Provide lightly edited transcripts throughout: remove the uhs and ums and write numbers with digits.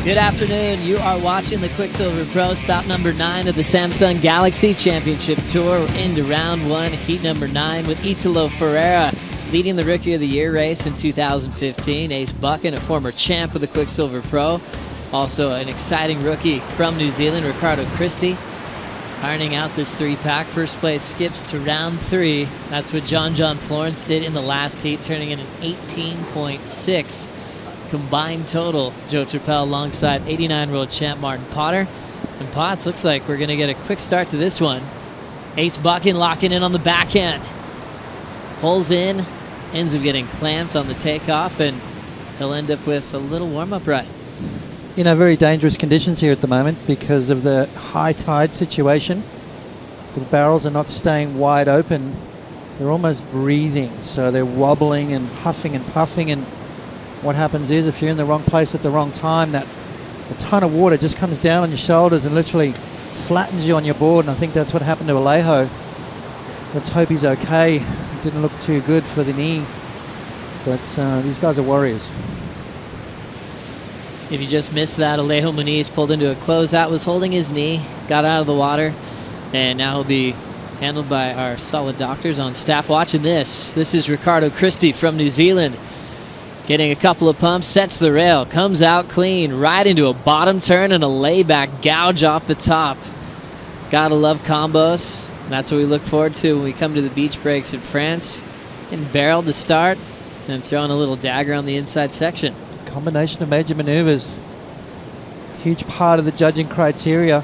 Good afternoon. You are watching the Quik Pro, stop number 9 of the Samsung Galaxy Championship Tour. We're into round 1, heat number 9, with Italo Ferreira leading the Rookie of the Year race in 2015. Ace Buchan, a former champ of the Quik Pro. Also an exciting rookie from New Zealand, Ricardo Christie, ironing out this 3-pack. First place skips to round 3. That's what John Florence did in the last heat, turning in an 18.6 combined total. Joe Trappell alongside 89-year-old champ Martin Potter. And Potts, looks like we're going to get a quick start to this one. Ace Buchan locking in on the backhand. Pulls in, ends up getting clamped on the takeoff, and he'll end up with a little warm-up ride. You know, very dangerous conditions here at the moment because of the high tide situation. The barrels are not staying wide open. They're almost breathing, so they're wobbling and huffing and puffing, and what happens is if you're in the wrong place at the wrong time, that a ton of water just comes down on your shoulders and literally flattens you on your board, and I think that's what happened to Alejo. Let's hope he's okay. It didn't look too good for the knee, but these guys are warriors. If you just missed that, Alejo Muniz pulled into a closeout, was holding his knee, got out of the water, and now he'll be handled by our solid doctors on staff. Watching this. This is Ricardo Christie from New Zealand. Getting a couple of pumps, sets the rail, comes out clean, right into a bottom turn and a layback gouge off the top. Gotta love combos. That's what we look forward to when we come to the beach breaks in France. And barrel to start, and throwing a little dagger on the inside section. Combination of major maneuvers. Huge part of the judging criteria.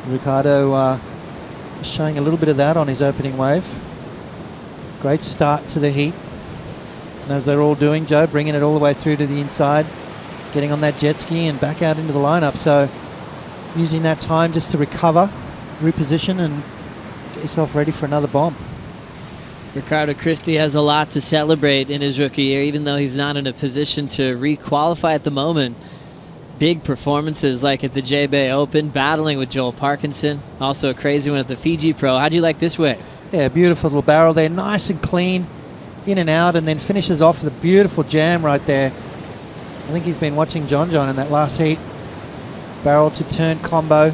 Ricardo showing a little bit of that on his opening wave. Great start to the heat. And as they're all doing, Joe, bringing it all the way through to the inside, getting on that jet ski and back out into the lineup. So using that time just to recover, reposition, and get yourself ready for another bomb. Ricardo Christie has a lot to celebrate in his rookie year, even though he's not in a position to re-qualify at the moment. Big performances like at the J-Bay Open, battling with Joel Parkinson. Also a crazy one at the Fiji Pro. How'd you like this wave? Yeah, beautiful little barrel there, nice and clean, in and out, and then finishes off with a beautiful jam right there. I think he's been watching John in that last heat. Barrel to turn combo.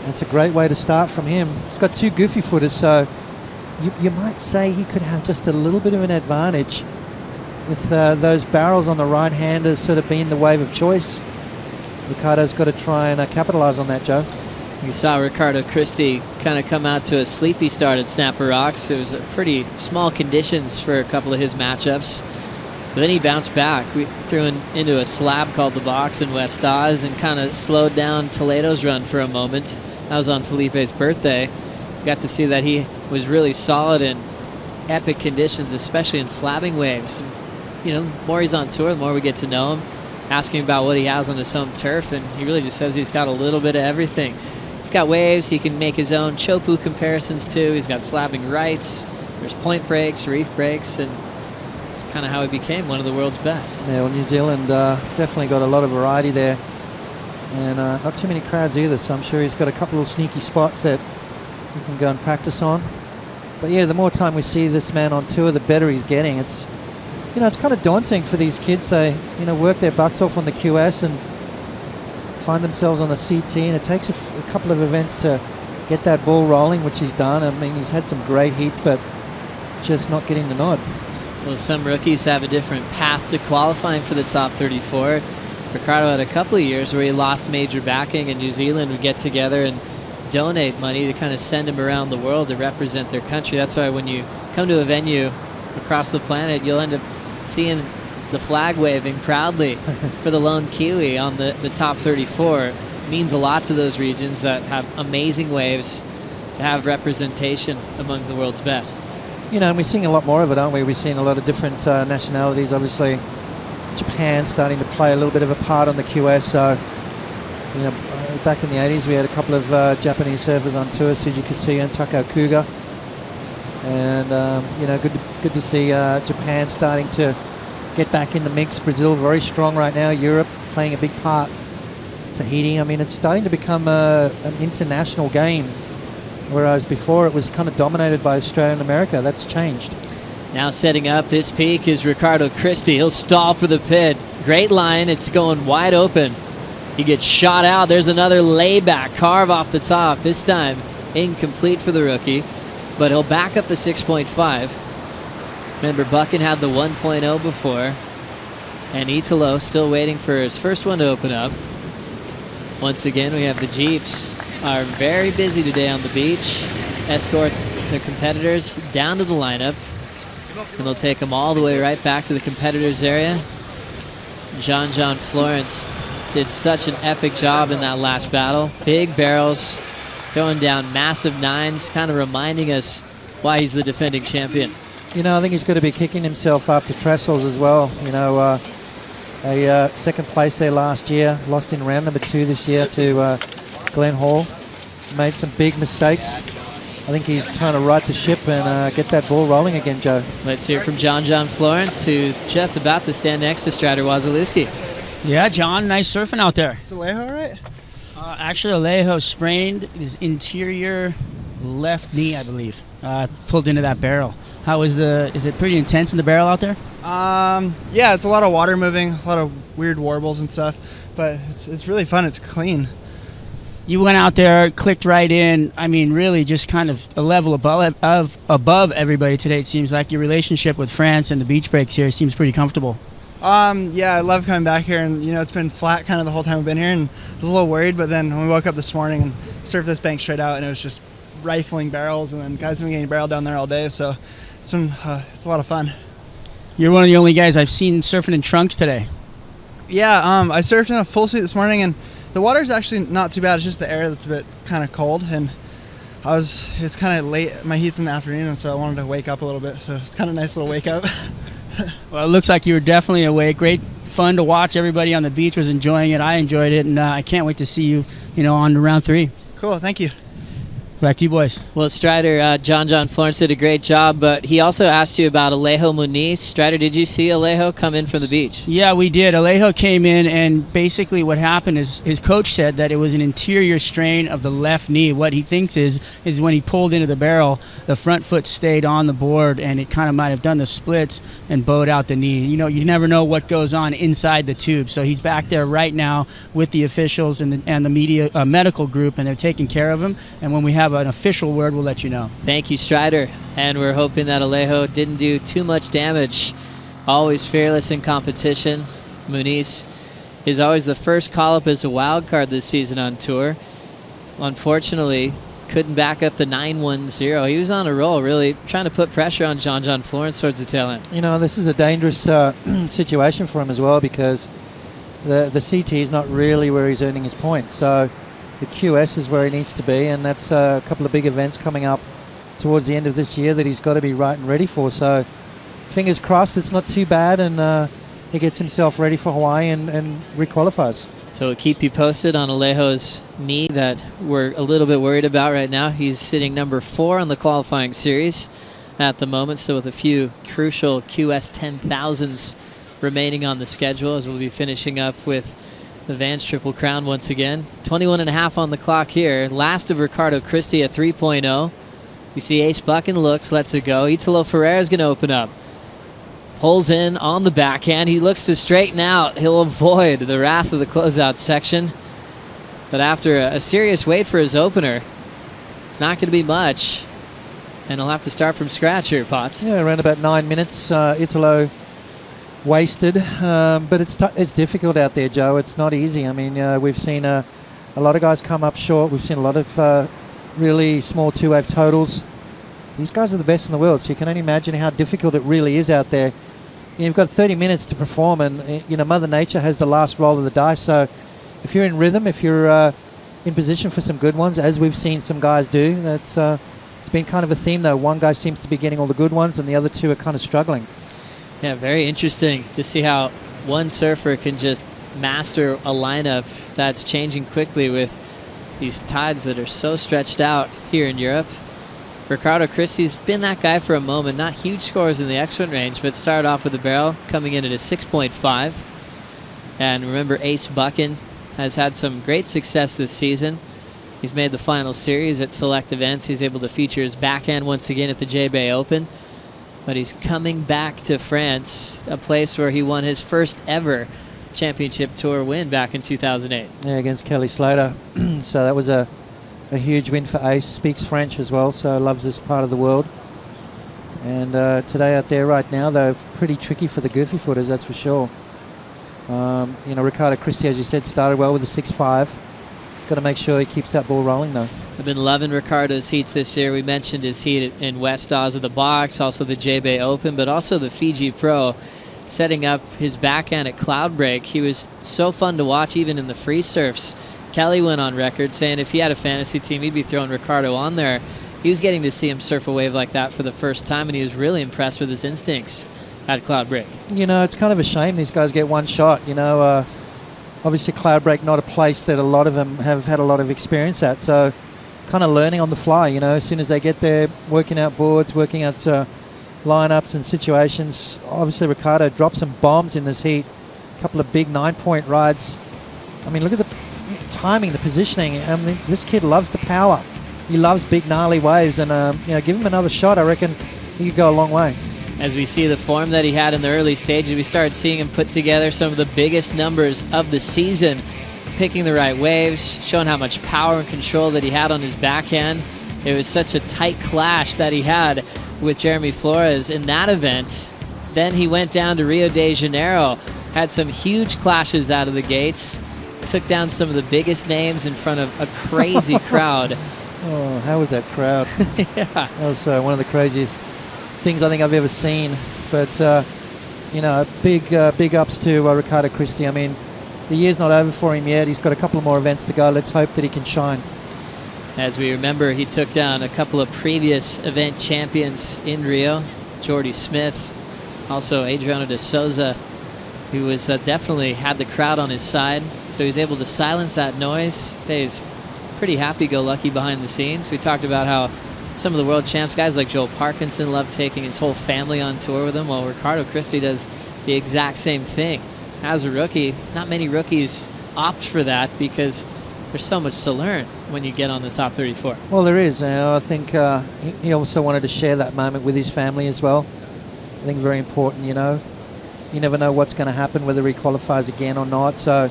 That's a great way to start from him. He's got 2 goofy footers, so you might say he could have just a little bit of an advantage with those barrels on the right hand as sort of being the wave of choice. Ricardo's got to try and capitalize on that, Joe. You saw Ricardo Christie kind of come out to a sleepy start at Snapper Rocks. It was pretty small conditions for a couple of his matchups. But then he bounced back. We threw into a slab called the Box in West Oz and kind of slowed down Toledo's run for a moment. That was on Felipe's birthday. Got to see that he was really solid in epic conditions, especially in slabbing waves. And, you know, the more he's on tour, the more we get to know him. Asking about what he has on his home turf, and he really just says he's got a little bit of everything. He's got waves, he can make his own Chopu comparisons too. He's got slabbing rights, there's point breaks, reef breaks, and it's kind of how he became one of the world's best. Yeah, well, New Zealand definitely got a lot of variety there, and not too many crowds either, so I'm sure he's got a couple of sneaky spots that we can go and practice on. But yeah, the more time we see this man on tour, the better he's getting. It's, you know, it's kind of daunting for these kids. They, you know, work their butts off on the QS and find themselves on the CT, and it takes a couple of events to get that ball rolling, which he's done. I mean, he's had some great heats, but just not getting the nod. Well, some rookies have a different path to qualifying for the top 34. Ricardo had a couple of years where he lost major backing, and New Zealand would get together and donate money to kind of send him around the world to represent their country. That's why when you come to a venue across the planet, you'll end up seeing the flag waving proudly for the lone Kiwi on the top 34. It means a lot to those regions that have amazing waves to have representation among the world's best. You know, and we're seeing a lot more of it, aren't we? We're seeing a lot of different nationalities. Obviously, Japan starting to play a little bit of a part on the QS. So, you know, back in the 80s, we had a couple of Japanese surfers on tour, Suji Kasuya and Takao Kuga. And, you know, good to see Japan starting to get back in the mix. Brazil very strong right now. Europe playing a big part. Tahiti, I mean, it's starting to become an international game, whereas before it was kind of dominated by Australia and America. That's changed. Now setting up this peak is Ricardo Christie. He'll stall for the pit. Great line. It's going wide open. He gets shot out. There's another layback. Carve off the top. This time incomplete for the rookie, but he'll back up the 6.5. Remember, Buchan had the 1.0 before, and Italo still waiting for his first one to open up. Once again, we have the Jeeps are very busy today on the beach. Escort their competitors down to the lineup, and they'll take them all the way right back to the competitors area. John Florence did such an epic job in that last battle. Big barrels, throwing down massive nines, kind of reminding us why he's the defending champion. You know, I think he's going to be kicking himself up to trestles as well. You know, a second place there last year, lost in round number 2 this year to Glenn Hall. Made some big mistakes. I think he's trying to right the ship and get that ball rolling again, Joe. Let's hear from John Florence, who's just about to stand next to Strider Wasilewski. Yeah, John, nice surfing out there. Is Alejo all right? Actually, Alejo sprained his interior left knee, I believe. Pulled into that barrel. Is it pretty intense in the barrel out there? Yeah, it's a lot of water moving, a lot of weird warbles and stuff, but it's really fun. It's clean. You went out there, clicked right in. I mean, really just kind of a level above everybody today. It seems like your relationship with France and the beach breaks here seems pretty comfortable. Yeah, I love coming back here, and it's been flat kind of the whole time I've been here, and I was a little worried, but then when we woke up this morning and surfed this bank straight out, and it was just rifling barrels, and then guys have been getting barrel down there all day, so it's a lot of fun. You're one of the only guys I've seen surfing in trunks today. Yeah, I surfed in a full suit this morning, and the water's actually not too bad. It's just the air that's a bit kind of cold, and it's kind of late. My heat's in the afternoon, and so I wanted to wake up a little bit, so it's kind of a nice little wake up. Well, it looks like you were definitely awake. Great fun to watch. Everybody on the beach was enjoying it. I enjoyed it, and I can't wait to see you, on to round 3. Cool, thank you. Back to you, boys. Well, Strider, John Florence did a great job, but he also asked you about Alejo Muniz. Strider, did you see Alejo come in from the beach? Yeah, we did. Alejo came in, and basically what happened is his coach said that it was an interior strain of the left knee. What he thinks is when he pulled into the barrel, the front foot stayed on the board, and it kind of might have done the splits and bowed out the knee. You never know what goes on inside the tube. So he's back there right now with the officials and the media medical group, and they're taking care of him. And when we have an official word, we'll let you know. Thank you, Strider. And we're hoping that Alejo didn't do too much damage. Always fearless in competition. Muniz is always the first call-up as a wild card this season on tour. Unfortunately, couldn't back up the 910. He was on a roll, really trying to put pressure on John Florence towards the tail end. This is a dangerous situation for him as well, because the CT is not really where he's earning his points. So the QS is where he needs to be, and that's a couple of big events coming up towards the end of this year that he's got to be right and ready for. So fingers crossed it's not too bad, and he gets himself ready for Hawaii and requalifies. So we'll keep you posted on Alejo's knee that we're a little bit worried about right now. He's sitting number 4 on the qualifying series at the moment, so with a few crucial QS 10,000s remaining on the schedule, as we'll be finishing up with the Vans Triple Crown once again. 21.5 on the clock here. Last of Ricardo Christie at 3.0. You see Ace Buchan looks, lets it go. Italo Ferreira is going to open up. Pulls in on the backhand. He looks to straighten out. He'll avoid the wrath of the closeout section. But after a serious wait for his opener, it's not going to be much. And he'll have to start from scratch here, Potts. Yeah, around about 9 minutes. Italo wasted, but it's difficult out there, Joe. It's not easy. I mean, we've seen a lot of guys come up short. We've seen a lot of really small 2-wave totals. These guys are the best in the world, so you can only imagine how difficult it really is out there. You've got 30 minutes to perform, and Mother Nature has the last roll of the dice. So if you're in rhythm, if you're in position for some good ones, as we've seen some guys do, it's been kind of a theme though. One guy seems to be getting all the good ones, and the other two are kind of struggling. Yeah, very interesting to see how one surfer can just master a lineup that's changing quickly with these tides that are so stretched out here in Europe. Ricardo Christie's been that guy for a moment. Not huge scores in the X1 range, but started off with a barrel, coming in at a 6.5. And remember, Ace Buchan has had some great success this season. He's made the final series at select events. He's able to feature his backhand once again at the J-Bay Open. But he's coming back to France, a place where he won his first ever championship tour win back in 2008. Yeah, against Kelly Slater. So that was a huge win for Ace. Speaks French as well, so loves this part of the world. And today out there right now, they're pretty tricky for the goofy footers, that's for sure. Riccardo Christie, as you said, started well with a 6.5. He's got to make sure he keeps that ball rolling, though. I've been loving Ricardo's heats this year. We mentioned his heat in West Oz of the Box, also the J-Bay Open, but also the Fiji Pro, setting up his backhand at Cloudbreak. He was so fun to watch even in the free surfs. Kelly went on record saying if he had a fantasy team, he'd be throwing Ricardo on there. He was getting to see him surf a wave like that for the first time, and he was really impressed with his instincts at Cloudbreak. It's kind of a shame these guys get one shot. Obviously Cloudbreak not a place that a lot of them have had a lot of experience at, so kind of learning on the fly. As soon as they get there, working out boards, working out lineups and situations. Obviously Ricardo dropped some bombs in this heat, a couple of big 9-point rides. I mean, look at the timing, the positioning. I mean, this kid loves the power. He loves big gnarly waves, and give him another shot. I reckon he could go a long way. As we see the form that he had in the early stages, we started seeing him put together some of the biggest numbers of the season, picking the right waves, showing how much power and control that he had on his backhand. It was such a tight clash that he had with Jeremy Flores in that event. Then he went down to Rio de Janeiro, had some huge clashes out of the gates, took down some of the biggest names in front of a crazy crowd. Oh, how was that crowd? Yeah. That was one of the craziest things I think I've ever seen. But, big ups to Riccardo Christie. I mean, the year's not over for him yet. He's got a couple of more events to go. Let's hope that he can shine. As we remember, he took down a couple of previous event champions in Rio, Jordy Smith, also Adriano de Souza, who was definitely had the crowd on his side. So he was able to silence that noise. Stays pretty happy-go-lucky behind the scenes. We talked about how some of the world champs, guys like Joel Parkinson, love taking his whole family on tour with him, while Riccardo Christie does the exact same thing. As a rookie, not many rookies opt for that because there's so much to learn when you get on the top 34. Well, there is. I think he also wanted to share that moment with his family as well. I think very important, You never know what's going to happen, whether he qualifies again or not. So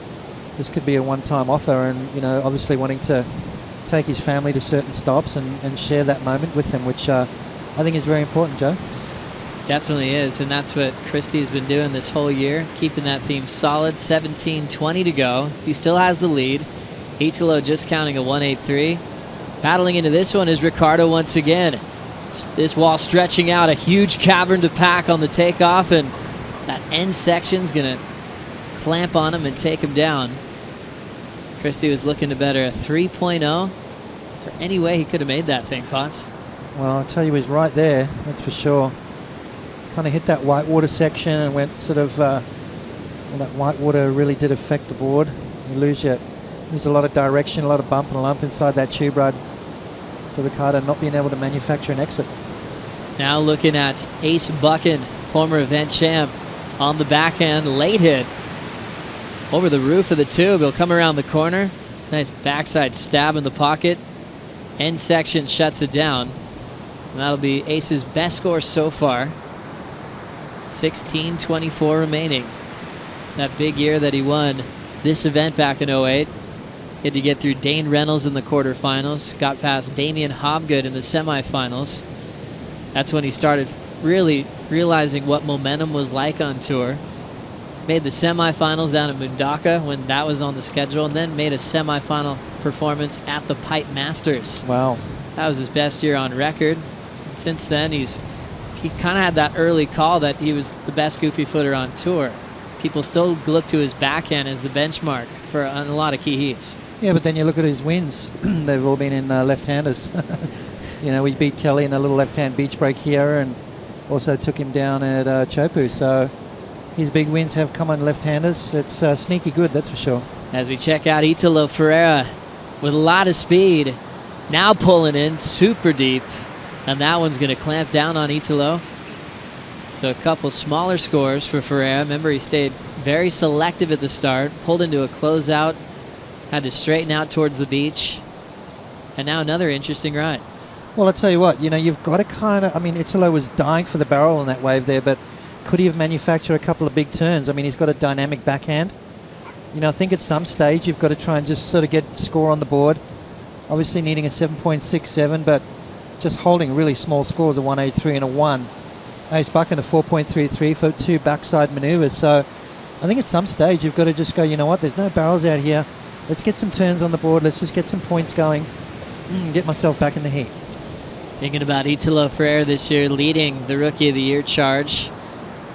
this could be a one-time offer, and, obviously wanting to take his family to certain stops and share that moment with them, which I think is very important, Joe. Definitely is, and that's what Christie's been doing this whole year, keeping that theme solid. 17:20 to go. He still has the lead. Italo just counting a 1.83. Battling into this one is Ricardo once again. This wall stretching out, a huge cavern to pack on the takeoff, and that end section's going to clamp on him and take him down. Christie was looking to better a 3.0. Is there any way he could have made that thing, Potts? Well, I'll tell you, he's right there, that's for sure. Kind of hit that whitewater section and went sort of, that whitewater really did affect the board. You lose a lot of direction, a lot of bump and lump inside that tube rod. So Ricardo not being able to manufacture an exit. Now looking at Ace Buchan, former event champ, on the backhand, late hit over the roof of the tube. He'll come around the corner. Nice backside stab in the pocket. End section shuts it down. And that'll be Ace's best score so far. 16:24 remaining. That big year that he won this event back in 08. He had to get through Dane Reynolds in the quarterfinals. Got past Damian Hobgood in the semifinals. That's when he started really realizing what momentum was like on tour. Made the semifinals down at Mundaka when that was on the schedule, and then made a semifinal performance at the Pipe Masters. Wow. That was his best year on record. And since then, he kind of had that early call that he was the best goofy footer on tour. People still look to his backhand as the benchmark for a lot of key heats. Yeah, but then you look at his wins. They've all been in left-handers. We beat Kelly in a little left-hand beach break here, and also took him down at Chopu. So his big wins have come on left-handers. It's sneaky good, that's for sure. As we check out Italo Ferreira with a lot of speed, now pulling in super deep, and that one's going to clamp down on Italo. So a couple smaller scores for Ferreira. Remember, he stayed very selective at the start, pulled into a closeout, had to straighten out towards the beach, and now another interesting ride. Well, I'll tell you what, you've got to kind of, Italo was dying for the barrel on that wave there, but could he have manufactured a couple of big turns? He's got a dynamic backhand. I think at some stage you've got to try and just sort of get score on the board. Obviously needing a 7.67, but just holding really small scores, a 183 and a 1. Ace Buchan a 4.33 for 2 backside manoeuvres. So I think at some stage you've got to just go, you know what, there's no barrels out here. Let's get some turns on the board. Let's just get some points going and get myself back in the heat. Thinking about Italo Ferreira this year leading the Rookie of the Year charge,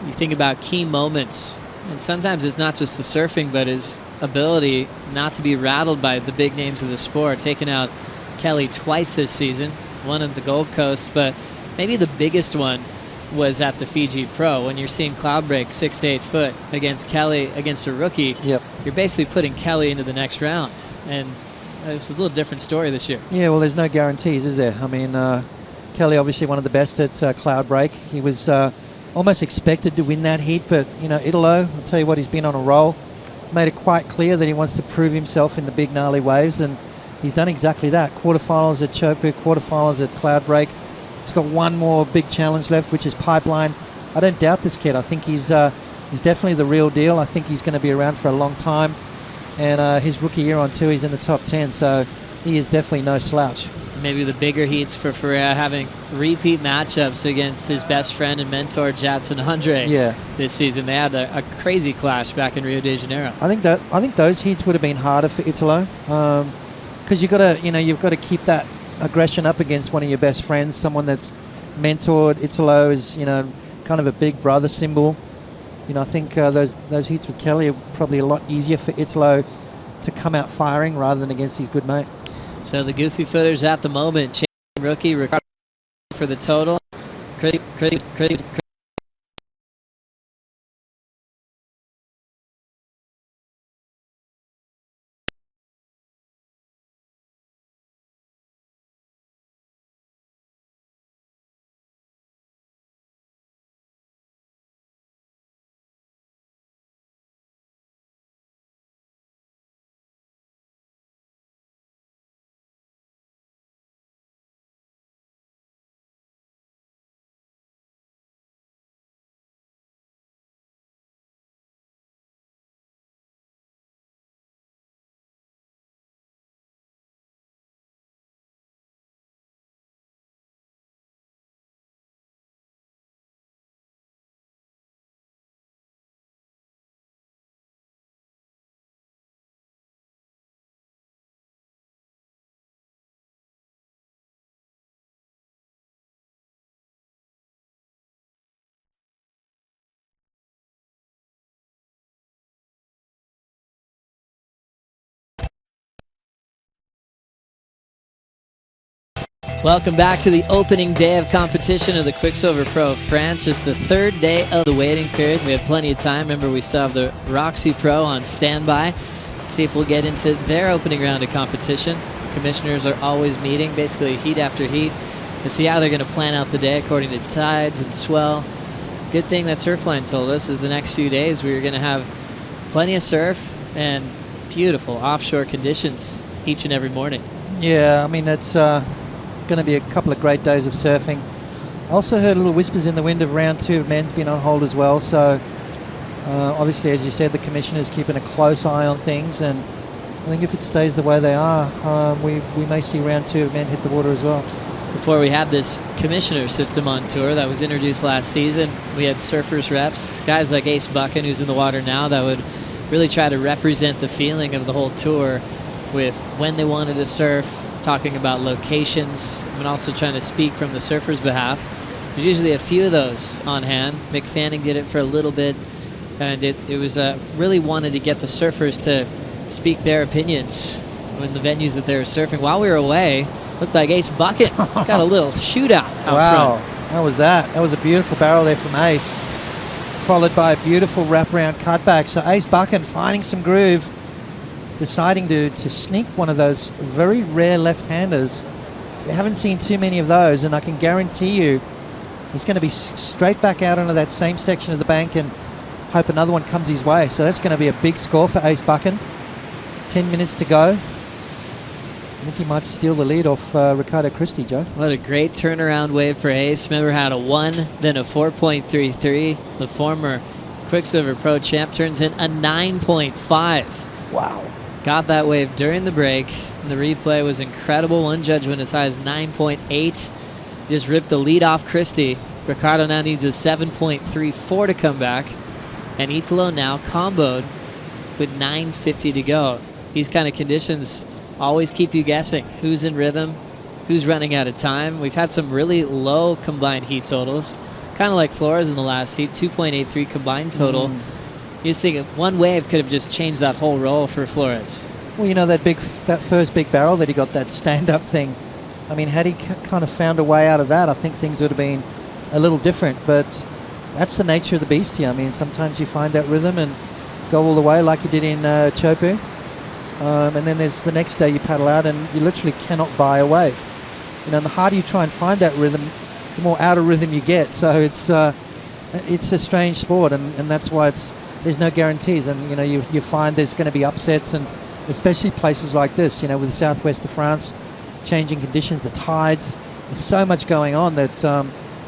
you think about key moments, and sometimes it's not just the surfing, but his ability not to be rattled by the big names of the sport. Taking out Kelly twice this season, one at the Gold Coast, but maybe the biggest one was at the Fiji Pro when you're seeing cloud break 6 to 8 foot against Kelly, against a rookie. Yep. You're basically putting Kelly into the next round, and it's a little different story this year. Yeah, well, there's no guarantees, is there? I mean, Kelly obviously one of the best at cloud break. He was almost expected to win that heat, but Italo, I'll tell you what, he's been on a roll. Made it quite clear that he wants to prove himself in the big gnarly waves, and he's done exactly that. Quarterfinals at Chopu, quarterfinals at cloud break. He's got one more big challenge left, which is Pipeline. I don't doubt this kid. I think he's definitely the real deal. I think he's going to be around for a long time. And his rookie year on tour, he's in the top 10, so he is definitely no slouch. Maybe the bigger heats for Ferreira, having repeat matchups against his best friend and mentor, Jadson Andre, this season. They had a crazy clash back in Rio de Janeiro. I think those heats would have been harder for Italo, because you've got to keep that aggression up against one of your best friends, someone that's mentored. Italo is kind of a big brother symbol. I think those heats with Kelly are probably a lot easier for Italo to come out firing rather than against his good mate. So the Goofy Footers at the moment, champion rookie for the total. Chrissy. Welcome back to the opening day of competition of the Quik Pro France. Just the third day of the waiting period. We have plenty of time. Remember, we still have the Roxy Pro on standby. See if we'll get into their opening round of competition. Commissioners are always meeting, basically heat after heat, to see how they're going to plan out the day according to tides and swell. Good thing that Surfline told us is the next few days we are going to have plenty of surf and beautiful offshore conditions each and every morning. Yeah, I mean, it's going to be a couple of great days of surfing. I also heard little whispers in the wind of round 2 of men's been on hold as well, so obviously, as you said, the commissioner's keeping a close eye on things, and I think if it stays the way they are, we may see round 2 of men hit the water as well. Before we had this commissioner system on tour that was introduced last season, we had surfers reps, guys like Ace Buchan, who's in the water now, that would really try to represent the feeling of the whole tour with when they wanted to surf, talking about locations, and also trying to speak from the surfers' behalf. There's usually a few of those on hand. Mick Fanning did it for a little bit, and it was really wanted to get the surfers to speak their opinions in the venues that they were surfing. While we were away, looked like Ace Buchan got a little shootout out front. That was a beautiful barrel there from Ace, followed by a beautiful wraparound cutback. So Ace Buchan finding some groove, deciding to sneak one of those very rare left-handers. We haven't seen too many of those, and I can guarantee you he's going to be straight back out onto that same section of the bank and hope another one comes his way. So that's going to be a big score for Ace Buchan. 10 minutes to go. I think he might steal the lead off Ricardo Christie, Joe. What a great turnaround wave for Ace. Remember, had a 1, then a 4.33. The former Quik Pro champ turns in a 9.5. Wow. Got that wave during the break, and the replay was incredible. One judge went as high as 9.8. Just ripped the lead off Christie. Ricardo now needs a 7.34 to come back, and Italo now comboed with 9:50 to go. These kind of conditions always keep you guessing. Who's in rhythm? Who's running out of time? We've had some really low combined heat totals, kind of like Flores in the last heat, 2.83 combined total. You just think one wave could have just changed that whole roll for Flores. Well, you know, that first big barrel that he got, that stand-up thing, I mean, had he kind of found a way out of that, I think things would have been a little different. But that's the nature of the beast here. I mean, sometimes you find that rhythm and go all the way like you did in Chopu. And then there's the next day you paddle out and you literally cannot buy a wave. You know, and the harder you try and find that rhythm, the more out of rhythm you get. So it's a strange sport, and that's why there's no guarantees. And, you know, you find there's going to be upsets, and especially places like this, you know, with the southwest of France, changing conditions, the tides, there's so much going on that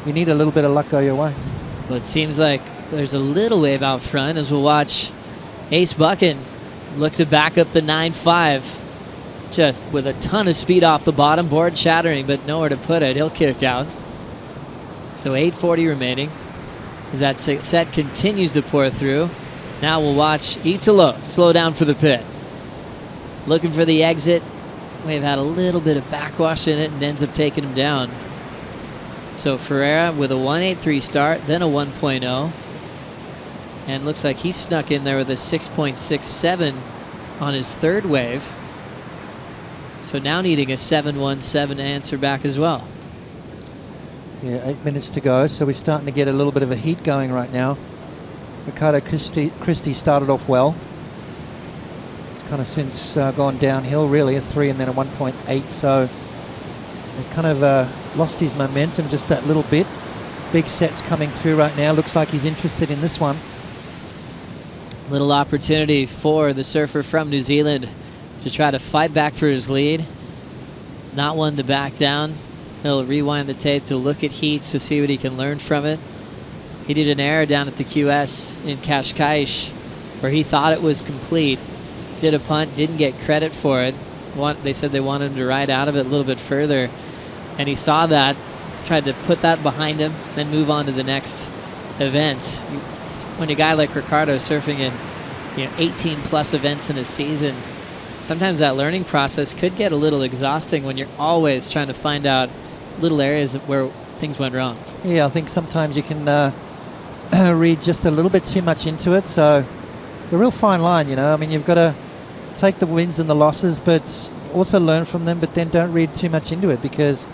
you need a little bit of luck go your way. Well, it seems like there's a little wave out front as we'll watch Ace Buchan look to back up the 9.5, just with a ton of speed off the bottom, board shattering, but nowhere to put it. He'll kick out. So 8:40 remaining as that set continues to pour through. Now we'll watch Italo slow down for the pit. Looking for the exit. Wave had a little bit of backwash in it and ends up taking him down. So Ferreira with a 1.83 start, then a 1.0. And looks like he snuck in there with a 6.67 on his third wave. So now needing a 7.17 to answer back as well. Yeah, 8 minutes to go, so we're starting to get a little bit of a heat going right now. Ricardo Christie started off well. It's kind of since gone downhill, really, a 3 and then a 1.8, so he's kind of lost his momentum just that little bit. Big sets coming through right now. Looks like he's interested in this one. Little opportunity for the surfer from New Zealand to try to fight back for his lead. Not one to back down. He'll rewind the tape to look at heats to see what he can learn from it. He did an error down at the QS in Cascais where he thought it was complete. Did a punt, didn't get credit for it. They said they wanted him to ride out of it a little bit further. And he saw that, tried to put that behind him, then move on to the next event. When a guy like Ricardo is surfing in 18 plus events in a season, sometimes that learning process could get a little exhausting when you're always trying to find out little areas where things went wrong. Yeah, I think sometimes you can read just a little bit too much into it. So it's a real fine line, you know. I mean, you've got to take the wins and the losses, but also learn from them, but then don't read too much into it because,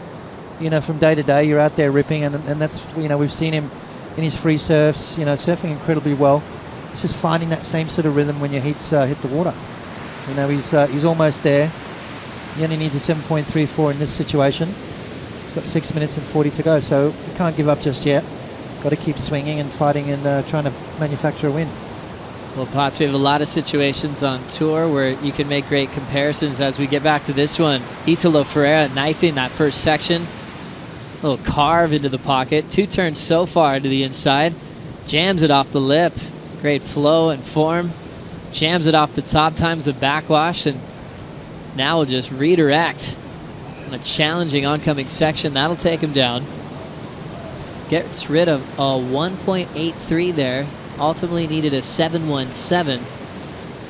you know, from day to day you're out there ripping, and that's, you know, we've seen him in his free surfs, you know, surfing incredibly well. It's just finding that same sort of rhythm when your heats hit the water. You know, he's almost there. He only needs a 7.34 in this situation. He's got 6 minutes and 40 to go, so you can't give up just yet. Got to keep swinging and fighting and trying to manufacture a win. Well, Potts, we have a lot of situations on tour where you can make great comparisons as we get back to this one. Italo Ferreira knifing that first section. A little carve into the pocket. 2 turns so far to the inside. Jams it off the lip. Great flow and form. Jams it off the top, times the backwash, and now we'll just redirect on a challenging oncoming section. That'll take him down. Gets rid of a 1.83 there. Ultimately needed a 7.17.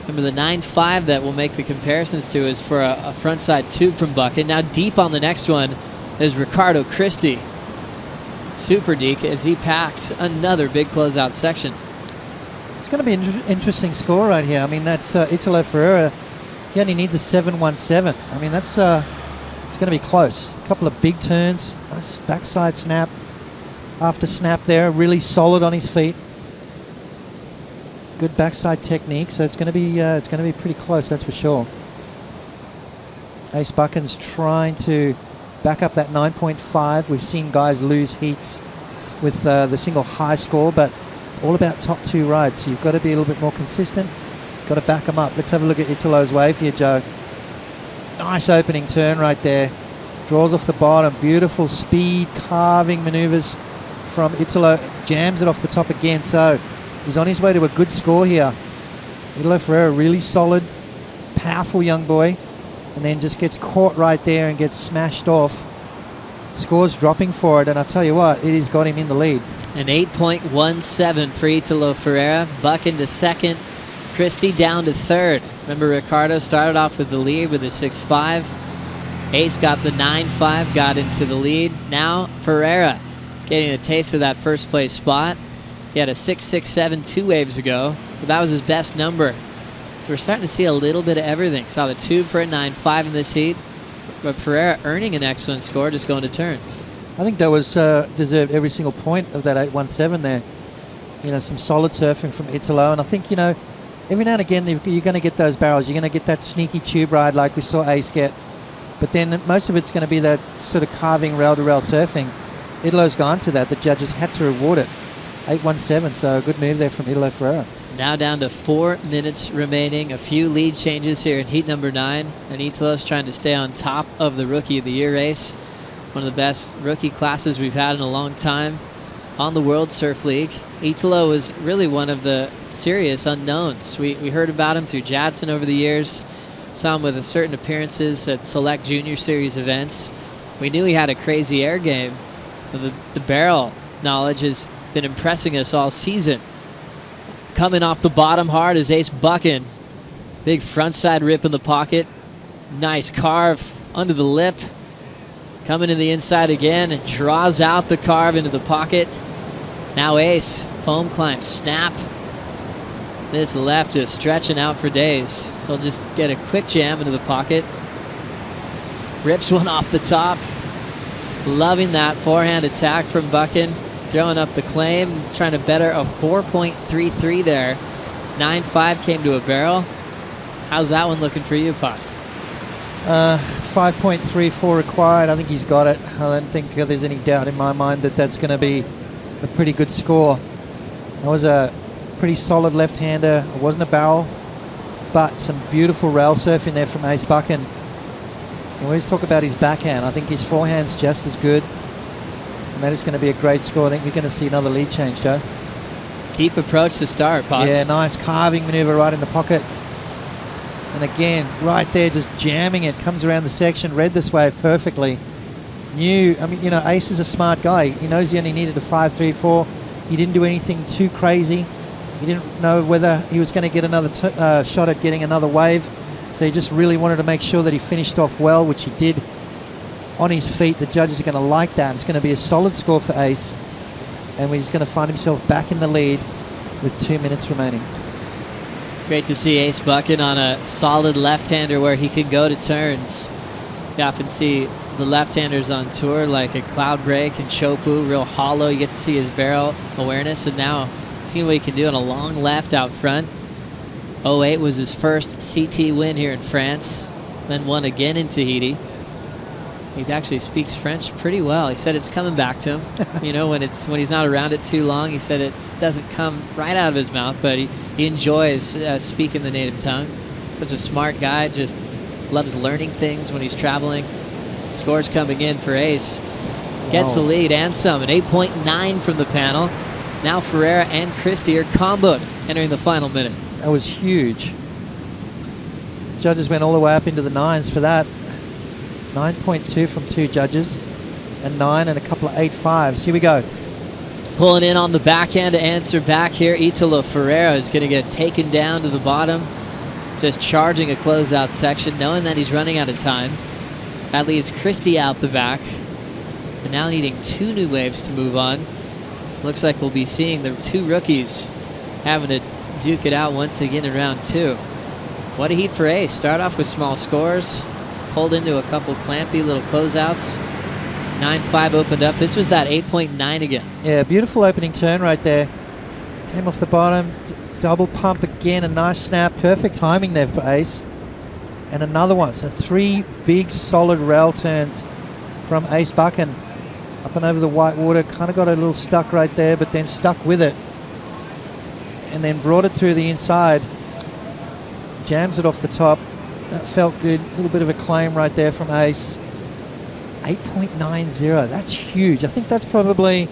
Remember, the 9.5 that we'll make the comparisons to is for a frontside tube from Buchan. Now deep on the next one is Ricardo Christie. Super deep as he packs another big closeout section. It's going to be an interesting score right here. I mean, that's Italo Ferreira. He only needs a 7.17. I mean, that's it's going to be close. A couple of big turns, nice backside snap after snap there. Really solid on his feet. Good backside technique. So it's going to be pretty close. That's for sure. Ace Buchan's trying to back up that 9.5. We've seen guys lose heats with the single high score, but all about top 2 rides, so you've got to be a little bit more consistent. Got to back them up. Let's have a look at Italo's wave here, Joe. Nice opening turn right there. Draws off the bottom. Beautiful speed carving maneuvers from Italo. Jams it off the top again, so he's on his way to a good score here. Italo Ferreira really solid. powerful young boy, and then just gets caught right there and gets smashed off. Scores dropping for it, and I tell you what, it has got him in the lead. An 8.17 for Italo Ferreira. Buck into second. Christie down to third. Remember, Ricardo started off with the lead with a 6.5. Ace got the 9.5, got into the lead. Now Ferreira getting a taste of that first place spot. He had a 6.67 2 waves ago, but that was his best number. So we're starting to see a little bit of everything. Saw the tube for a 9.5 in this heat, but Ferreira earning an excellent score, just going to turns. I think that was deserved every single point of that 8.17 there. You know, some solid surfing from Italo, and I think, you know, every now and again you're going to get those barrels. You're going to get that sneaky tube ride like we saw Ace get, but then most of it's going to be that sort of carving rail-to-rail surfing. Italo's gone to that. The judges had to reward it. 8.17, so a good move there from Italo Ferreira. Now down to 4 minutes remaining. A few lead changes here in heat number 9, and Italo's trying to stay on top of the Rookie of the Year race. One of the best rookie classes we've had in a long time on the World Surf League. Italo was really one of the serious unknowns. We heard about him through Jadson over the years, saw him with certain appearances at select junior series events. We knew he had a crazy air game, but the barrel knowledge has been impressing us all season. Coming off the bottom hard is Ace Buckin. Big frontside rip in the pocket. Nice carve under the lip. Coming to the inside again and draws out the carve into the pocket. Now Ace, foam climb, snap. This left just stretching out for days. He'll just get a quick jam into the pocket. Rips one off the top. Loving that forehand attack from Buckin. Throwing up the claim, trying to better a 4.33 there. 9.5 came to a barrel. How's that one looking for you, Potts? 5.34 required. I think he's got it. I don't think there's any doubt in my mind that that's going to be a pretty good score. That was a pretty solid left-hander. It wasn't a barrel, but some beautiful rail surfing there from Ace Buckin. We always talk about his backhand. I think his forehand's just as good, and that is going to be a great score. I think we're going to see another lead change, Joe. Deep approach to start, Potts. Yeah, nice carving maneuver right in the pocket. And again, right there, just jamming it. Comes around the section, read this wave perfectly. Ace is a smart guy. He knows he only needed a 5.34. He didn't do anything too crazy. He didn't know whether he was going to get another shot at getting another wave. So he just really wanted to make sure that he finished off well, which he did on his feet. The judges are going to like that. It's going to be a solid score for Ace. And he's going to find himself back in the lead with 2 minutes remaining. Great to see Ace Buckin on a solid left-hander where he can go to turns. You often see the left-handers on tour like a Cloud Break and Chopu, real hollow. You get to see his barrel awareness, and now seeing what he can do on a long left out front. 08 was his first CT win here in France, then won again in Tahiti. He actually speaks French pretty well. He said it's coming back to him. You know, when he's not around it too long, he said it doesn't come right out of his mouth, but he enjoys speaking the native tongue. Such a smart guy, just loves learning things when he's traveling. Scores coming in for Ace. Gets the lead and some, an 8.9 from the panel. Now Ferreira and Christie are comboed entering the final minute. That was huge. Judges went all the way up into the 9s for that. 9.2 from 2 judges, and 9 and a couple of 8.5s. Here we go. Pulling in on the backhand to answer back here. Italo Ferreira is going to get taken down to the bottom. Just charging a closeout section, knowing that he's running out of time. That leaves Christie out the back. And now needing 2 new waves to move on. Looks like we'll be seeing the 2 rookies having to duke it out once again in round 2. What a heat for Ace. Start off with small scores. Pulled into a couple clampy little closeouts. 9.5 opened up. This was that 8.9 again. Yeah, beautiful opening turn right there. Came off the bottom, double pump again, a nice snap. Perfect timing there for Ace. And another one. So 3 big solid rail turns from Ace Buckin. Up and over the white water. Kind of got a little stuck right there, but then stuck with it. And then brought it through the inside. Jams it off the top. That felt good. A little bit of a claim right there from Ace. 8.90. That's huge. I think that's probably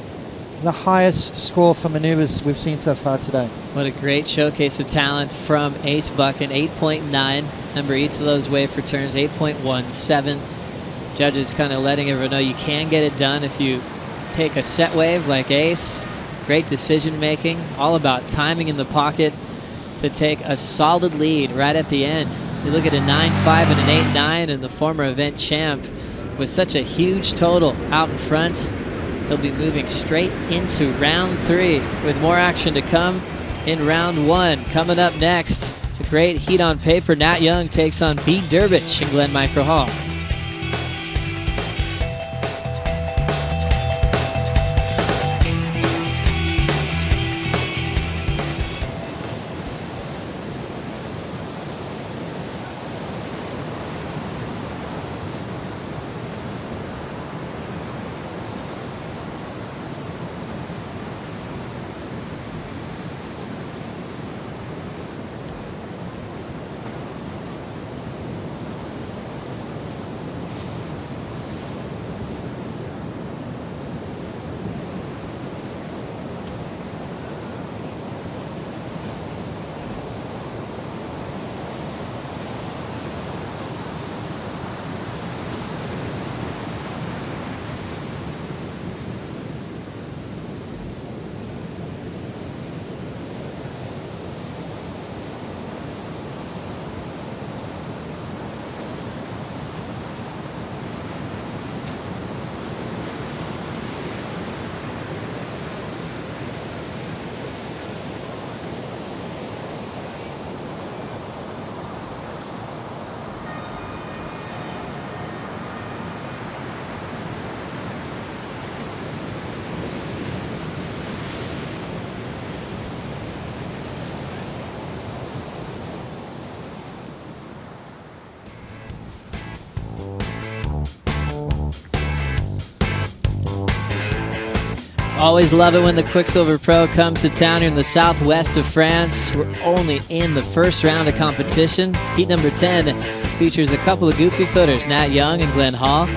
the highest score for maneuvers we've seen so far today. What a great showcase of talent from Ace Buckin. 8.9. Remember, Italo's wave for turns 8.17. Judges kind of letting everyone know you can get it done if you take a set wave like ace. Great decision making, all about timing in the pocket to take a solid lead right at the end. You look at a 9-5 and an 8-9, and the former event champ with such a huge total out in front. He'll be moving straight into round 3 with more action to come in round 1. Coming up next, a great heat on paper. Nat Young takes on B. Durbich in Glen Micro Hall. Always love it when the Quicksilver Pro comes to town here in the southwest of France. We're only in the first round of competition. Heat number 10 features a couple of goofy footers, Nat Young and Glenn Hall,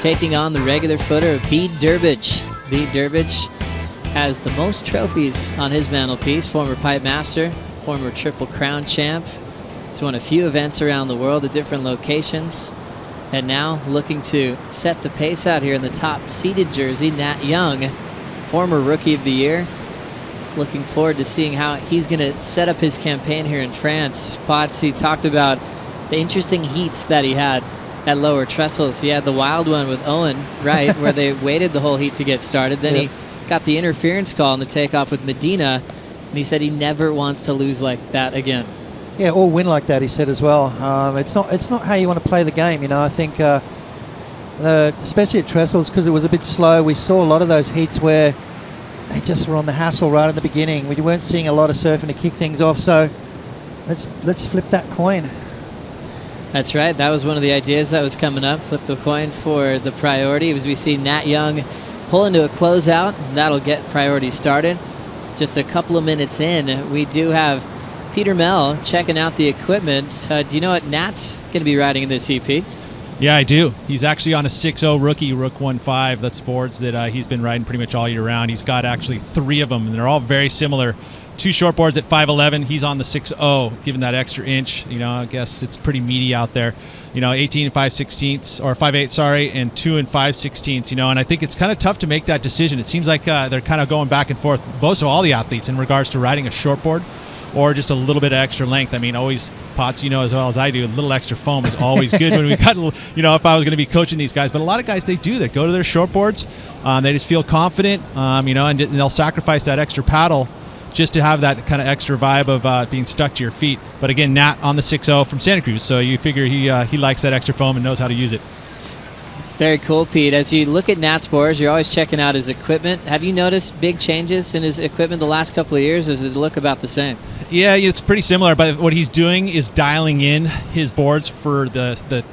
taking on the regular footer of B. Durbich. B. Durbich has the most trophies on his mantelpiece, former pipe master, former Triple Crown champ. He's won a few events around the world at different locations. And now looking to set the pace out here in the top seeded jersey, Nat Young, former Rookie of the Year. Looking forward to seeing how he's going to set up his campaign here in France. Potsy talked about the interesting heats that he had at lower trestles. He had the wild one with Owen, right, where they waited the whole heat to get started. Then he got the interference call on the takeoff with Medina, and he said he never wants to lose like that again. Yeah, or win like that, he said as well. It's not how you want to play the game, you know. I think, especially at trestles, because it was a bit slow, we saw a lot of those heats where they just were on the hassle right at the beginning. We weren't seeing a lot of surfing to kick things off, so let's flip that coin. That's right. That was one of the ideas that was coming up. Flip the coin for the priority. As we see Nat Young pull into a closeout, that'll get priority started. Just a couple of minutes in, we do have Peter Mell checking out the equipment. Do you know what Nat's going to be riding in this EP? Yeah, I do. He's actually on a 6.0 rookie, Rook 1.5. That's boards that he's been riding pretty much all year round. He's got actually 3 of them, and they're all very similar. 2 short boards at 5.11. He's on the 6.0, giving that extra inch. You know, I guess it's pretty meaty out there. You know, 18 and 5/16, or 5/8, sorry, and 2 and 5/16. You know, and I think it's kind of tough to make that decision. It seems like they're kind of going back and forth, most of all the athletes, in regards to riding a short board or just a little bit of extra length. I mean, always, Potts, you know as well as I do, a little extra foam is always good when we got, you know, if I was going to be coaching these guys. But a lot of guys, they do that, go to their short boards. They just feel confident, you know, and they'll sacrifice that extra paddle just to have that kind of extra vibe of being stuck to your feet. But again, Nat on the 6.0 from Santa Cruz, so you figure he likes that extra foam and knows how to use it. Very cool, Pete. As you look at Nat's boards, you're always checking out his equipment. Have you noticed big changes in his equipment the last couple of years, or does it look about the same? Yeah, it's pretty similar, but what he's doing is dialing in his boards for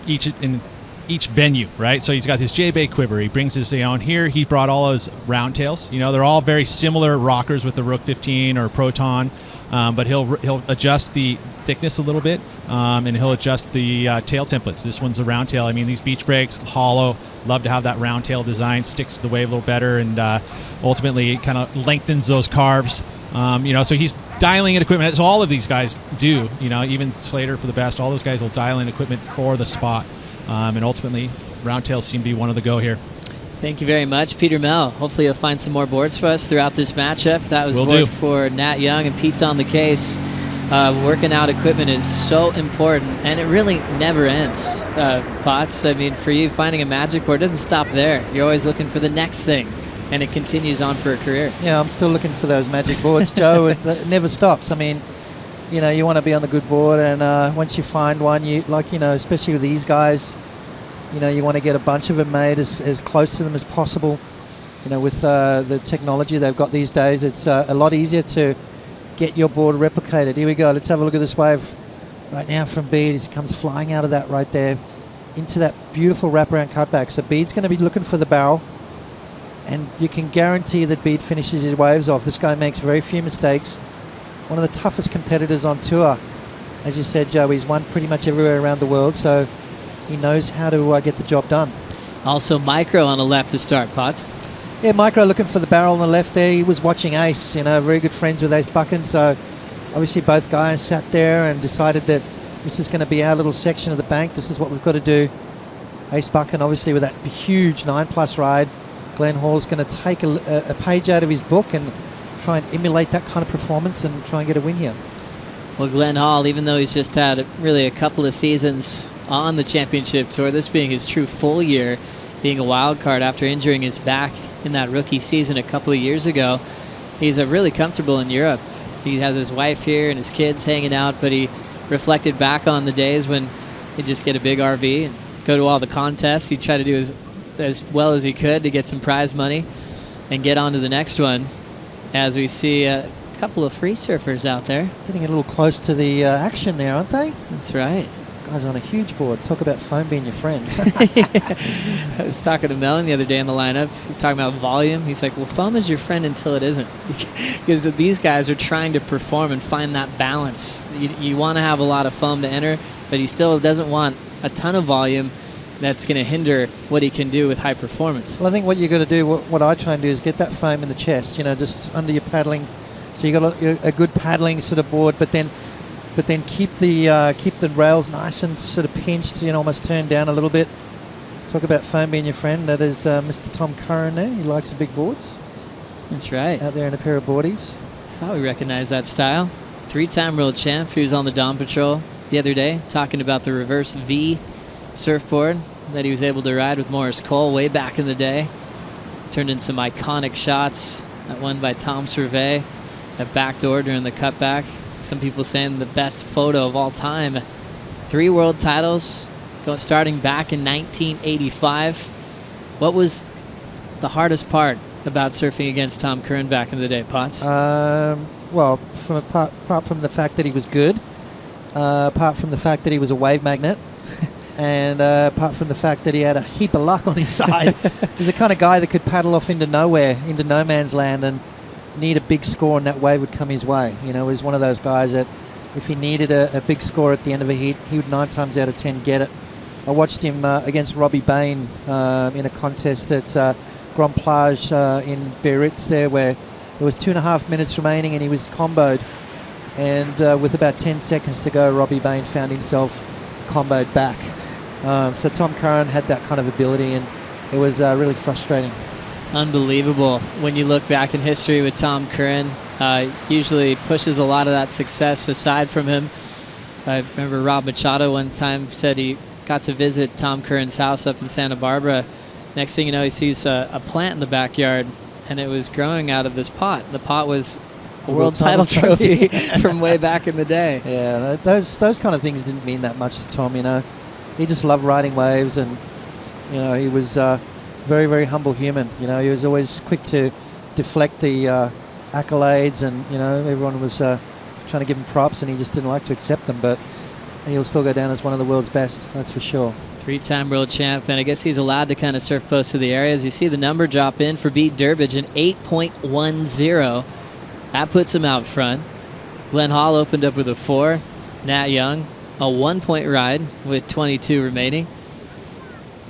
each venue, right? So he's got his J-Bay quiver. He brings his own here. He brought all his round tails. You know, they're all very similar rockers with the Rook 15 or Proton, but he'll adjust the thickness a little bit, and he'll adjust the tail templates. This one's a round tail. I mean, these beach brakes, hollow, love to have that round tail design, sticks to the wave a little better, and ultimately it kind of lengthens those carves. You know, so he's dialing in equipment, as all of these guys do. Even Slater for the best, all those guys will dial in equipment for the spot. And ultimately, Roundtails seem to be one of the go here. Thank you very much, Peter Mel. Hopefully you'll find some more boards for us throughout this matchup. That was board for Nat Young, and Pete's on the case. Working out equipment is so important, and it really never ends, Potts. I mean, for you, finding a magic board doesn't stop there. You're always looking for the next thing, and it continues on for a career. Yeah, I'm still looking for those magic boards, Joe. It never stops. I mean, you want to be on the good board, and once you find one, especially with these guys, you want to get a bunch of them made as close to them as possible. With the technology they've got these days, it's a lot easier to get your board replicated. Here we go. Let's have a look at this wave right now from Bede. He comes flying out of that right there into that beautiful wraparound cutback. So Bede's going to be looking for the barrel, and you can guarantee that Bede finishes his waves off. This guy makes very few mistakes. One of the toughest competitors on tour. As you said, Joe, he's won pretty much everywhere around the world, so he knows how to get the job done. Also, Micro on the left to start, Potts. Yeah, Micro looking for the barrel on the left there. He was watching Ace, very good friends with Ace Buchan, so obviously both guys sat there and decided that this is going to be our little section of the bank. This is what we've got to do. Ace Buchan, obviously, with that huge 9+ ride. Glenn Hall's going to take a page out of his book and try and emulate that kind of performance and try and get a win here. Well, Glenn Hall, even though he's just had really a couple of seasons on the championship tour, this being his true full year, being a wild card after injuring his back in that rookie season a couple of years ago, he's really comfortable in Europe. He has his wife here and his kids hanging out, but he reflected back on the days when he'd just get a big RV and go to all the contests. He'd try to do as well as he could to get some prize money and get on to the next one, as we see a couple of free surfers out there. Getting a little close to the action there, aren't they? That's right. Guys on a huge board. Talk about foam being your friend. I was talking to Melon the other day in the lineup. He's talking about volume. He's like, well, foam is your friend until it isn't. Because these guys are trying to perform and find that balance. You want to have a lot of foam to enter, but he still doesn't want a ton of volume that's going to hinder what he can do with high performance. Well, I think what you've got to do, what I try and do, is get that foam in the chest, just under your paddling. So you got a good paddling sort of board, but then keep the rails nice and sort of pinched, almost turned down a little bit. Talk about foam being your friend. That is Mr. Tom Curran there. He likes the big boards. That's right. Out there in a pair of boardies. Thought we recognized that style. 3-time world champ. He was on the Dawn Patrol the other day talking about the reverse V surfboard that he was able to ride with Morris Cole way back in the day. Turned in some iconic shots. That one by Tom Survey. That backdoor during the cutback. Some people saying the best photo of all time. 3 world titles starting back in 1985. What was the hardest part about surfing against Tom Curran back in the day, Potts? Well, apart from the fact that he was good, apart from the fact that he was a wave magnet, and apart from the fact that he had a heap of luck on his side, he's the kind of guy that could paddle off into nowhere, into no man's land, and need a big score, and that wave would come his way. He's one of those guys that if he needed a big score at the end of a heat, he would 9 times out of 10 get it. I watched him against Robbie Bain in a contest at Grand Plage in Biarritz there, where there was 2.5 minutes remaining and he was comboed, and with about 10 seconds to go, Robbie Bain found himself comboed back. So Tom Curran had that kind of ability, and it was really frustrating. Unbelievable. When you look back in history with Tom Curran, usually pushes a lot of that success aside from him. I remember Rob Machado one time said he got to visit Tom Curran's house up in Santa Barbara. Next thing you know, he sees a plant in the backyard, and it was growing out of this pot. The pot was a world title trophy from way back in the day. Yeah, those kind of things didn't mean that much to Tom, He just loved riding waves, and, he was very, very humble human. He was always quick to deflect the accolades, and, everyone was trying to give him props, and he just didn't like to accept them, but he'll still go down as one of the world's best, that's for sure. 3-time world champ, and I guess he's allowed to kind of surf close to the area. As you see the number drop in for Bede Durbridge, an 8.10. That puts him out front. Glenn Hall opened up with a 4. Nat Young, a 1-point ride with 22 remaining.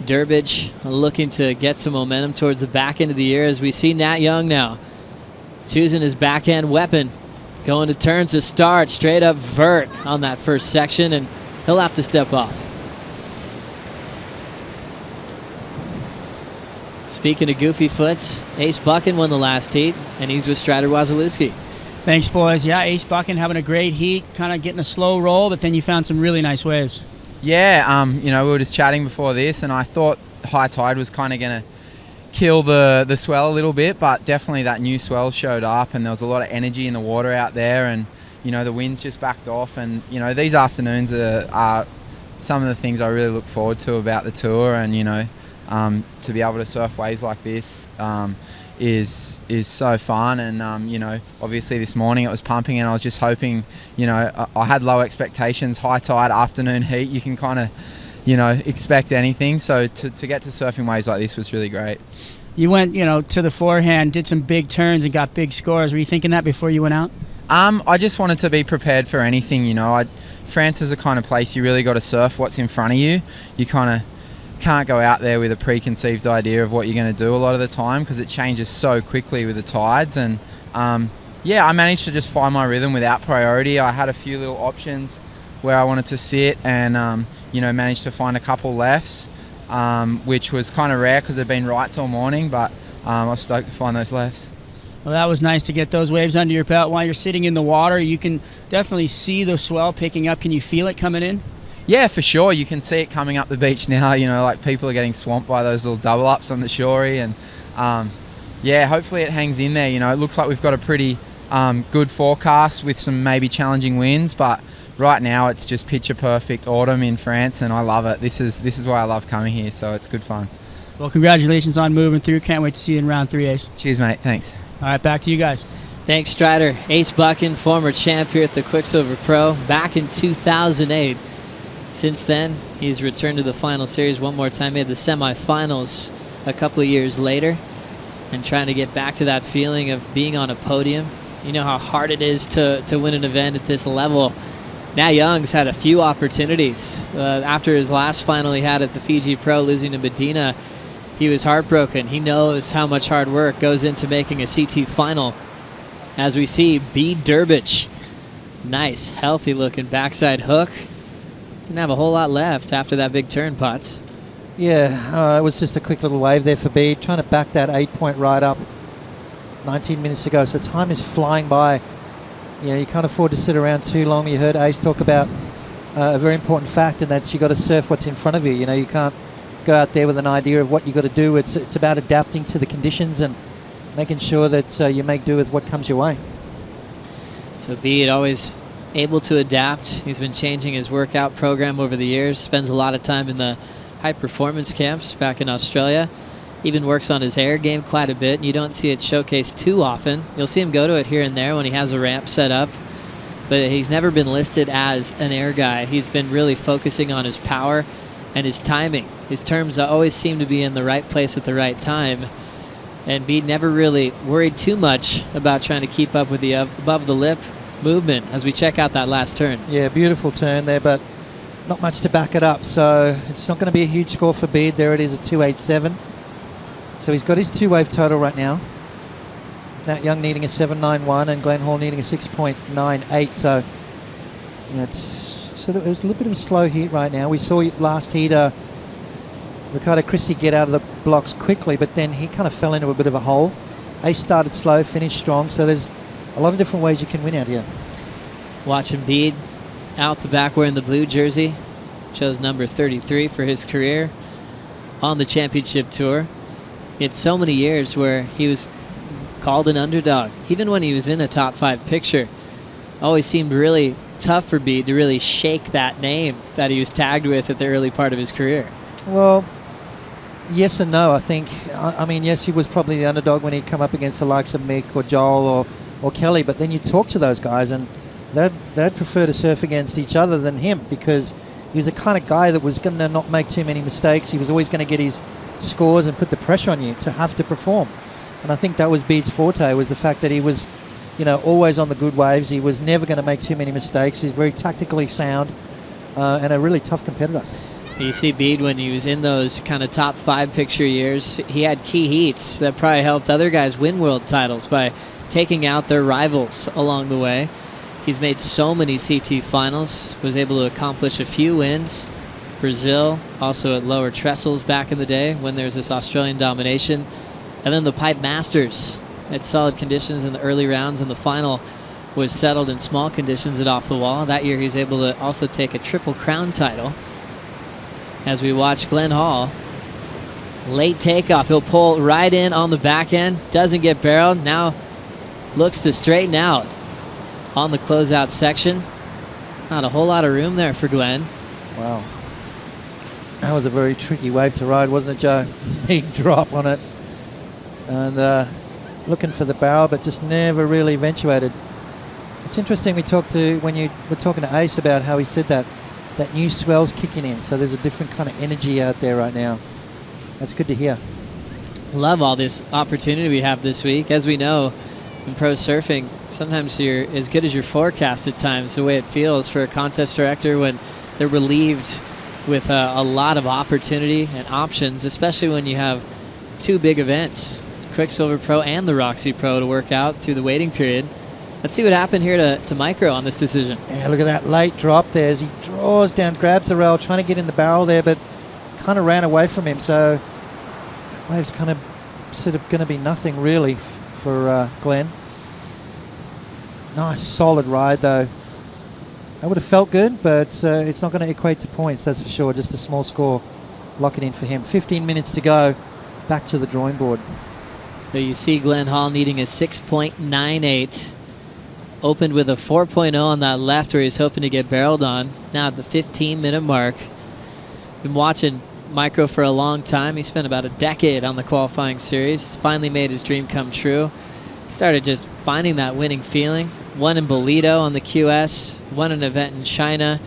Durbridge looking to get some momentum towards the back end of the year, as we see Nat Young now choosing his backhand weapon. Going to turns to start, straight up vert on that first section, and he'll have to step off. Speaking of goofy foots, Ace Buchan won the last heat, and he's with Strider Wasilewski. Thanks, boys. Yeah, Ace Buchan having a great heat, kind of getting a slow roll, but then you found some really nice waves. Yeah, we were just chatting before this, and I thought high tide was kind of going to kill the swell a little bit, but definitely that new swell showed up, and there was a lot of energy in the water out there, and the winds just backed off, and these afternoons are some of the things I really look forward to about the tour, and to be able to surf waves like this is so fun, and obviously this morning it was pumping, and I was just hoping, I had low expectations. High tide, afternoon heat, you can kind of expect anything. So to get to surfing waves like this was really great. You went, to the forehand, did some big turns and got big scores. Were you thinking that before you went out? I just wanted to be prepared for anything, France is the kind of place you really got to surf what's in front of you. You kind of can't go out there with a preconceived idea of what you're going to do a lot of the time, because it changes so quickly with the tides. And I managed to just find my rhythm without priority. I had a few little options where I wanted to sit, and managed to find a couple lefts, which was kind of rare because they've been rights all morning, but I was stoked to find those lefts. Well, that was nice to get those waves under your belt. While you're sitting in the water, you can definitely see the swell picking up. Can you feel it coming in? Yeah, for sure. You can see it coming up the beach now. Like people are getting swamped by those little double ups on the shorey, and hopefully it hangs in there. It looks like we've got a pretty good forecast with some maybe challenging winds, but right now it's just picture perfect autumn in France, and I love it. This is why I love coming here, so it's good fun. Well, congratulations on moving through. Can't wait to see you in round 3, Ace. Cheers, mate. Thanks. All right, back to you guys. Thanks, Strider. Ace Buchan, former champ here at the Quicksilver Pro, back in 2008. Since then, he's returned to the final series one more time, made the semifinals a couple of years later, and trying to get back to that feeling of being on a podium. You know how hard it is to win an event at this level. Nat Young's had a few opportunities. After his last final he had at the Fiji Pro, losing to Medina, he was heartbroken. He knows how much hard work goes into making a CT final. As we see, B. Durbich. Nice, healthy-looking backside hook. Didn't have a whole lot left after that big turn, Putz. Yeah, it was just a quick little wave there for B, trying to back that 8-point ride up 19 minutes ago. So time is flying by. You can't afford to sit around too long. You heard Ace talk about a very important fact, and that's you got to surf what's in front of you. You can't go out there with an idea of what you got to do. It's about adapting to the conditions and making sure that you make do with what comes your way. So B always able to adapt. He's been changing his workout program over the years, spends a lot of time in the high performance camps back in Australia, even works on his air game quite a bit, and you don't see it showcased too often. You'll see him go to it here and there when he has a ramp set up, but he's never been listed as an air guy. He's been really focusing on his power and his timing. His terms always seem to be in the right place at the right time, and B never really worried too much about trying to keep up with the above the lip movement as we check out that last turn. Yeah, beautiful turn there, but not much to back it up, so it's not going to be a huge score for Bede. There it is at 287. So he's got his 2-wave total right now. Nat Young needing a 7.91 and Glenn Hall needing a 6.98. So it was a little bit of a slow heat right now. We saw last heat Ricardo Christie get out of the blocks quickly, but then he kind of fell into a bit of a hole. Ace started slow, finished strong, so there's a lot of different ways you can win out here. Watching Bede out the back wearing the blue jersey. Chose number 33 for his career on the championship tour. He had so many years where he was called an underdog. Even when he was in a top 5 picture, always seemed really tough for Bede to really shake that name that he was tagged with at the early part of his career. Well, yes and no, I think. I mean, yes, he was probably the underdog when he'd come up against the likes of Mick or Joel or Kelly, but then you talk to those guys and they'd prefer to surf against each other than him, because he was the kind of guy that was going to not make too many mistakes. He was always going to get his scores and put the pressure on you to have to perform. And I think that was Bede's forte, was the fact that he was, always on the good waves. He was never going to make too many mistakes. He's very tactically sound and a really tough competitor. You see Bede when he was in those kind of top 5 picture years, he had key heats that probably helped other guys win world titles by taking out their rivals along the way. He's made so many CT finals, was able to accomplish a few wins. Brazil, also at lower trestles back in the day when there's this Australian domination. And then the Pipe Masters at solid conditions in the early rounds, and the final was settled in small conditions at Off the Wall. That year he's able to also take a Triple Crown title. As we watch Glenn Hall, late takeoff, he'll pull right in on the back end, doesn't get barreled, now looks to straighten out on the closeout section. Not a whole lot of room there for Glenn. Wow. That was a very tricky wave to ride, wasn't it, Joe? Big drop on it. And looking for the barrel, but just never really eventuated. It's interesting, when you were talking to Ace about how he said that new swell's kicking in, so there's a different kind of energy out there right now. That's good to hear. Love all this opportunity we have this week. As we know, in pro surfing, sometimes you're as good as your forecast at times, the way it feels for a contest director when they're relieved with a lot of opportunity and options, especially when you have two big events, Quicksilver Pro and the Roxy Pro, to work out through the waiting period. Let's see what happened here to Micro on this decision. Yeah, look at that late drop there as he draws down, grabs the rail, trying to get in the barrel there, but kind of ran away from him. So that wave's kind of sort of going to be nothing really for Glenn. Nice, solid ride though. That would have felt good, but it's not going to equate to points, that's for sure. Just a small score, lock it in for him. 15 minutes to go, back to the drawing board. So you see Glenn Hall needing a 6.98. Opened with a 4.0 on that left where he's hoping to get barreled on. Now at the 15-minute mark. Been watching Micro for a long time. He spent about a decade on the qualifying series. Finally made his dream come true. Started just finding that winning feeling. Won in Bolito on the QS. Won an event in China.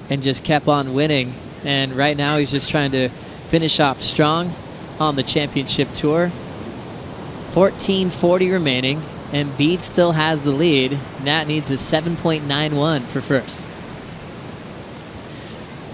And just kept on winning. And right now he's just trying to finish off strong on the championship tour. 14:40 remaining. And Bede still has the lead. Nat needs a 7.91 for first.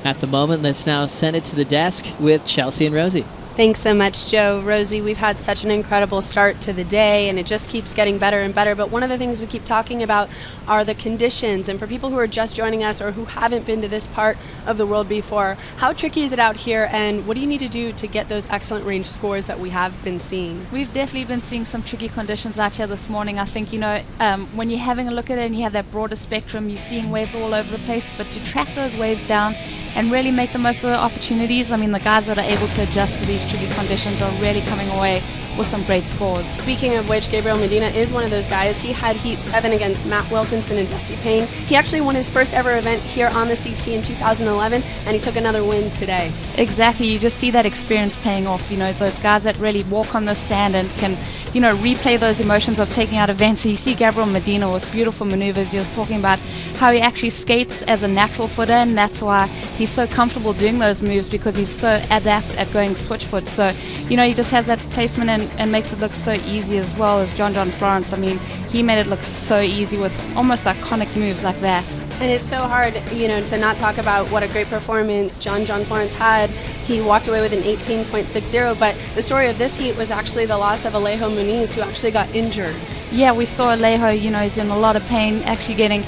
At the moment, let's now send it to the desk with Chelsea and Rosie. Thanks so much, Joe. Rosie, we've had such an incredible start to the day, and it just keeps getting better and better. But one of the things we keep talking about are the conditions. And for people who are just joining us or who haven't been to this part of the world before, how tricky is it out here, and what do you need to do to get those excellent range scores that we have been seeing? We've definitely been seeing some tricky conditions out here this morning. I think, when you're having a look at it and you have that broader spectrum, you're seeing waves all over the place. But to track those waves down and really make the most of the opportunities, I mean, the guys that are able to adjust to these tricky conditions are really coming away with some great scores. Speaking of which, Gabriel Medina is one of those guys. He had Heat 7 against Matt Wilkinson and Dusty Payne. He actually won his first ever event here on the CT in 2011, and he took another win today. Exactly. You just see that experience paying off. Those guys that really walk on the sand and can, replay those emotions of taking out events. So you see Gabriel Medina with beautiful maneuvers. He was talking about how he actually skates as a natural footer, and that's why he's so comfortable doing those moves, because he's so adept at going switch foot. So, he just has that placement and makes it look so easy, as well as John Florence. I mean, he made it look so easy with almost iconic moves like that. And it's so hard, to not talk about what a great performance John Florence had. He walked away with an 18.60, but the story of this heat was actually the loss of Alejo Muniz, who actually got injured. Yeah, we saw Alejo, he's in a lot of pain, actually getting,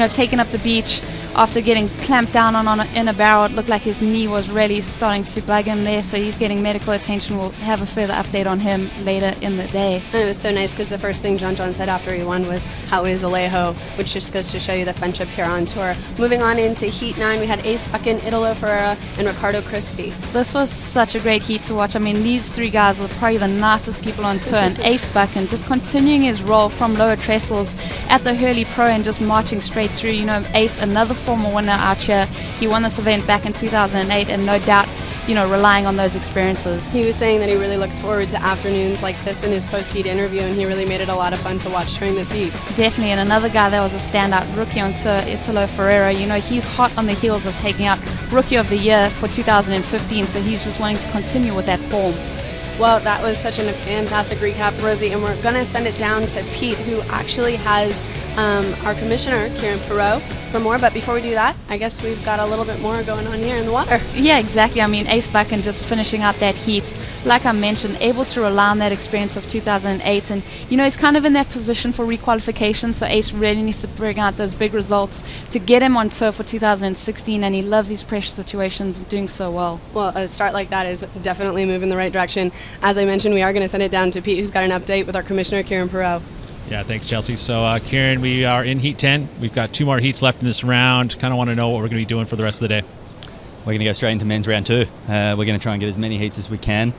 taken up the beach after getting clamped down in a barrel. It looked like his knee was really starting to bug him there, so he's getting medical attention. We'll have a further update on him later in the day. And it was so nice because the first thing John said after he won was, "How is Alejo?" which just goes to show you the friendship here on tour. Moving on into Heat 9, we had Ace Buchan, Italo Ferreira, and Ricardo Christie. This was such a great heat to watch. I mean, these three guys are probably the nicest people on tour, and Ace Buchan just continuing his role from lower trestles at the Hurley Pro and just marching straight through. Ace, another former winner out here. He won this event back in 2008, and no doubt, relying on those experiences. He was saying that he really looks forward to afternoons like this in his post-heat interview, and he really made it a lot of fun to watch during this heat. Definitely, and another guy that was a standout rookie on tour, Italo Ferreira. He's hot on the heels of taking out Rookie of the Year for 2015, so he's just wanting to continue with that form. Well, that was such a fantastic recap, Rosie, and we're going to send it down to Pete, who actually has our commissioner, Kieran Perot, for more. But before we do that, I guess we've got a little bit more going on here in the water. Yeah, exactly. I mean, Ace Buchan just finishing out that heat, like I mentioned, able to rely on that experience of 2008. And, he's kind of in that position for requalification, so Ace really needs to bring out those big results to get him on tour for 2016, and he loves these pressure situations and doing so well. Well, a start like that is definitely moving in the right direction. As I mentioned, we are going to send it down to Pete, who's got an update with our commissioner, Kieran Perot. Yeah, thanks, Chelsea. So, Kieran, we are in Heat 10. We've got 2 more heats left in this round. Kind of want to know what we're going to be doing for the rest of the day. We're going to go straight into men's round 2. We're going to try and get as many heats as we can.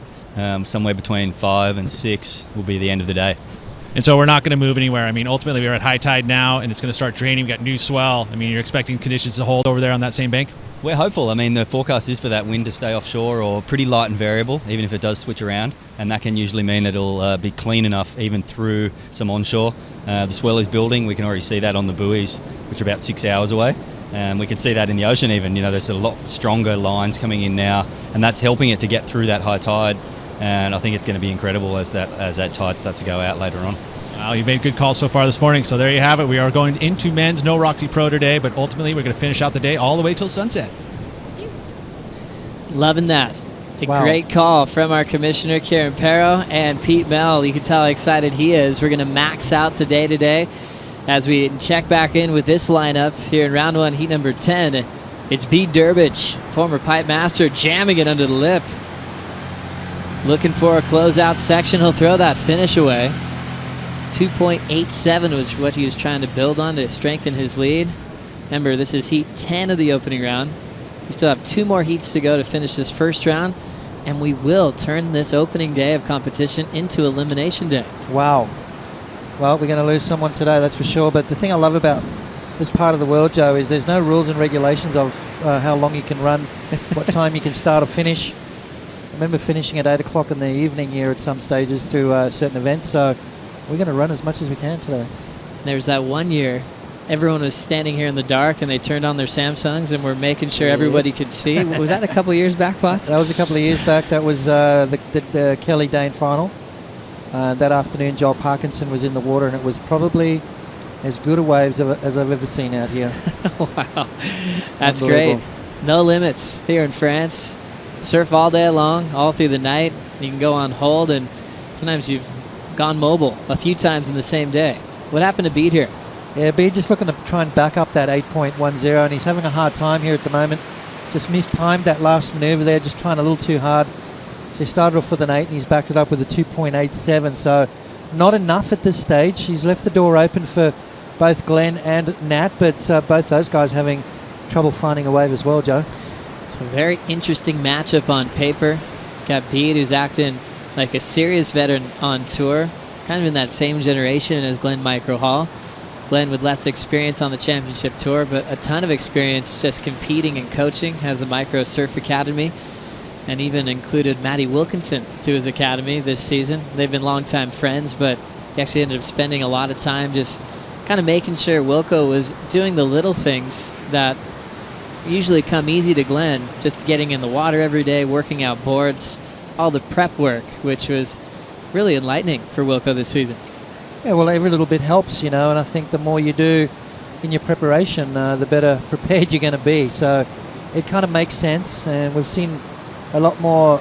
Somewhere between 5 and 6 will be the end of the day. And so we're not going to move anywhere. I mean, ultimately, we're at high tide now, and it's going to start draining. We've got new swell. I mean, you're expecting conditions to hold over there on that same bank? We're hopeful. I mean, the forecast is for that wind to stay offshore or pretty light and variable, even if it does switch around. And that can usually mean that it'll be clean enough even through some onshore. The swell is building. We can already see that on the buoys, which are about 6 hours away. And we can see that in the ocean even. There's a lot stronger lines coming in now, and that's helping it to get through that high tide. And I think it's going to be incredible as that tide starts to go out later on. Well, you've made good calls so far this morning. So there you have it. We are going into men's, no Roxy Pro today, but ultimately we're going to finish out the day all the way till sunset. Loving that. A Wow. great call from our commissioner, Kieran Perot, and Pete Mell. You can tell how excited he is. We're going to max out the day today as we check back in with this lineup here in round 1, heat number 10. It's B. Durbridge, former pipe master, jamming it under the lip. Looking for a closeout section. He'll throw that finish away. 2.87 was what he was trying to build on to strengthen his lead. Remember, this is heat 10 of the opening round. We still have 2 more heats to go to finish this first round, and we will turn this opening day of competition into elimination day. Wow. Well, we're going to lose someone today, that's for sure. But the thing I love about this part of the world, Joe, is there's no rules and regulations of how long you can run, what time you can start or finish. I remember finishing at 8 o'clock in the evening here at some stages through certain events, so we're going to run as much as we can today. There's that one year everyone was standing here in the dark and they turned on their Samsungs and were making sure everybody could see. Was that a couple of years back, Potts? That was a couple of years back. That was the Kelly Dane final. That afternoon, Joel Parkinson was in the water, and it was probably as good a waves as I've ever seen out here. Wow. That's great. No limits here in France. Surf all day long, all through the night. You can go on hold, and sometimes you've gone mobile a few times in the same day. What happened to Bede here? Yeah, Bede just looking to try and back up that 8.10, and he's having a hard time here at the moment. Just mistimed that last manoeuvre there, just trying a little too hard. So he started off with an 8, and he's backed it up with a 2.87. So not enough at this stage. He's left the door open for both Glenn and Nat, but both those guys having trouble finding a wave as well, Joe. It's a very interesting matchup on paper. Got Bede, who's acting like a serious veteran on tour, kind of in that same generation as Glenn Micro Hall. Glenn with less experience on the championship tour, but a ton of experience just competing and coaching, has the Micro Surf Academy, and even included Matty Wilkinson to his academy this season. They've been longtime friends, but he actually ended up spending a lot of time just kind of making sure Wilco was doing the little things that usually come easy to Glenn, just getting in the water every day, working out boards, all the prep work, which was really enlightening for Wilco this season. Yeah, well, every little bit helps, and I think the more you do in your preparation, the better prepared you're going to be. So it kind of makes sense, and we've seen a lot more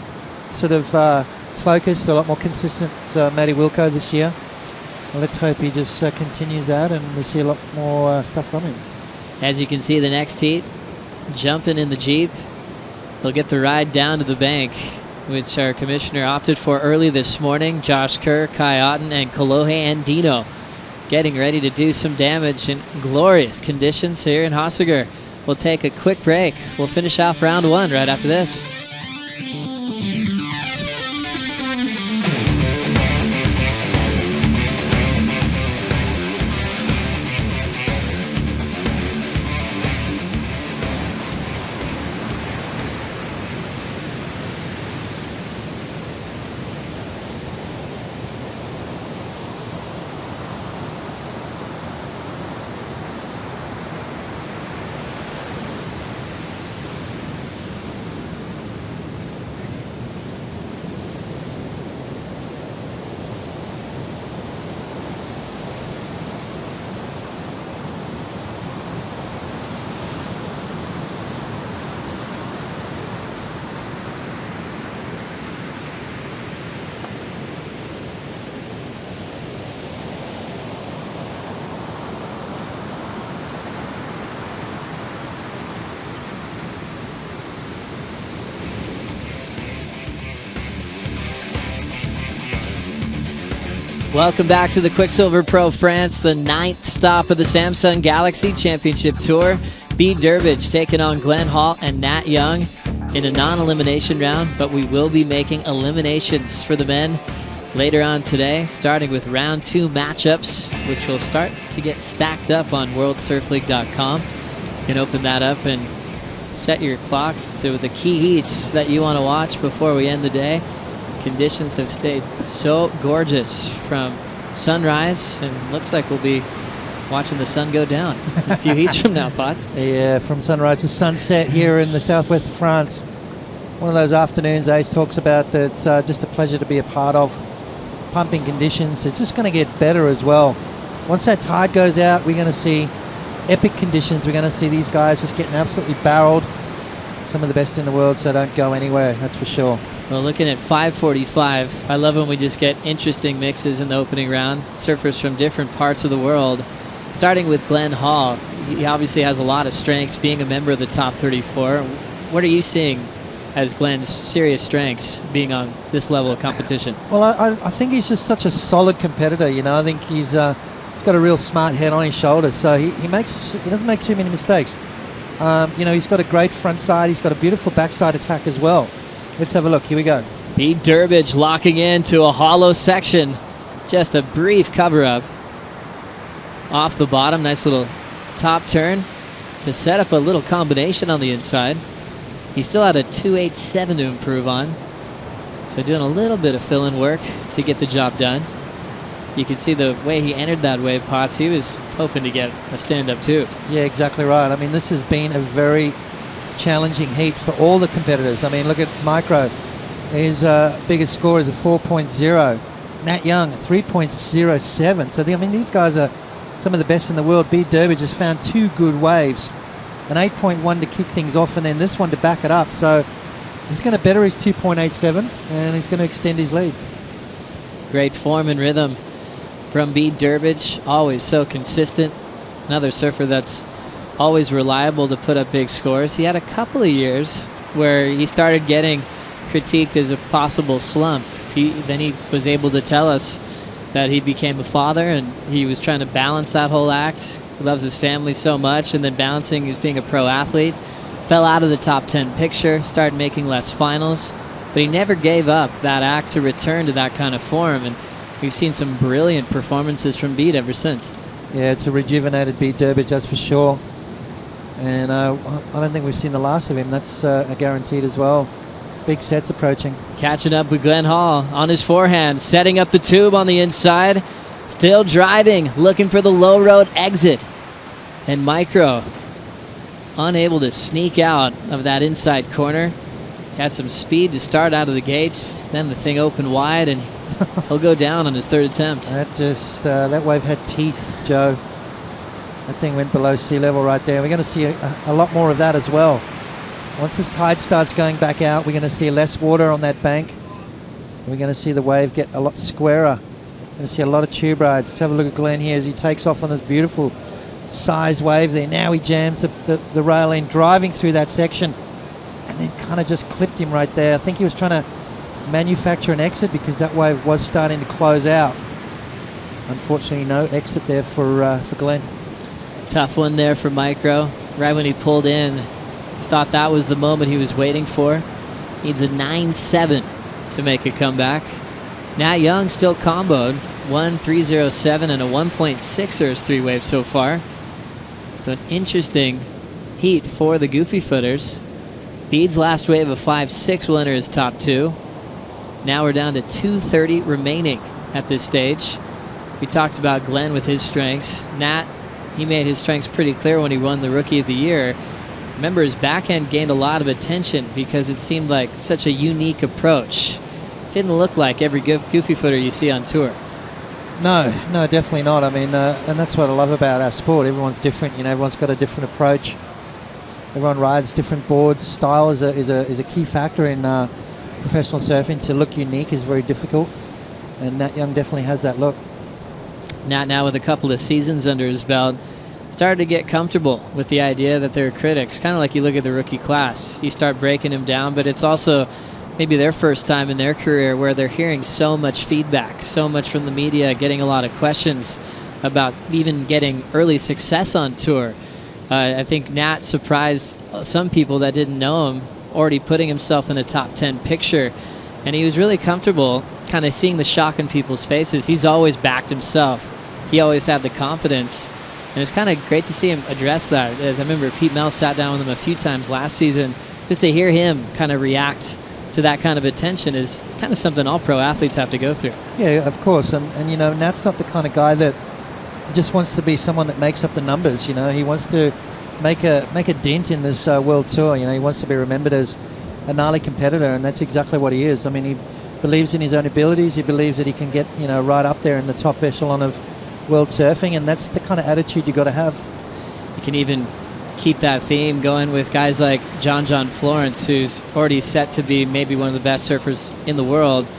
sort of focused, a lot more consistent Matty Wilco this year. Well, let's hope he just continues that, and we see a lot more stuff from him. As you can see, the next heat, jumping in the Jeep. They'll get the ride down to the bank, which our commissioner opted for early this morning. Josh Kerr, Kai Otten, and Kolohe Andino getting ready to do some damage in glorious conditions here in Hossiger. We'll take a quick break. We'll finish off round 1 right after this. Welcome back to the Quiksilver Pro France, the 9th stop of the Samsung Galaxy Championship Tour. B. Durbridge taking on Glenn Hall and Nat Young in a non-elimination round, but we will be making eliminations for the men later on today, starting with round 2 matchups, which will start to get stacked up on worldsurfleague.com. You can open that up and set your clocks to the key heats that you want to watch before we end the day. Conditions have stayed so gorgeous from sunrise, and looks like we'll be watching the sun go down a few heats from now, Potts. Yeah, from sunrise to sunset here in the southwest of France. One of those afternoons Ace talks about that's just a pleasure to be a part of. Pumping conditions, it's just going to get better as well. Once that tide goes out, we're going to see epic conditions. We're going to see these guys just getting absolutely barreled. Some of the best in the world, so don't go anywhere, that's for sure. Well, looking at 5:45, I love when we just get interesting mixes in the opening round. Surfers from different parts of the world. Starting with Glenn Hall. He obviously has a lot of strengths, being a member of the top 34. What are you seeing as Glenn's serious strengths being on this level of competition? Well, I think he's just such a solid competitor. You know, I think he's got a real smart head on his shoulders, so he doesn't make too many mistakes. You know, he's got a great front side. He's got a beautiful backside attack as well. Let's have a look. Here we go. Pete Durbridge locking into a hollow section. Just a brief cover-up. Off the bottom, nice little top turn to set up a little combination on the inside. He still had a 2.87 to improve on. So doing a little bit of fill-in work to get the job done. You can see the way he entered that wave, Potts. He was hoping to get a stand-up too. Yeah, exactly right. I mean, this has been a very challenging heat for all the competitors. I mean, look at Micro. His biggest score is a 4.0. Nat Young, 3.07. So, I mean, these guys are some of the best in the world. B. Durbridge has found 2 good waves. An 8.1 to kick things off, and then this one to back it up. So he's going to better his 2.87, and he's going to extend his lead. Great form and rhythm from B. Durbridge. Always so consistent. Another surfer that's always reliable to put up big scores. He had a couple of years where he started getting critiqued as a possible slump. Then he was able to tell us that he became a father and he was trying to balance that whole act. He loves his family so much, and then balancing as being a pro athlete. Fell out of the top 10 picture, started making less finals, but he never gave up that act to return to that kind of form, and we've seen some brilliant performances from Beat ever since. Yeah, it's a rejuvenated Beat Durbridge, that's for sure. And I don't think we've seen the last of him. That's a guaranteed as well. Big sets approaching. Catching up with Glenn Hall on his forehand, setting up the tube on the inside. Still driving, looking for the low road exit. And Micro, unable to sneak out of that inside corner. Had some speed to start out of the gates. Then the thing opened wide, and he'll go down on his 3rd attempt. That wave had teeth, Joe. That thing went below sea level right there. We're going to see a lot more of that as well. Once this tide starts going back out, we're going to see less water on that bank. We're going to see the wave get a lot squarer. We're going to see a lot of tube rides. Let's have a look at Glenn here as he takes off on this beautiful size wave there. Now he jams the rail in, driving through that section, and then kind of just clipped him right there. I think he was trying to manufacture an exit because that wave was starting to close out. Unfortunately, no exit there for Glenn. Tough one there for Micro. Right when he pulled in, he thought that was the moment he was waiting for. Needs a 9.7 to make a comeback. Nat Young still comboed. 1.307 and a 1.6er is 3 waves so far. So an interesting heat for the Goofy Footers. Bede's last wave of 5.6 will enter his top 2. Now we're down to 2.30 remaining at this stage. We talked about Glenn with his strengths. Nat, he made his strengths pretty clear when he won the Rookie of the Year. Remember, his backhand gained a lot of attention because it seemed like such a unique approach. Didn't look like every Goofy Footer you see on tour. No, definitely not. I mean, and that's what I love about our sport. Everyone's different. You know, everyone's got a different approach. Everyone rides different boards. Style is a key factor in professional surfing. To look unique is very difficult, and Nat Young definitely has that look. Nat, now with a couple of seasons under his belt, started to get comfortable with the idea that there are critics. Kind of like you look at the rookie class. You start breaking him down, but it's also maybe their first time in their career where they're hearing so much feedback, so much from the media, getting a lot of questions about even getting early success on tour. I think Nat surprised some people that didn't know him, already putting himself in a top 10 picture. And he was really comfortable kind of seeing the shock in people's faces. He's always backed himself. He always had the confidence. And it was kind of great to see him address that. As I remember, Pete Mel sat down with him a few times last season. Just to hear him kind of react to that kind of attention is kind of something all pro athletes have to go through. Yeah, of course. And you know, Nat's not the kind of guy that just wants to be someone that makes up the numbers. You know, he wants to make a dent in this world tour. You know, he wants to be remembered as a gnarly competitor, and that's exactly what he is. I mean, he believes in his own abilities. He believes that he can get, you know, right up there in the top echelon of world surfing, and that's the kind of attitude you got to have. You can even keep that theme going with guys like John Florence, who's already set to be maybe one of the best surfers in the world,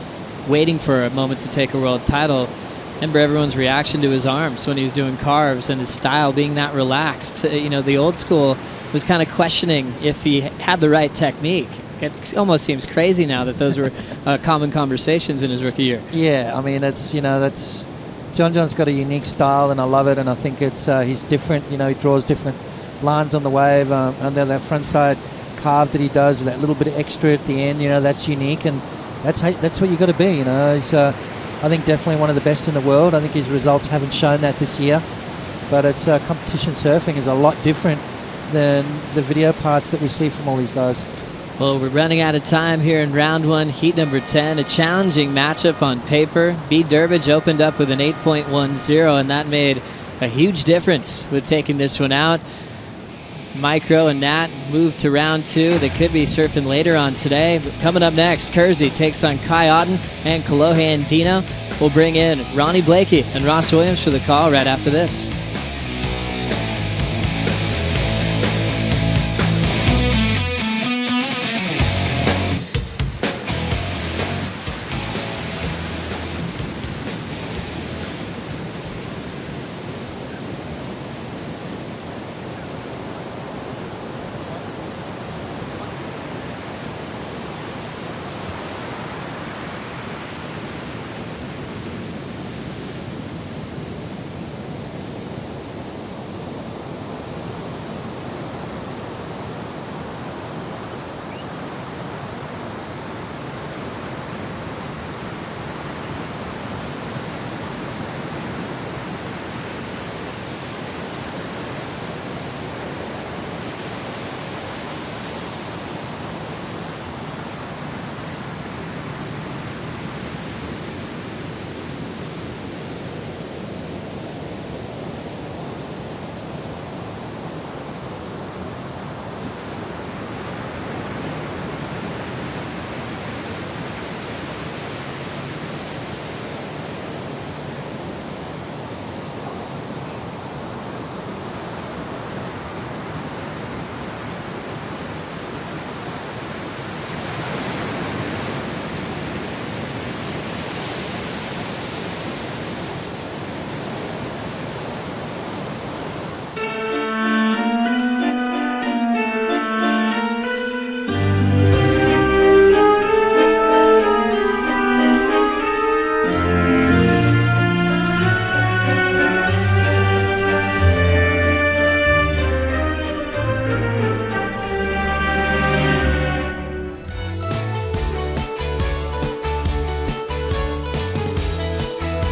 waiting for a moment to take a world title. Remember everyone's reaction to his arms when he was doing carves and his style being that relaxed. You know, the old school was kind of questioning if he had the right technique. It almost seems crazy now that those were common conversations in his rookie year. Yeah, I mean, it's, you know, that's John's got a unique style, and I love it, and I think it's he's different. You know, he draws different lines on the wave, and then that front side carve that he does with that little bit of extra at the end. You know, that's unique, and that's what you got to be. You know, he's I think definitely one of the best in the world. I think his results haven't shown that this year, but it's competition surfing is a lot different than the video parts that we see from all these guys. Well, we're running out of time here in round one, heat number 10. A challenging matchup on paper. B. Durbridge opened up with an 8.10, and that made a huge difference with taking this one out. Micro and Nat moved to round two. They could be surfing later on today. But coming up next, Kersey takes on Kai Otten and Kolohe and Dino. We'll bring in Ronnie Blakey and Ross Williams for the call right after this.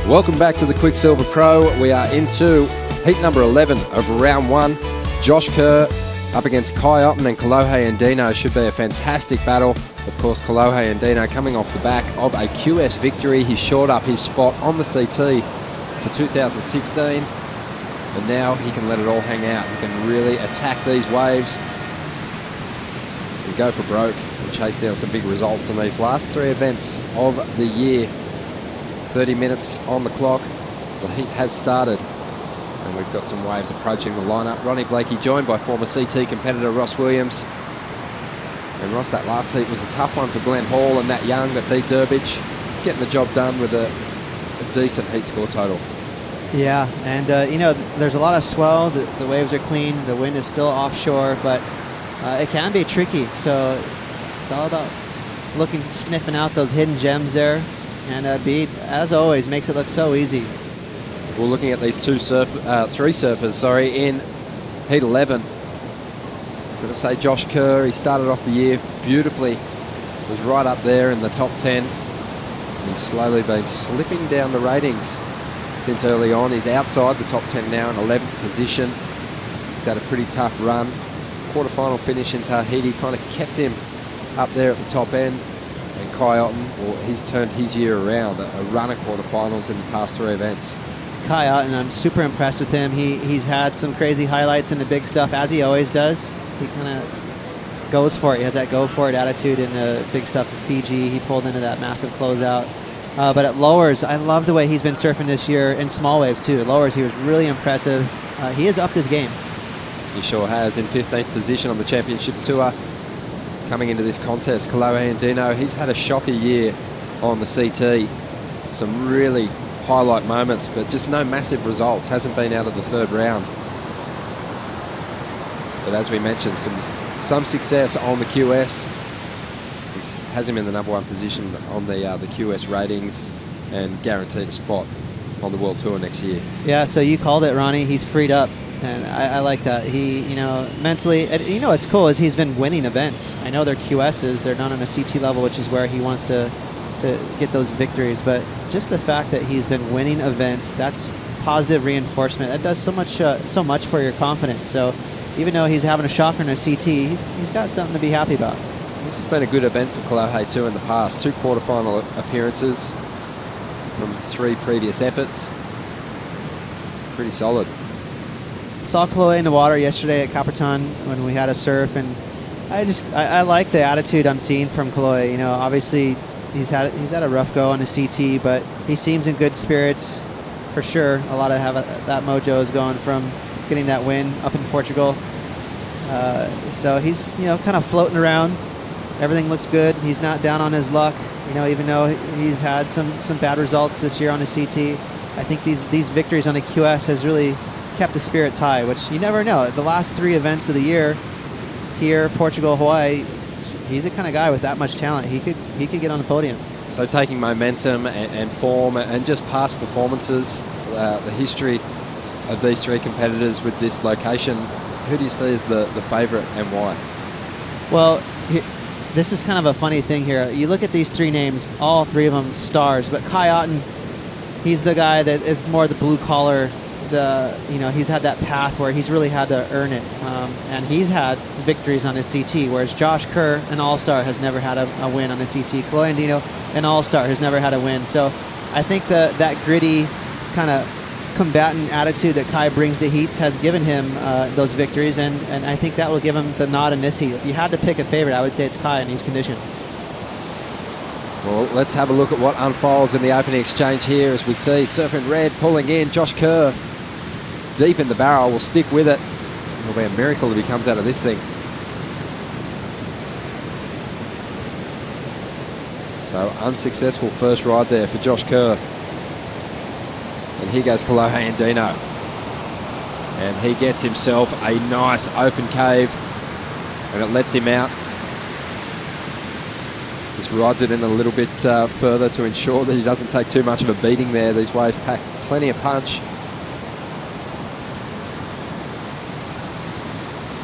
Welcome back to the Quicksilver Pro. We are into heat number 11 of round one. Josh Kerr up against Kai Otten and Kolohe and Dino. Should be a fantastic battle. Of course, Kolohe and Dino coming off the back of a QS victory. He shored up his spot on the CT for 2016. And now he can let it all hang out. He can really attack these waves and go for broke and chase down some big results in these last three events of the year. 30 minutes on the clock. The heat has started, and we've got some waves approaching the lineup. Ronnie Blakey joined by former CT competitor Ross Williams. And Ross, that last heat was a tough one for Glenn Hall and Nat Young that beat Durbridge, getting the job done with a decent heat score total. Yeah, and you know, there's a lot of swell. The waves are clean. The wind is still offshore, but it can be tricky. So it's all about sniffing out those hidden gems there. And Bede, as always, makes it look so easy. We're looking at these three surfers, in Heat 11. I'm going to say Josh Kerr, he started off the year beautifully. Was right up there in the top 10. He's slowly been slipping down the ratings since early on. He's outside the top 10 now in 11th position. He's had a pretty tough run. Quarterfinal finish in Tahiti kind of kept him up there at the top end. And Kai Otten, well, he's turned his year around, a run of quarterfinals in the past 3 events. Kai Otten, I'm super impressed with him. He's had some crazy highlights in the big stuff, as he always does. He kind of goes for it. He has that go-for-it attitude in the big stuff of Fiji. He pulled into that massive closeout. But at lowers, I love the way he's been surfing this year in small waves, too. At lowers, he was really impressive. He has upped his game. He sure has. In 15th position on the championship tour. Coming into this contest, Kalohe Andino, he's had a shocker year on the CT. Some really highlight moments, but just no massive results. Hasn't been out of the 3rd round. But as we mentioned, some success on the QS. This has him in the #1 position on the QS ratings and guaranteed a spot on the World Tour next year. Yeah, so you called it, Ronnie. He's freed up. And I like that. He, mentally, and, what's cool is he's been winning events. I know they're QSs. They're not on a CT level, which is where he wants to get those victories. But just the fact that he's been winning events, that's positive reinforcement. That does so much for your confidence. So even though he's having a shocker in a CT, he's got something to be happy about. This has been a good event for Kalohe too in the past. 2 quarterfinal appearances from 3 previous efforts. Pretty solid. Saw Kalohe in the water yesterday at Caperton when we had a surf, and I like the attitude I'm seeing from Kalohe. Obviously he's had a rough go on the CT, but he seems in good spirits for sure. A lot of that mojo is going from getting that win up in Portugal. So he's kind of floating around. Everything looks good. He's not down on his luck. Even though he's had some bad results this year on the CT, I think these victories on the QS has really kept the spirits high, which you never know. The last 3 events of the year, here, Portugal, Hawaii, he's the kind of guy with that much talent. He could get on the podium. So taking momentum and form and just past performances, the history of these 3 competitors with this location, who do you see as the favourite and why? Well, this is kind of a funny thing here. You look at these 3 names, all 3 of them stars, but Kai Otten, he's the guy that is more the blue collar. He's had that path where he's really had to earn it, and he's had victories on his CT, whereas Josh Kerr, an all-star, has never had a win on his CT. Kalohe Andino, an all-star, has never had a win. So I think that gritty kind of combatant attitude that Kai brings to heats has given him those victories, and I think that will give him the nod in this heat. If you had to pick a favorite, I would say it's Kai in these conditions. Well, let's have a look at what unfolds in the opening exchange here as we see Surfing Red pulling in. Josh Kerr deep in the barrel, will stick with it. It'll be a miracle if he comes out of this thing. So unsuccessful first ride there for Josh Kerr. And here goes Kalohe Andino. And he gets himself a nice open cave and it lets him out. Just rides it in a little bit further to ensure that he doesn't take too much of a beating there. These waves pack plenty of punch.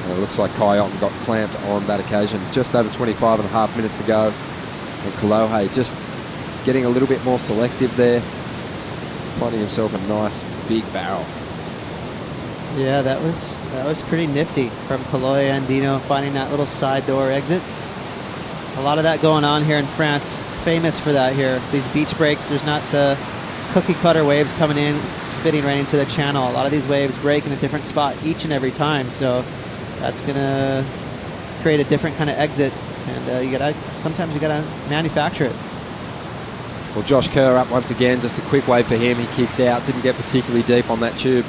And it looks like Kai Otten got clamped on that occasion. Just over 25.5 minutes to go. And Kalohe just getting a little bit more selective there. Finding himself a nice big barrel. Yeah, that was pretty nifty from Kalohe Andino, finding that little side door exit. A lot of that going on here in France. Famous for that here. These beach breaks, there's not the cookie cutter waves coming in, spitting right into the channel. A lot of these waves break in a different spot each and every time. So that's gonna create a different kind of exit, and sometimes you gotta manufacture it. Well, Josh Kerr up once again, just a quick wave for him. He kicks out, didn't get particularly deep on that tube.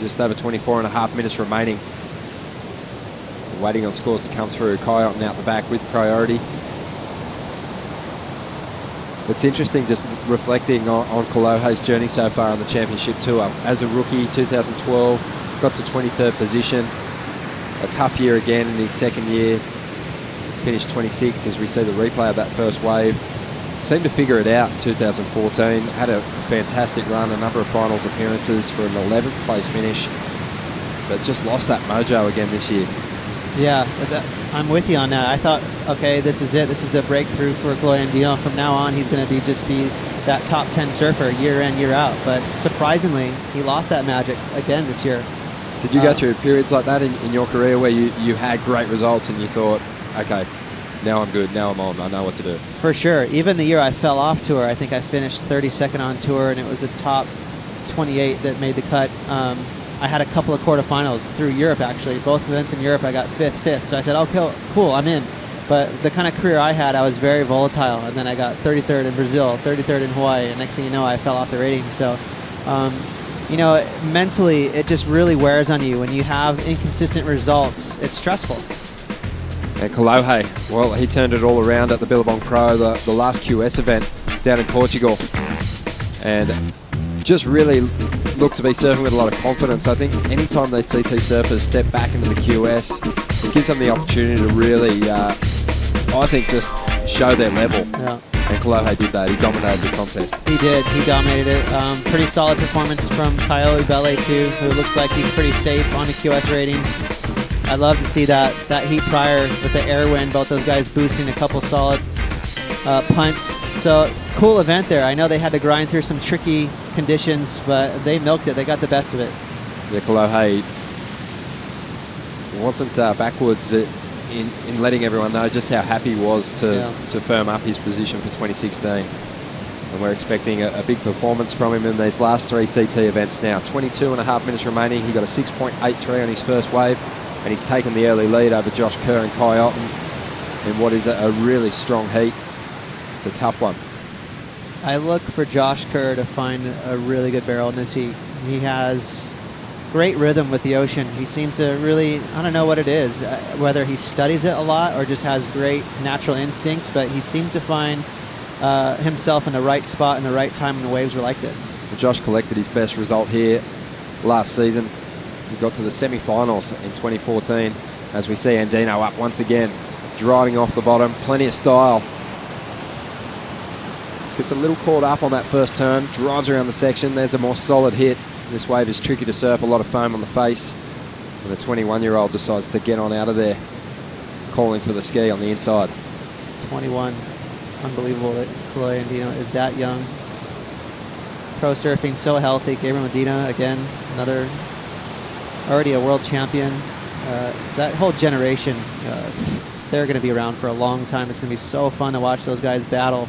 Just over 24.5 minutes remaining. Waiting on scores to come through. Kai Otten out the back with priority. It's interesting just reflecting on Kalohe's journey so far on the championship tour. As a rookie, 2012, got to 23rd position. A tough year again in his second year. finished 26 as we see the replay of that first wave. Seemed to figure it out in 2014. Had a fantastic run, a number of finals appearances for an 11th place finish, but just lost that mojo again this year. Yeah, I'm with you on that. I thought, okay, this is it. This is the breakthrough for Kalohe Andino. From now on, he's going to just be that top 10 surfer year in, year out. But surprisingly, he lost that magic again this year. Did you go through periods like that in your career where you had great results and you thought, okay, now I'm good, now I'm on, I know what to do? For sure. Even the year I fell off tour, I think I finished 32nd on tour, and it was a top 28 that made the cut. I had a couple of quarterfinals through Europe, actually. Both events in Europe, I got fifth. So I said, okay, cool, I'm in. But the kind of career I had, I was very volatile. And then I got 33rd in Brazil, 33rd in Hawaii, and next thing you know, I fell off the ratings. So, mentally, it just really wears on you. When you have inconsistent results, it's stressful. And Kalohe, well, he turned it all around at the Billabong Pro, the last QS event down in Portugal. And just really looked to be surfing with a lot of confidence. I think anytime they CT surfers step back into the QS, it gives them the opportunity to really, I think, just show their level. Yeah. And Kalohe did that. He dominated the contest. He did. He dominated it. Pretty solid performance from Kaio Ibele, too, who looks like he's pretty safe on the QS ratings. I'd love to see that heat prior with the air wind, both those guys boosting a couple solid punts. So, cool event there. I know they had to grind through some tricky conditions, but they milked it. They got the best of it. Yeah, Kalohe wasn't backwards in letting everyone know just how happy he was to firm up his position for 2016. And we're expecting a big performance from him in these last 3 CT events now. 22.5 minutes remaining. He got a 6.83 on his first wave, and he's taken the early lead over Josh Kerr and Kai Otten in what is a really strong heat. It's a tough one. I look for Josh Kerr to find a really good barrel in this heat. He has great rhythm with the ocean. He seems to really, I don't know what it is, whether he studies it a lot or just has great natural instincts, but he seems to find himself in the right spot in the right time when the waves are like this. Well, Josh collected his best result here last season. He got to the semi-finals in 2014 as we see Andino up once again, driving off the bottom, plenty of style. Gets a little caught up on that first turn, drives around the section. There's a more solid hit. This wave is tricky to surf, a lot of foam on the face. And the 21-year-old decides to get on out of there, calling for the ski on the inside. 21. Unbelievable that Kalohe Andino is that young. Pro surfing so healthy. Gabriel Medina, again, another, already a world champion. That whole generation, they're going to be around for a long time. It's going to be so fun to watch those guys battle.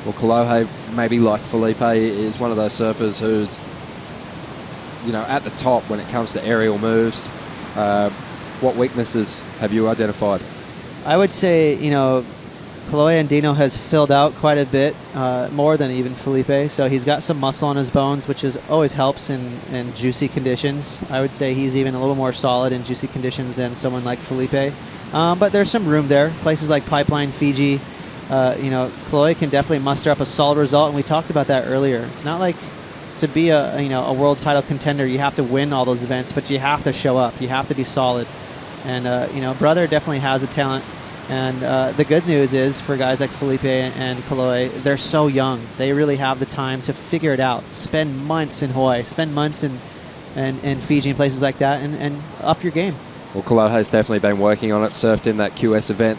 Well, Kalohe, maybe like Felipe, is one of those surfers who's, at the top when it comes to aerial moves. What weaknesses have you identified? I would say, Kalohe Andino has filled out quite a bit, more than even Felipe. So he's got some muscle on his bones, which always helps in juicy conditions. I would say he's even a little more solid in juicy conditions than someone like Felipe. But there's some room there. Places like Pipeline, Fiji, Kalohe can definitely muster up a solid result, and we talked about that earlier. It's not like to be a world title contender, you have to win all those events, but you have to show up. You have to be solid. And, brother definitely has the talent. And the good news is for guys like Felipe and Kalohe, they're so young. They really have the time to figure it out. Spend months in Hawaii, spend months in Fiji and places like that, and up your game. Well, Kalohe's definitely been working on it, surfed in that QS event,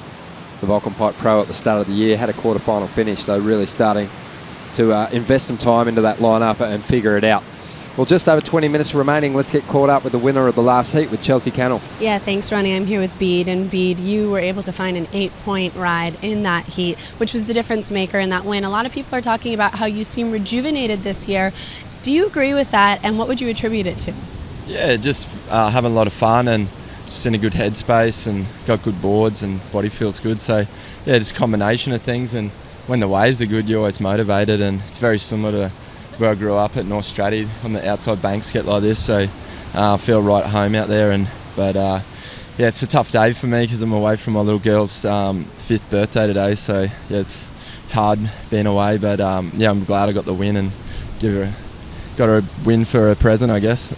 the Vulcan Pike Pro at the start of the year, had a quarterfinal finish, so really starting to invest some time into that lineup and figure it out. Well, just over 20 minutes remaining. Let's get caught up with the winner of the last heat with Chelsea Cannell. Yeah, thanks, Ronnie. I'm here with Bede. And Bede, you were able to find an 8-point ride in that heat, which was the difference maker in that win. A lot of people are talking about how you seem rejuvenated this year. Do you agree with that, and what would you attribute it to? Yeah, just having a lot of fun and just in a good headspace and got good boards and body feels good. So, yeah, just a combination of things. And when the waves are good, you're always motivated, and it's very similar to where I grew up at North Stratty on the outside banks get like this, so I feel right at home out there. But yeah, it's a tough day for me because I'm away from my little girl's 5th birthday today, so yeah, it's hard being away, but yeah, I'm glad I got the win and got her a win for a present, I guess.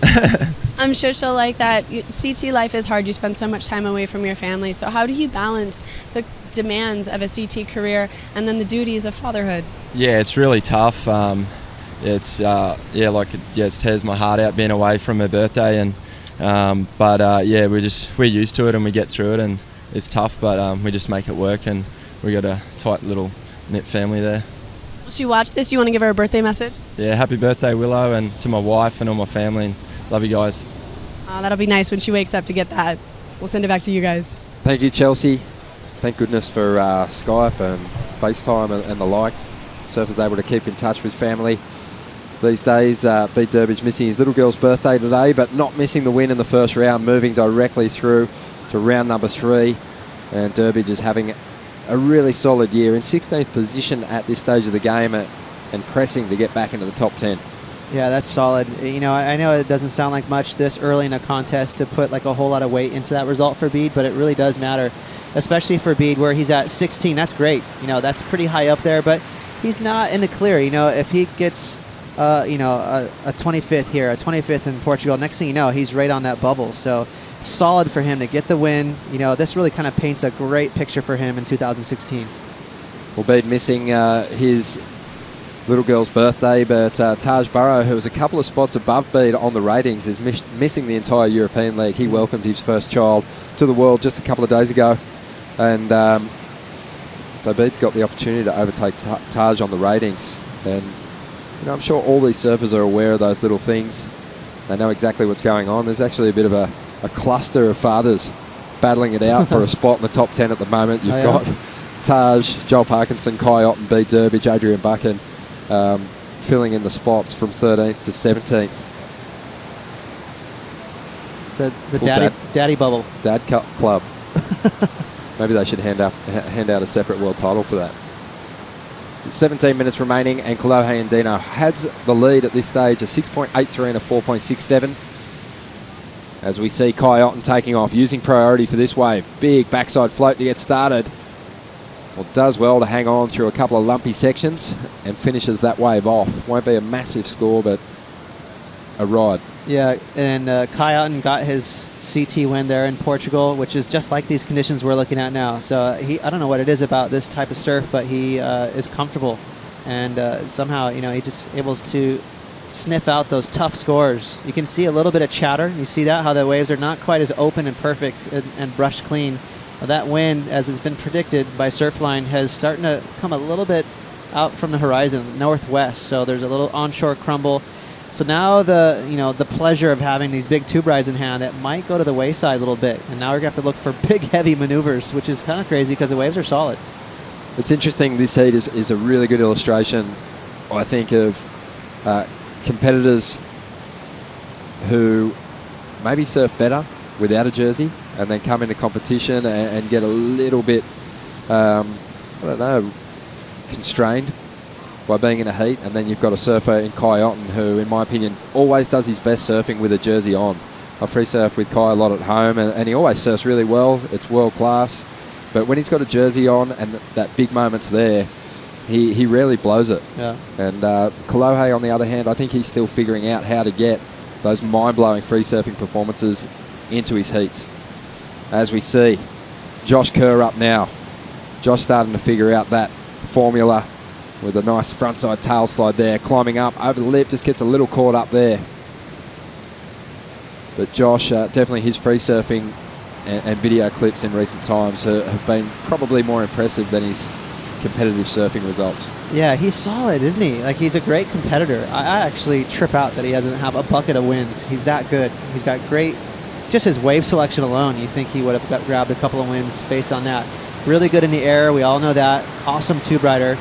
I'm sure she'll like that. CT life is hard. You spend so much time away from your family. So how do you balance the demands of a CT career and then the duties of fatherhood? Yeah, it's really tough. It tears my heart out being away from her birthday, and we're used to it and we get through it, and it's tough, but we just make it work, and we got a tight little knit family there. Will she watch this? You want to give her a birthday message? Yeah, happy birthday, Willow, and to my wife and all my family, and love you guys. That'll be nice when she wakes up to get that. We'll send it back to you guys. Thank you, Chelsea. Thank goodness for Skype and FaceTime and the like. Surfer's able to keep in touch with family these days. Beat Durbridge missing his little girl's birthday today, but not missing the win in the first round, moving directly through to round number 3. And Durbridge is having a really solid year, in 16th position at this stage of the game, and pressing to get back into the top 10. Yeah, that's solid. You know, I know it doesn't sound like much this early in a contest to put like a whole lot of weight into that result for Bede, but it really does matter, especially for Bede where he's at 16. That's great. You know, that's pretty high up there, but he's not in the clear. You know, if he gets, a 25th here, a 25th in Portugal, next thing you know, he's right on that bubble. So solid for him to get the win. You know, this really kind of paints a great picture for him in 2016. Well, Bede missing his little girl's birthday, but Taj Burrow, who was a couple of spots above Bede on the ratings, is missing the entire European League. He welcomed his first child to the world just a couple of days ago, and so Bede's got the opportunity to overtake Taj on the ratings. And you know, I'm sure all these surfers are aware of those little things. They know exactly what's going on. There's actually a bit of a cluster of fathers battling it out for a spot in the top 10 at the moment. You've got Taj, Joel Parkinson, Kai Ott and Bede Durbridge, Adrian Buchan filling in the spots from 13th to 17th. So the daddy bubble. Dad Club. Maybe they should hand out a separate world title for that. 17 minutes remaining, and Kolohe Andino has the lead at this stage, a 6.83 and a 4.67. As we see Kai Otten taking off, using priority for this wave. Big backside float to get started. Well, does well to hang on through a couple of lumpy sections and finishes that wave off. Won't be a massive score, but a ride. Yeah, and Kai Otten got his CT win there in Portugal, which is just like these conditions we're looking at now. So I don't know what it is about this type of surf, but he is comfortable, and somehow, you know, he just able to sniff out those tough scores. You can see a little bit of chatter. You see that, how the waves are not quite as open and perfect and brushed clean. That wind, as has been predicted by Surfline, has starting to come a little bit out from the horizon, northwest. So there's a little onshore crumble. So now the pleasure of having these big tube rides in hand, that might go to the wayside a little bit. And now we're going to have to look for big, heavy maneuvers, which is kind of crazy because the waves are solid. It's interesting. This heat is a really good illustration, I think, of competitors who maybe surf better without a jersey and then come into competition and get a little bit, constrained by being in a heat. And then you've got a surfer in Kai Otten who, in my opinion, always does his best surfing with a jersey on. I free surf with Kai a lot at home, and he always surfs really well. It's world class. But when he's got a jersey on and that big moment's there, he rarely blows it. Yeah. And Kolohe, on the other hand, I think he's still figuring out how to get those mind-blowing free surfing performances into his heats. As we see, Josh Kerr up now. Josh starting to figure out that formula with a nice frontside tail slide there, climbing up over the lip, just gets a little caught up there. But Josh, definitely his free surfing and video clips in recent times have been probably more impressive than his competitive surfing results. Yeah, he's solid, isn't he? Like, he's a great competitor. I actually trip out that he doesn't have a bucket of wins. He's that good. He's got great, just his wave selection alone, you think he would have grabbed a couple of wins based on that. Really good in the air, we all know that. Awesome tube rider.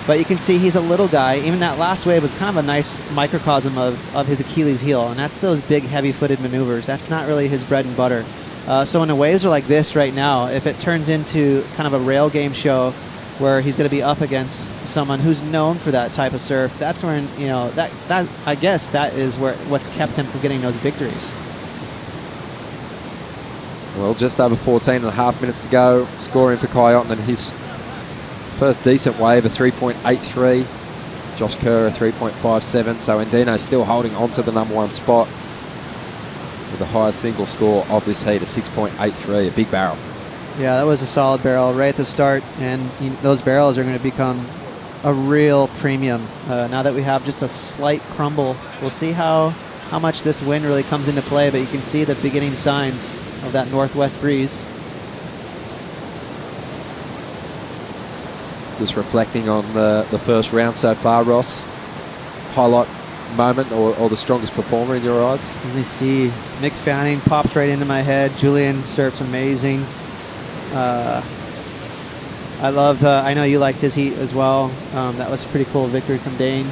But you can see he's a little guy. Even that last wave was kind of a nice microcosm of his Achilles heel, and that's those big, heavy-footed maneuvers. That's not really his bread and butter. So when the waves are like this right now, if it turns into kind of a rail game show where he's going to be up against someone who's known for that type of surf, that's when, that I guess that is what's kept him from getting those victories. Well, just over 14 and a half minutes to go. Scoring for Kai Otten and his first decent wave, a 3.83. Josh Kerr, a 3.57. So Andino still holding on to the number one spot. with the highest single score of this heat, a 6.83, a big barrel. Yeah, that was a solid barrel right at the start, and those barrels are going to become a real premium. Now that we have just a slight crumble, we'll see how much this wind really comes into play, but you can see the beginning signs of that northwest breeze. Just reflecting on the first round so far, Ross, highlight moment or the strongest performer in your eyes? Let me see. Mick Fanning pops right into my head. Julian Serp's amazing. I know you liked his heat as well. That was a pretty cool victory from Dane.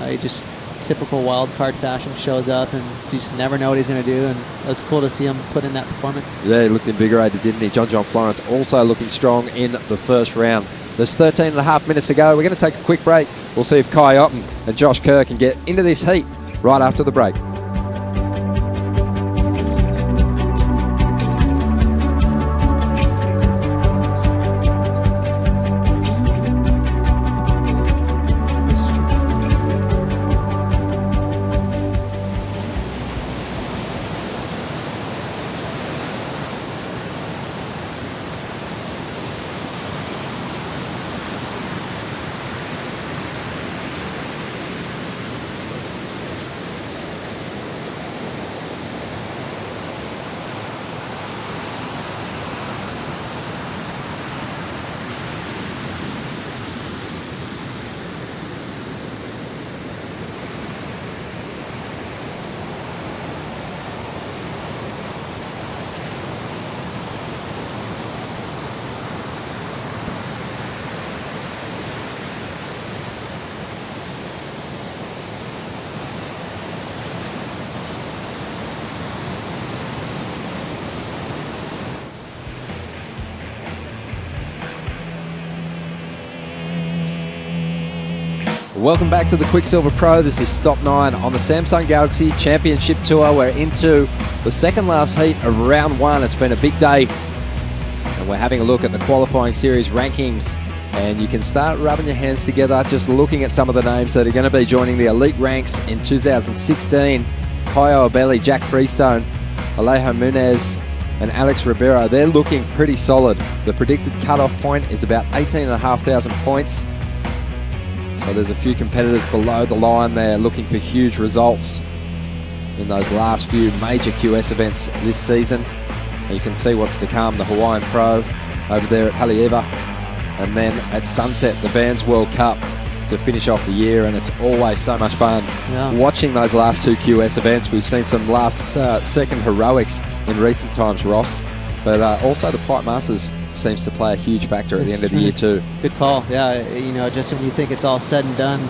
He just, typical wild card fashion, shows up and you just never know what he's going to do, and it was cool to see him put in that performance. Yeah, he looked invigorated, didn't he? John Florence also looking strong in the first round. There's 13 and a half minutes to go. We're going to take a quick break. We'll see if Kai Otten and Josh Kerr can get into this heat right after the break. Welcome back to the Quicksilver Pro. This is Stop 9 on the Samsung Galaxy Championship Tour. We're into the second last heat of round 1. It's been a big day, and we're having a look at the qualifying series rankings. And you can start rubbing your hands together just looking at some of the names that are going to be joining the elite ranks in 2016. Caio Abelli, Jack Freestone, Alejo Munez, and Alex Ribeiro. They're looking pretty solid. The predicted cutoff point is about 18,500 points. So there's a few competitors below the line there looking for huge results in those last few major QS events this season. And you can see what's to come, the Hawaiian Pro over there at Haleiwa, and then at sunset, the Vans World Cup to finish off the year. And it's always so much fun watching those last two QS events. We've seen some last second heroics in recent times, Ross, but also the Pipe Masters seems to play a huge factor at the end of the year too. Good call. Yeah, just when you think it's all said and done,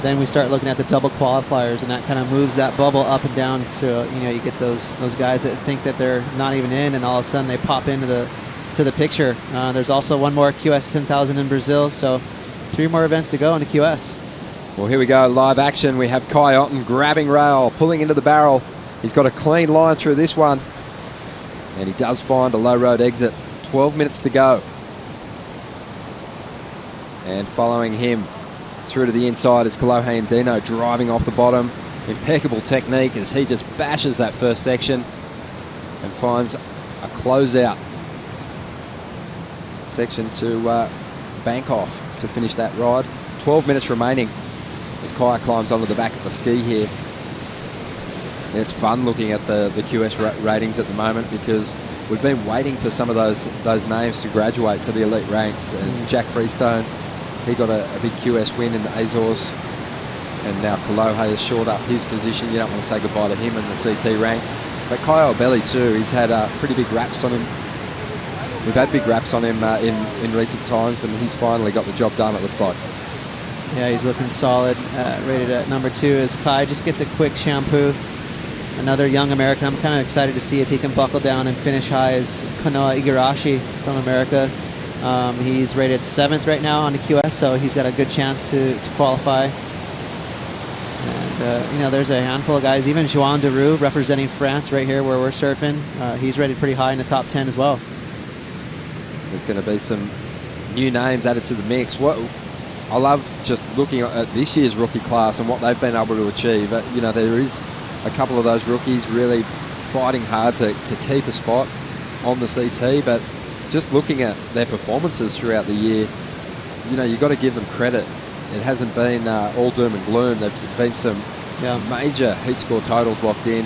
then we start looking at the double qualifiers, and that kind of moves that bubble up and down. So you get those guys that think that they're not even in, and all of a sudden they pop into the picture. There's also one more QS 10,000 in Brazil, so 3 more events to go in the QS. Well, here we go, live action. We have Kai Otten grabbing rail, pulling into the barrel. He's got a clean line through this one, and he does find a low road exit. 12 minutes to go. And following him through to the inside is Kolohe Andino driving off the bottom. Impeccable technique as he just bashes that first section and finds a closeout section to bank off to finish that ride. 12 minutes remaining as Kai climbs onto the back of the ski here. And it's fun looking at the QS ratings at the moment, because we've been waiting for some of those names to graduate to the elite ranks. And Jack Freestone, he got a big QS win in the Azores, and now Kolohe has shored up his position. You don't want to say goodbye to him in the CT ranks. But Caio Abelli too, he's had pretty big raps on him. We've had big raps on him in recent times, and he's finally got the job done, it looks like. Yeah, he's looking solid. Rated at number 2 is Kai. Just gets a quick shampoo. Another young American. I'm kind of excited to see if he can buckle down and finish high as Kanoa Igarashi from America. He's rated 7th right now on the QS, so he's got a good chance to qualify. And, there's a handful of guys. Even Joan Deroux representing France right here where we're surfing. He's rated pretty high in the top 10 as well. There's going to be some new names added to the mix. I love just looking at this year's rookie class and what they've been able to achieve. There is a couple of those rookies really fighting hard to keep a spot on the CT, but just looking at their performances throughout the year, you've got to give them credit. It hasn't been all doom and gloom. There've been some major heat score totals locked in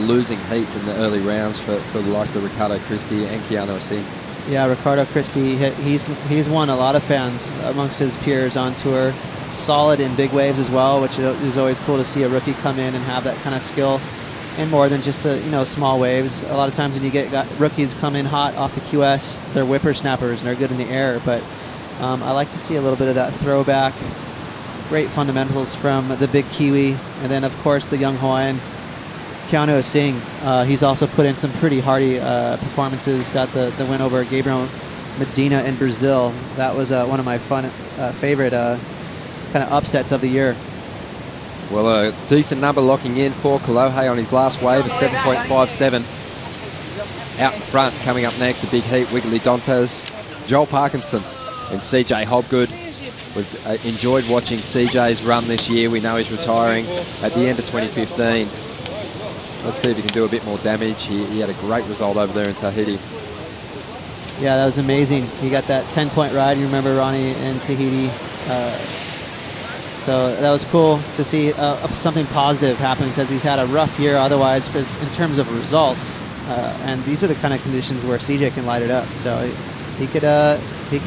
losing heats in the early rounds for the likes of Ricardo Christie and Keanu Singh. Yeah, Ricardo Christie, he's won a lot of fans amongst his peers on tour. Solid in big waves as well, which is always cool to see a rookie come in and have that kind of skill. And more than just small waves. A lot of times when you get rookies come in hot off the QS, they're whippersnappers and they're good in the air. But I like to see a little bit of that throwback. Great fundamentals from the big Kiwi, and then of course the young Hawaiian Keanu Singh. He's also put in some pretty hardy performances. Got the win over Gabriel Medina in Brazil. That was one of my favorite kind of upsets of the year. Well, a decent number locking in for Kolohe on his last wave, a 7.57. Out in front, coming up next, the big heat, Wiggly Dantes, Joel Parkinson and CJ Hobgood. We've enjoyed watching CJ's run this year. We know he's retiring at the end of 2015. Let's see if he can do a bit more damage. He had a great result over there in Tahiti. Yeah, that was amazing. He got that 10-point ride. You remember Ronnie in Tahiti. So that was cool to see something positive happen, because he's had a rough year otherwise in terms of results. And these are the kind of conditions where CJ can light it up. So he could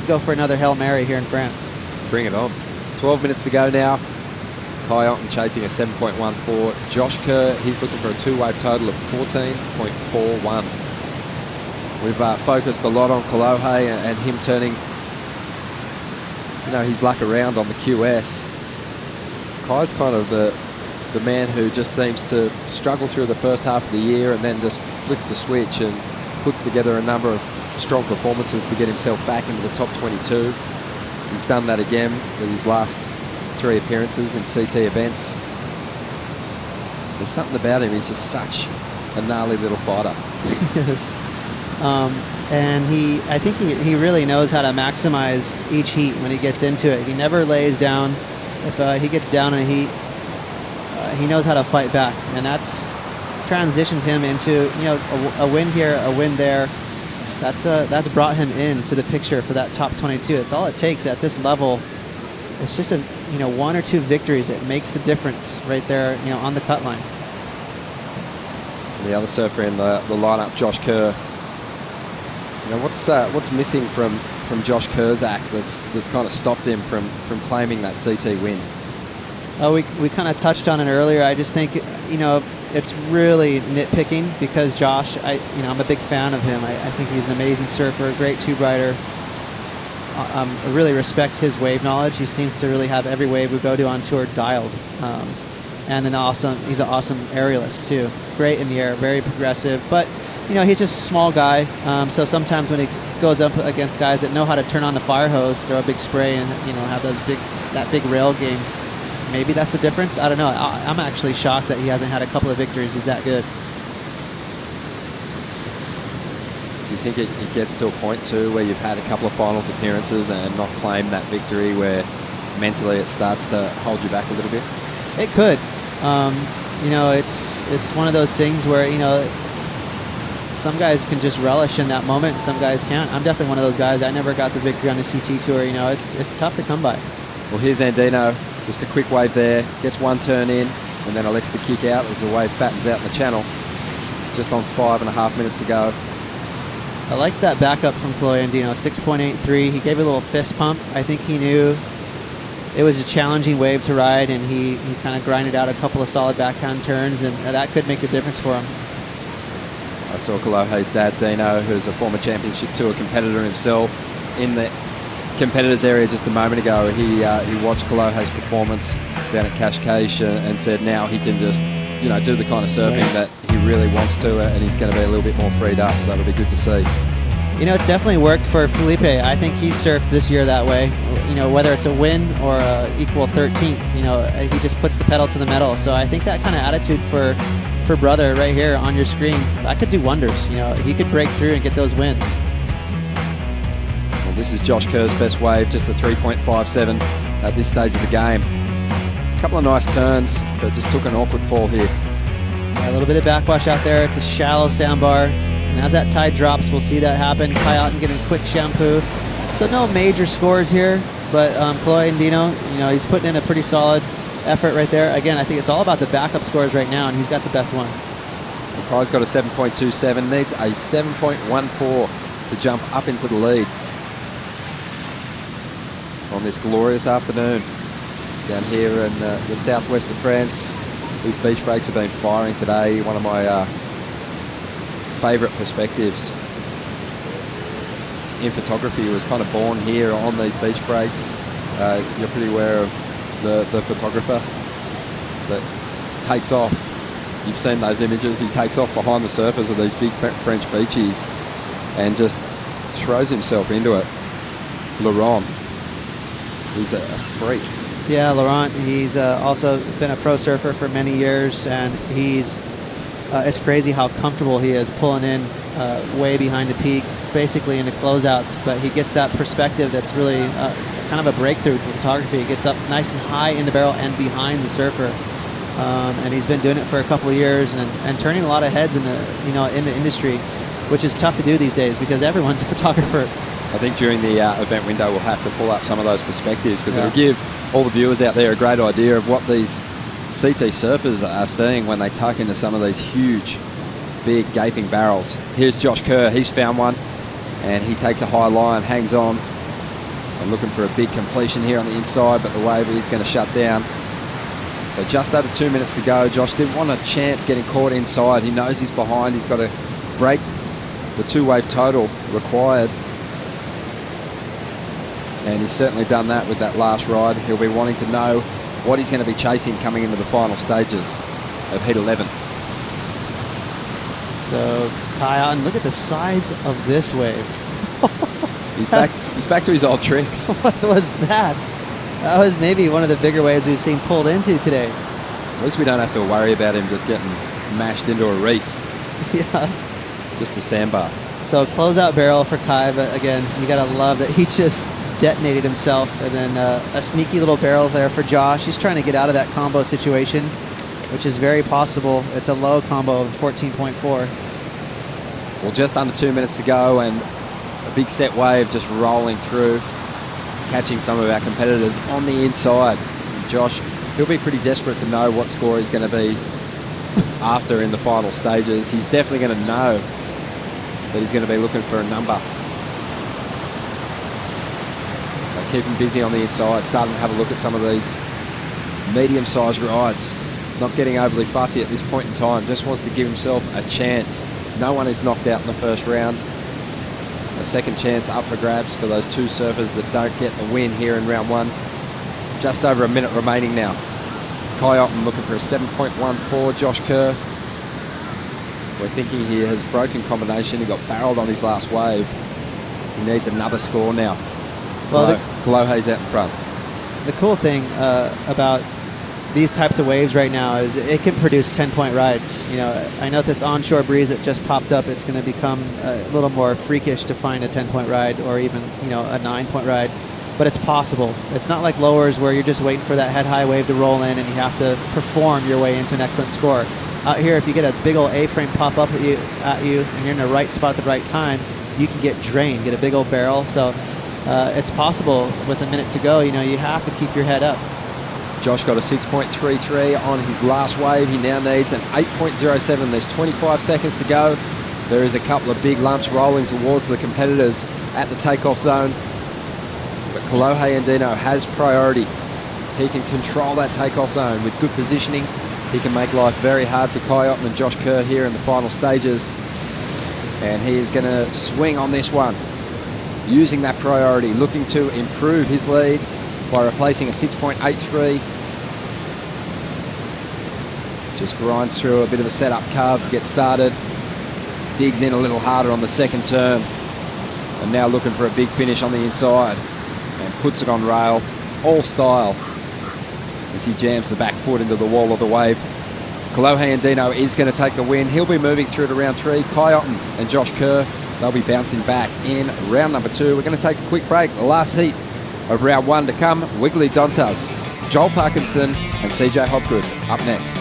go for another Hail Mary here in France. Bring it on. 12 minutes to go now. Kai Otten chasing a 7.14. Josh Kerr, he's looking for a two-wave total of 14.41. We've focused a lot on Kolohe and him turning his luck around on the QS. Kai's kind of the man who just seems to struggle through the first half of the year and then just flicks the switch and puts together a number of strong performances to get himself back into the top 22. He's done that again with his last 3 appearances in CT events. There's something about him. He's just such a gnarly little fighter. Yes. And I think he really knows how to maximize each heat when he gets into it. He never lays down. If he gets down in a heat, he knows how to fight back, and that's transitioned him into a win here, a win there. That's brought him into the picture for that top 22. It's all it takes at this level. It's just 1 or 2 victories. It makes the difference right there, on the cut line. The other surfer in the lineup, Josh Kerr. What's missing from Josh Kerr's act that's kind of stopped him from claiming that CT win? We kind of touched on it earlier. I just think it's really nitpicking, because Josh, I'm a big fan of him. I think he's an amazing surfer, a great tube rider. I really respect his wave knowledge. He seems to really have every wave we go to on tour dialed. And then he's an awesome aerialist too. Great in the air, very progressive. But he's just a small guy. So sometimes when he goes up against guys that know how to turn on the fire hose, throw a big spray, and have that big rail game, maybe that's the difference. I don't know. I'm actually shocked that he hasn't had a couple of victories. He's that good. Do you think it gets to a point too where you've had a couple of finals appearances and not claimed that victory, where mentally it starts to hold you back a little bit? It could. It's one of those things where some guys can just relish in that moment, and some guys can't. I'm definitely one of those guys. I never got the victory on the CT tour. It's tough to come by. Well, here's Andino. Just a quick wave there. Gets one turn in, and then elects to kick out as the wave fattens out in the channel. Just on 5.5 minutes to go. I like that backup from Kolohe Andino, 6.83. He gave a little fist pump. I think he knew it was a challenging wave to ride, and he kind of grinded out a couple of solid backhand turns, and that could make a difference for him. I saw Kolohe's dad, Dino, who's a former championship tour competitor himself, in the competitors area just a moment ago. He watched Kolohe's performance down at Cascais and said now he can just do the kind of surfing that he really wants to, and he's going to be a little bit more freed up, so it'll be good to see. It's definitely worked for Felipe. I think he surfed this year that way. Whether it's a win or equal 13th, he just puts the pedal to the metal. So I think that kind of attitude for brother right here on your screen, that could do wonders. He could break through and get those wins. Well, this is Josh Kerr's best wave, just a 3.57 at this stage of the game. A couple of nice turns, but just took an awkward fall here. A little bit of backwash out there. It's a shallow sandbar. And as that tide drops, we'll see that happen. Kai Otten getting quick shampoo. So no major scores here, but Kalohe Andino, he's putting in a pretty solid effort right there. Again, I think it's all about the backup scores right now, and he's got the best one. Kai's got a 7.27, needs a 7.14 to jump up into the lead on this glorious afternoon down here in the southwest of France. These beach breaks have been firing today. One of my favourite perspectives in photography was kind of born here on these beach breaks. You're pretty aware of the photographer that takes off. You've seen those images. He takes off behind the surface of these big French beaches and just throws himself into it. Laurent, he's a freak. Yeah, Laurent, he's also been a pro surfer for many years, and it's crazy how comfortable he is pulling in way behind the peak, basically into closeouts, but he gets that perspective that's really kind of a breakthrough for photography. He gets up nice and high in the barrel and behind the surfer. And he's been doing it for a couple of years and turning a lot of heads in the industry, which is tough to do these days because everyone's a photographer. I think during the event window we'll have to pull up some of those perspectives because it'll give all the viewers out there a great idea of what these CT surfers are seeing when they tuck into some of these huge, big, gaping barrels. Here's Josh Kerr. He's found one, and he takes a high line, hangs on. I'm looking for a big completion here on the inside, but the wave is going to shut down. So just over 2 minutes to go. Josh didn't want a chance getting caught inside. He knows he's behind. He's got to break the 2-wave total required. And he's certainly done that with that last ride. He'll be wanting to know what he's going to be chasing coming into the final stages of Heat 11. So Kai Otten, look at the size of this wave. He's back to his old tricks. What was that? That was maybe one of the bigger waves we've seen pulled into today. At least we don't have to worry about him just getting mashed into a reef. Yeah. Just a sandbar. So closeout barrel for Kai, but again, you gotta love that he just detonated himself, and then a sneaky little barrel there for Josh. He's trying to get out of that combo situation, which is very possible. It's a low combo of 14.4. Well, just under 2 minutes to go, and a big set wave just rolling through, catching some of our competitors on the inside. Josh, he'll be pretty desperate to know what score he's going to be after in the final stages. He's definitely going to know that he's going to be looking for a number. So keep him busy on the inside, starting to have a look at some of these medium-sized rides. Not getting overly fussy at this point in time, just wants to give himself a chance. No one is knocked out in the first round. A second chance up for grabs for those two surfers that don't get the win here in round one. Just over a minute remaining now. Kai Otten looking for a 7.14. Josh Kerr, we're thinking he has broken combination. He got barreled on his last wave. He needs another score now. Well, Kalohe's out in front. The cool thing about these types of waves right now is it can produce 10-point rides. I know this onshore breeze that just popped up, it's going to become a little more freakish to find a 10-point ride or even, a 9-point ride. But it's possible. It's not like lowers where you're just waiting for that head-high wave to roll in and you have to perform your way into an excellent score. Out here, if you get a big old A-frame pop up at you and you're in the right spot at the right time, you can get drained, get a big old barrel. So it's possible with a minute to go. You have to keep your head up. Josh got a 6.33 on his last wave. He now needs an 8.07. There's 25 seconds to go. There is a couple of big lumps rolling towards the competitors at the takeoff zone. But Kalohe Andino has priority. He can control that takeoff zone with good positioning. He can make life very hard for Kai Otten and Josh Kerr here in the final stages. And he is going to swing on this one, using that priority, looking to improve his lead by replacing a 6.83. Just grinds through a bit of a setup carve to get started. Digs in a little harder on the second turn. And now looking for a big finish on the inside. And puts it on rail, all style, as he jams the back foot into the wall of the wave. Kalohe Andino is going to take the win. He'll be moving through to round three. Kai Otten and Josh Kerr, they'll be bouncing back in round number two. We're going to take a quick break. The last heat of round one to come. Wiggly Dontas, Joel Parkinson and CJ Hopgood up next.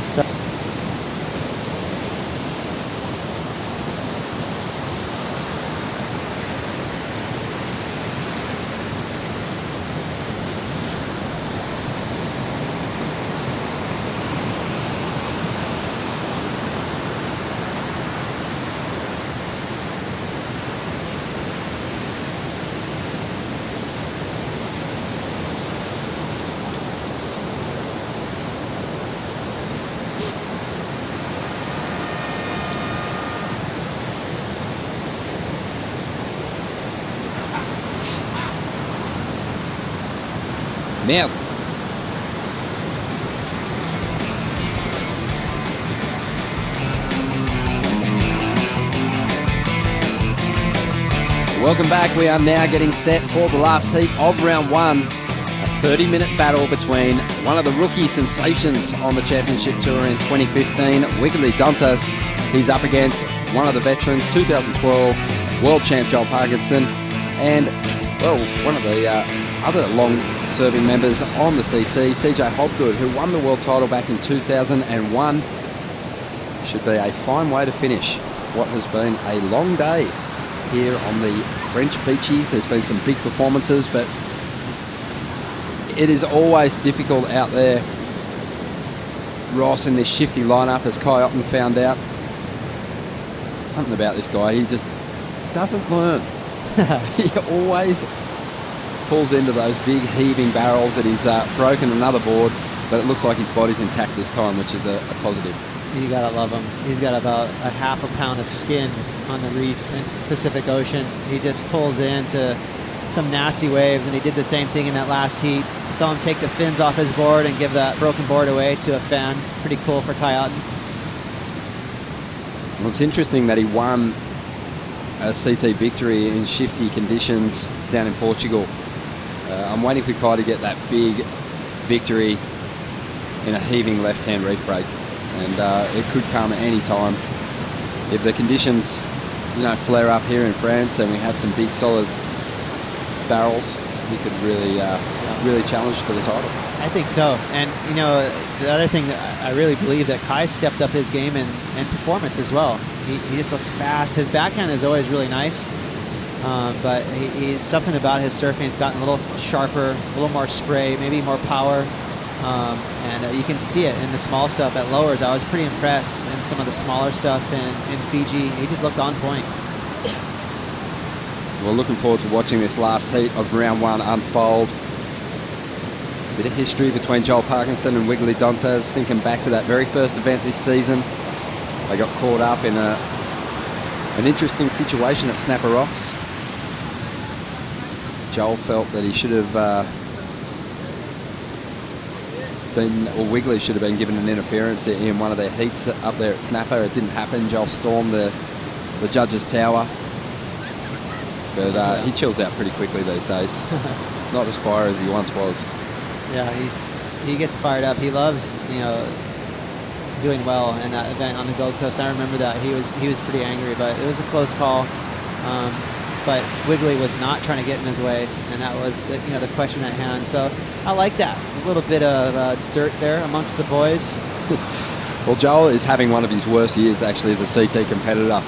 So Merde. Welcome back. We are now getting set for the last heat of round one. A 30-minute battle between one of the rookie sensations on the championship tour in 2015, Wiggly Dantas. He's up against one of the veterans, 2012 world champ Joel Parkinson, and, well, one of the other long-serving members on the CT, CJ Hobgood, who won the world title back in 2001. Should be a fine way to finish what has been a long day here on the French beaches. There's been some big performances, but it is always difficult out there, Ross, in this shifty lineup, as Kai Otten found out. Something about this guy, he just doesn't learn. He always pulls into those big heaving barrels that he's broken another board, but it looks like his body's intact this time, which is a positive. you gotta love him. He's got about a half a pound of skin on the reef in Pacific Ocean. He just pulls into some nasty waves, and he did the same thing in that last heat. Saw him take the fins off his board and give that broken board away to a fan. Pretty cool for Kai Otten. Well, it's interesting that he won a CT victory in shifty conditions down in Portugal. I'm waiting for Kai to get that big victory in a heaving left-hand reef break, and it could come at any time. If the conditions, flare up here in France and we have some big solid barrels, he could really challenge for the title. I think so. And, the other thing that I really believe that Kai stepped up his game and performance as well. He just looks fast. His backhand is always really nice, but he's something about his surfing. It's gotten a little sharper, a little more spray, maybe more power. And you can see it in the small stuff at lowers. I was pretty impressed in some of the smaller stuff in Fiji. He just looked on point. We're looking forward to watching this last heat of round one unfold. Bit of history between Joel Parkinson and Wiggly Dantas. Thinking back to that very first event this season, they got caught up in an interesting situation at Snapper Rocks. Joel felt that he should have Wiggly should have been given an interference in one of their heats up there at Snapper. It didn't happen. Joel stormed the judge's tower. But he chills out pretty quickly these days. Not as fire as he once was. Yeah, he gets fired up. He loves, doing well in that event on the Gold Coast. I remember that he was pretty angry, but it was a close call. But Wiggly was not trying to get in his way, and that was the question at hand. So I like that. A little bit of dirt there amongst the boys. Well, Joel is having one of his worst years actually as a CT competitor.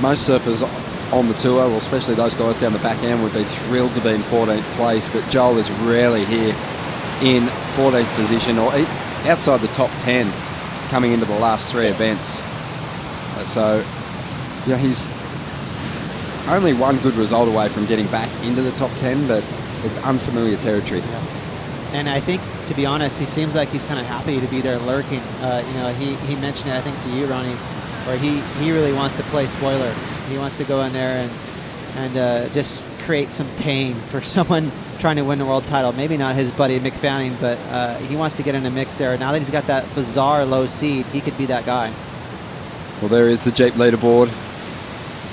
Most surfers on the tour, well, especially those guys down the back end, would be thrilled to be in 14th place, but Joel is rarely here in 14th position or outside the top 10 coming into the last three events. So, he's only one good result away from getting back into the top 10, but it's unfamiliar territory. Yeah. And I think, to be honest, he seems like he's kind of happy to be there lurking. He mentioned it, I think, to you, Ronnie, where he really wants to play spoiler. He wants to go in there and just create some pain for someone trying to win the world title. Maybe not his buddy McFanning, but he wants to get in the mix there. Now that he's got that bizarre low seed, he could be that guy. Well, there is the Jeep leaderboard,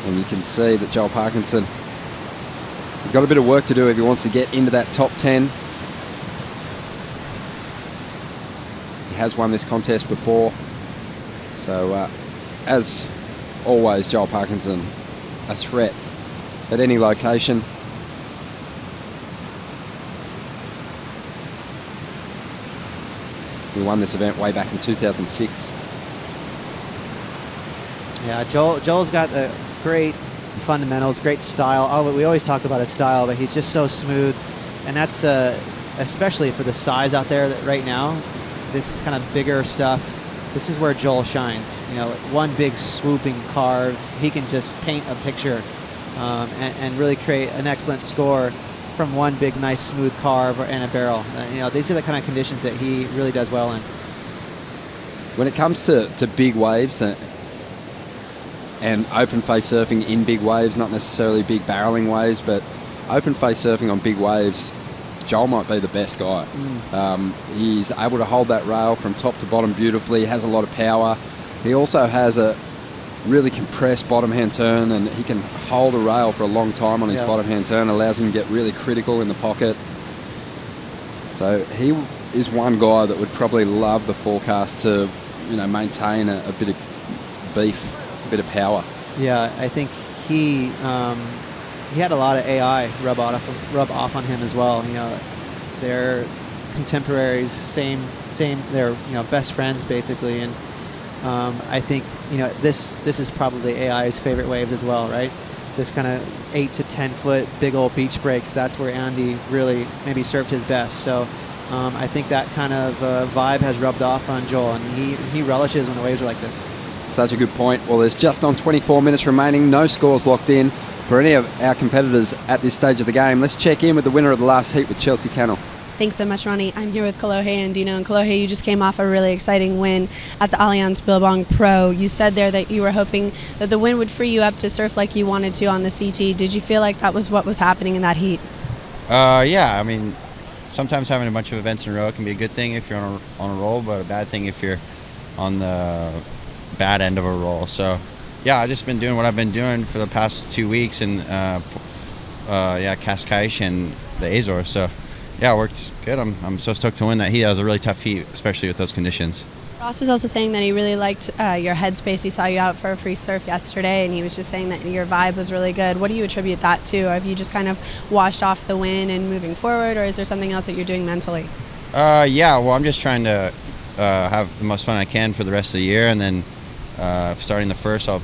and you can see that Joel Parkinson has got a bit of work to do if he wants to get into that top 10. He has won this contest before, so as always, Joel Parkinson, a threat at any location. We won this event way back in 2006. Yeah, Joel's got the great fundamentals, great style. We always talk about his style, but he's just so smooth. And that's especially for the size out there that right now, this kind of bigger stuff, this is where Joel shines. You know, one big swooping carve, he can just paint a picture and really create an excellent score from one big, nice, smooth carve and a barrel. You know, these are the kind of conditions that he really does well in. When it comes to big waves and open face surfing in big waves, not necessarily big barreling waves, but open face surfing on big waves, Joel might be the best guy. He's able to hold that rail from top to bottom beautifully, has a lot of power. He also has a really compressed bottom hand turn, and he can hold a rail for a long time on his bottom hand turn, allows him to get really critical in the pocket. So he is one guy that would probably love the forecast to, you know, maintain a bit of beef, a bit of power. Yeah, I think he had a lot of AI rub off on him as well. You know, they're contemporaries, same, they're, you know, best friends basically, and I think, you know, this is probably AI's favorite waves as well, right? This kind of 8 to 10 foot big old beach breaks. That's where Andy really maybe served his best. So I think that kind of vibe has rubbed off on Joel, and he relishes when the waves are like this. Such a good point. Well, there's just on 24 minutes remaining, no scores locked in for any of our competitors at this stage of the game. Let's check in with the winner of the last heat with Chelsea Cannell. Thanks so much, Ronnie. I'm here with Kolohe Andino. And Kolohe, you just came off a really exciting win at the Allianz Billabong Pro. You said there that you were hoping that the win would free you up to surf like you wanted to on the CT. Did you feel like that was what was happening in that heat? Yeah, I mean, sometimes having a bunch of events in a row can be a good thing if you're on a roll, but a bad thing if you're on the bad end of a roll. So, yeah, I've just been doing what I've been doing for the past 2 weeks in Cascais and the Azores. So, yeah, it worked good. I'm so stoked to win that heat. That was a really tough heat, especially with those conditions. Ross was also saying that he really liked your headspace. He saw you out for a free surf yesterday, and he was just saying that your vibe was really good. What do you attribute that to? Have you just kind of washed off the win and moving forward, or is there something else that you're doing mentally? Yeah, well, I'm just trying to have the most fun I can for the rest of the year, and then starting the first, I'll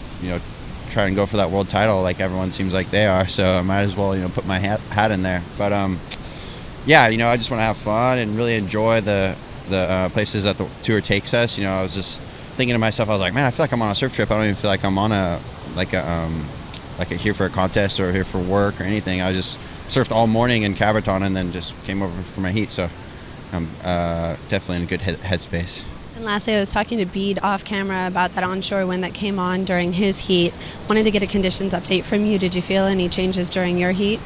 try and go for that world title like everyone seems like they are. So I might as well put my hat in there. But yeah, I just want to have fun and really enjoy the places that the tour takes us. I was just thinking to myself, I was like, man, I feel like I'm on a surf trip. I don't even feel like I'm on a here for a contest or here for work or anything. I just surfed all morning in Caboton and then just came over for my heat. So I'm definitely in a good headspace. And lastly, I was talking to Bede off camera about that onshore wind that came on during his heat. Wanted to get a conditions update from you. Did you feel any changes during your heat?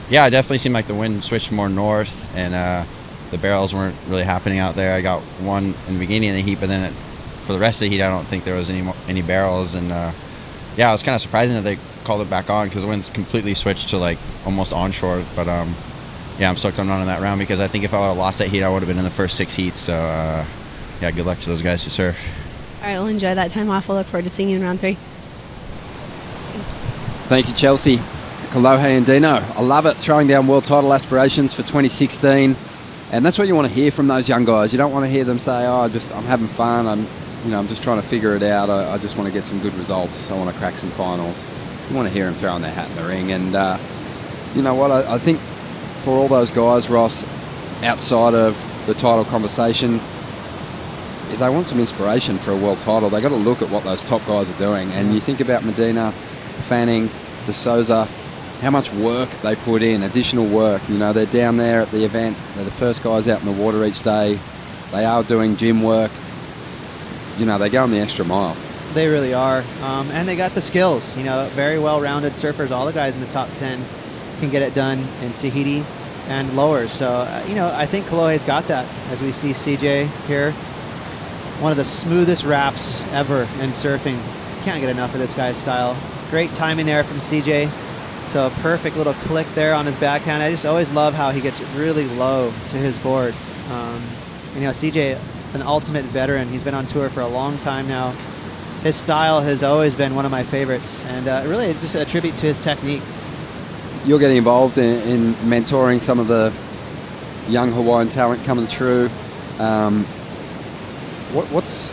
Yeah, it definitely seemed like the wind switched more north, and the barrels weren't really happening out there. I got one in the beginning of the heat, but then for the rest of the heat, I don't think there was any barrels. And yeah, it was kind of surprising that they called it back on because the wind's completely switched to like almost onshore. But yeah, I'm stoked I'm not in that round because I think if I would have lost that heat, I would have been in the first 6 heats. So yeah, good luck to those guys who surf. All right, we'll enjoy that time off. We'll look forward to seeing you in round 3. Thank you, Chelsea. Kolohe and Dino. I love it, throwing down world title aspirations for 2016. And that's what you want to hear from those young guys. You don't want to hear them say, I'm having fun. I'm just trying to figure it out. I just want to get some good results. I want to crack some finals. You want to hear them throwing their hat in the ring. And you know what? I think for all those guys, Ross, outside of the title conversation, if they want some inspiration for a world title, they got to look at what those top guys are doing. And you think about Medina, Fanning, De Souza, how much work they put in, additional work. They're down there at the event. They're the first guys out in the water each day. They are doing gym work. They go on the extra mile. They really are. And they got the skills. Very well-rounded surfers. All the guys in the top 10 can get it done in Tahiti and lowers. So, I think Kolohe's got that. As we see CJ here, one of the smoothest wraps ever in surfing. Can't get enough of this guy's style. Great timing there from CJ. So a perfect little click there on his backhand. I just always love how he gets really low to his board. CJ, an ultimate veteran. He's been on tour for a long time now. His style has always been one of my favorites, and really just a tribute to his technique. You're getting involved in mentoring some of the young Hawaiian talent coming through. what's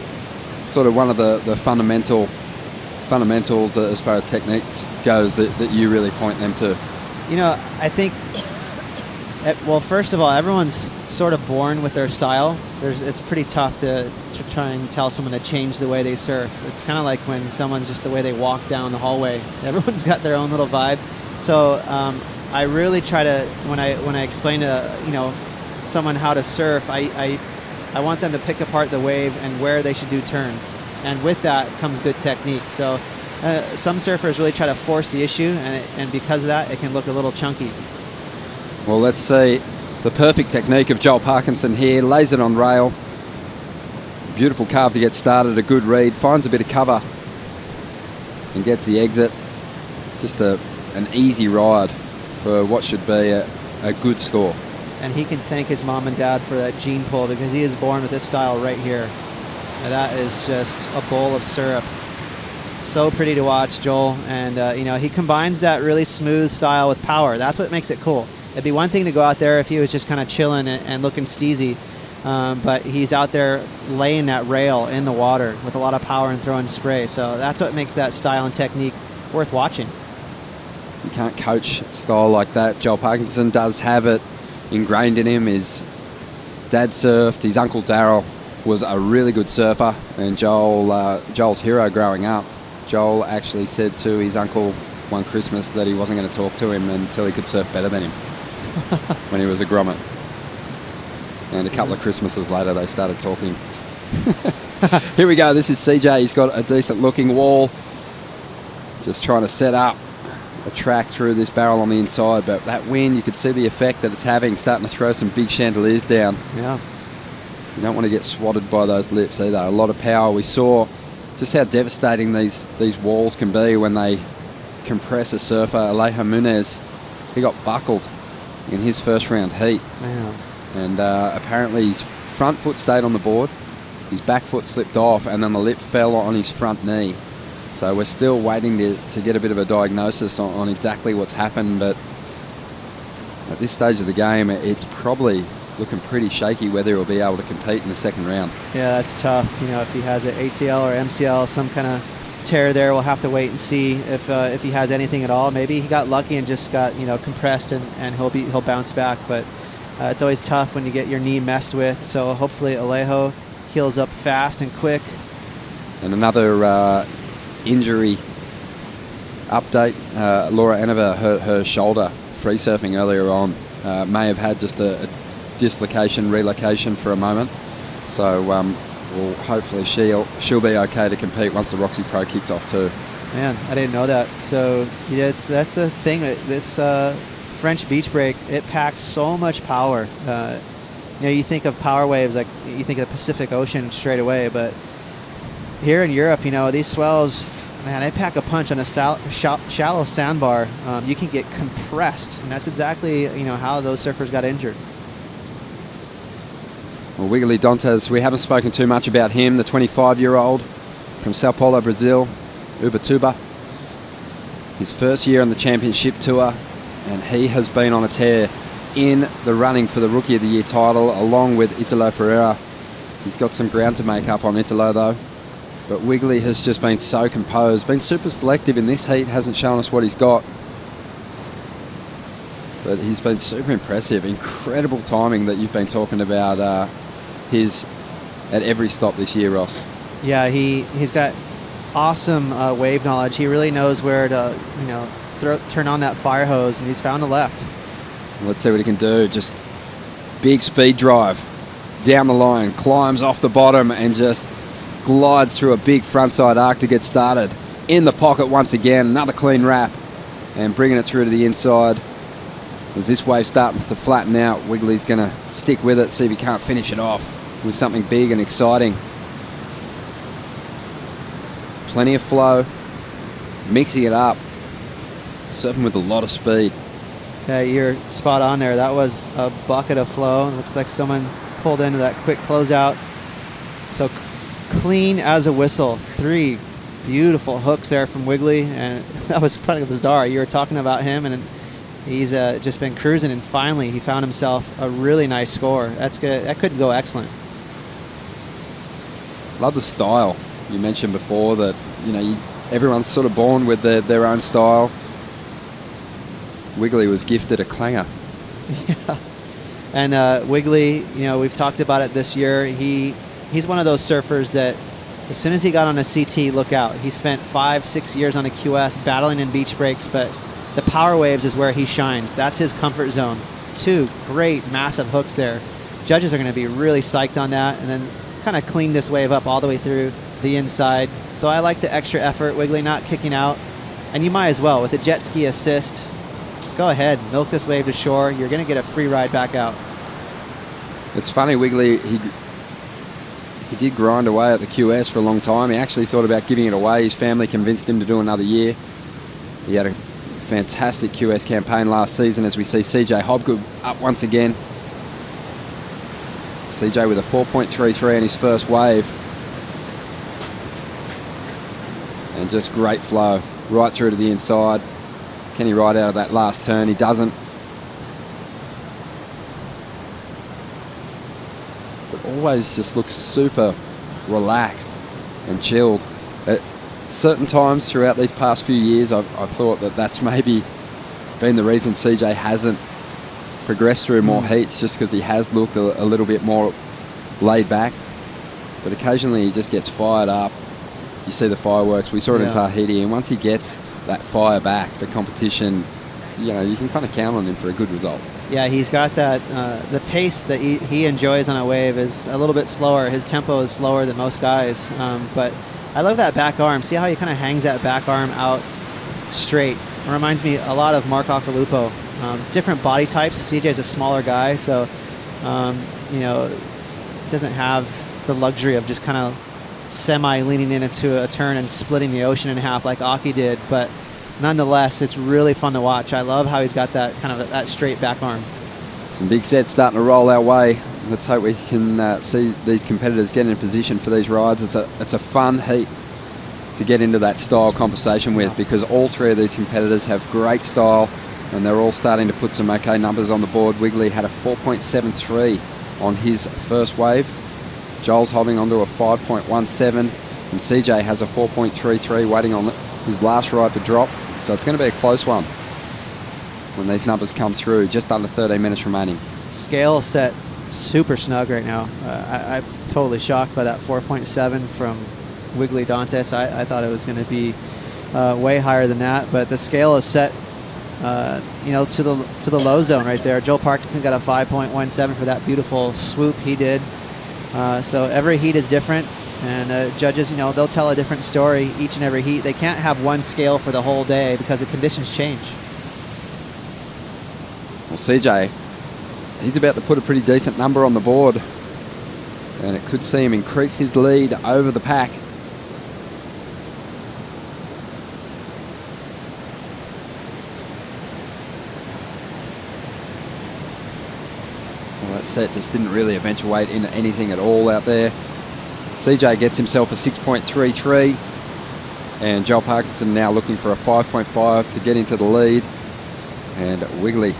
sort of one of the fundamentals as far as techniques goes that you really point them to? You know, I think, well, first of all, everyone's sort of born with their style. It's pretty tough to try and tell someone to change the way they surf. It's kind of like when someone's just the way they walk down the hallway. Everyone's got their own little vibe. So I really try to, when I explain to someone how to surf, I want them to pick apart the wave and where they should do turns. And with that comes good technique. So some surfers really try to force the issue, and because of that, it can look a little chunky. Well, let's see the perfect technique of Joel Parkinson here. Lays it on rail. Beautiful carve to get started, a good read. Finds a bit of cover and gets the exit. Just an easy ride for what should be a good score. And he can thank his mom and dad for that gene pull, because he is born with this style right here. And that is just a bowl of syrup. So pretty to watch, Joel. And he combines that really smooth style with power. That's what makes it cool. It'd be one thing to go out there if he was just kind of chilling and looking steezy, but he's out there laying that rail in the water with a lot of power and throwing spray. So that's what makes that style and technique worth watching. You can't coach style like that. Joel Parkinson does have it ingrained in him. His dad surfed. His uncle Daryl was a really good surfer, and Joel's hero growing up. Joel actually said to his uncle one Christmas that he wasn't going to talk to him until he could surf better than him when he was a grommet. And a couple of Christmases later, they started talking. Here we go. This is CJ. He's got a decent looking wall. Just trying to set up a track through this barrel on the inside, but that wind, you could see the effect that it's having, starting to throw some big chandeliers down. Yeah. You don't want to get swatted by those lips either. A lot of power. We saw just how devastating these walls can be when they compress a surfer. Alejo Munez, he got buckled in his first round heat. Wow. And apparently his front foot stayed on the board, his back foot slipped off, and then the lip fell on his front knee. So we're still waiting to get a bit of a diagnosis on exactly what's happened, but at this stage of the game, it's probably looking pretty shaky whether he'll be able to compete in the second round. Yeah, that's tough. If he has an ACL or MCL, some kind of tear there, we'll have to wait and see if he has anything at all. Maybe he got lucky and just got compressed and he'll bounce back. But it's always tough when you get your knee messed with. So hopefully Alejo heals up fast and quick. And another injury update. Laura Enever hurt her shoulder free surfing earlier on. May have had just a dislocation, relocation for a moment. So hopefully she'll be okay to compete once the Roxy Pro kicks off too. Man, I didn't know that. So yeah, that's the thing. This French beach break, it packs so much power. You think of power waves, like you think of the Pacific Ocean straight away, but here in Europe, these swells, man, they pack a punch on a shallow sandbar. You can get compressed, and that's exactly how those surfers got injured. Well, Wiggly Dantas, we haven't spoken too much about him, the 25-year-old from Sao Paulo, Brazil, Ubatuba. His first year on the championship tour, and he has been on a tear in the running for the Rookie of the Year title, along with Italo Ferreira. He's got some ground to make up on Italo, though. But Wiggly has just been so composed, been super selective in this heat, hasn't shown us what he's got. But he's been super impressive. Incredible timing that you've been talking about his at every stop this year, Ross. Yeah, he's got awesome wave knowledge. He really knows where to turn on that fire hose, and he's found the left. Let's see what he can do. Just big speed drive down the line, climbs off the bottom and just glides through a big frontside arc to get started. In the pocket once again, another clean wrap and bringing it through to the inside. As this wave starts to flatten out, Wiggly's going to stick with it, see if he can't finish it off with something big and exciting. Plenty of flow, mixing it up, surfing with a lot of speed. Yeah, you're spot on there. That was a bucket of flow. Looks like someone pulled into that quick closeout. So clean as a whistle. 3 beautiful hooks there from Wiggly, and that was kind of bizarre. You were talking about him, and he's just been cruising, and finally he found himself a really nice score. That's good. That could go excellent. Love the style. You mentioned before that, everyone's sort of born with their own style. Wiggly was gifted a clanger. Yeah. And Wiggly, we've talked about it this year. He's one of those surfers that as soon as he got on a CT, look out. He spent 5-6 years on a QS battling in beach breaks, but the power waves is where he shines. That's his comfort zone. 2 great, massive hooks there. Judges are going to be really psyched on that, and then kind of clean this wave up all the way through the inside. So I like the extra effort, Wiggly not kicking out. And you might as well. With the jet ski assist, go ahead, milk this wave to shore. You're going to get a free ride back out. It's funny, Wiggly, he did grind away at the QS for a long time. He actually thought about giving it away. His family convinced him to do another year. He had a fantastic QS campaign last season, as we see CJ Hobgood up once again. CJ with a 4.33 on his first wave. And just great flow right through to the inside. Can he ride out of that last turn? He doesn't. But always just looks super relaxed and chilled. At certain times throughout these past few years, I've thought that that's maybe been the reason CJ hasn't progressed through more heats, just because he has looked a little bit more laid back. But occasionally he just gets fired up. You see the fireworks. We saw it in Tahiti, and once he gets that fire back for competition, you can kind of count on him for a good result. Yeah, he's got that, the pace that he enjoys on a wave is a little bit slower. His tempo is slower than most guys, but I love that back arm. See how he kind of hangs that back arm out straight. It reminds me a lot of Mark Occhilupo. Different body types. CJ's a smaller guy, so, doesn't have the luxury of just kind of semi-leaning into a turn and splitting the ocean in half like Aki did, but nonetheless, it's really fun to watch. I love how he's got that kind of that straight back arm. Some big sets starting to roll our way. Let's hope we can see these competitors get in position for these rides. It's a fun heat to get into that style conversation with, because all 3 of these competitors have great style, and they're all starting to put some okay numbers on the board. Wiggly had a 4.73 on his first wave. Joel's holding onto a 5.17, and CJ has a 4.33 waiting on his last ride to drop. So it's going to be a close one when these numbers come through. Just under 13 minutes remaining. Scale set super snug right now. I'm totally shocked by that 4.7 from Wiggly Dantes. I thought it was going to be way higher than that, but the scale is set to the low zone right there. Joel Parkinson got a 5.17 for that beautiful swoop he did. So every heat is different, and judges, they'll tell a different story each and every heat. They can't have one scale for the whole day because the conditions change. Well, CJ, he's about to put a pretty decent number on the board, and it could see him increase his lead over the pack. That set just didn't really eventuate into anything at all out there. CJ gets himself a 6.33, and Joel Parkinson now looking for a 5.5 to get into the lead. And Wiggly,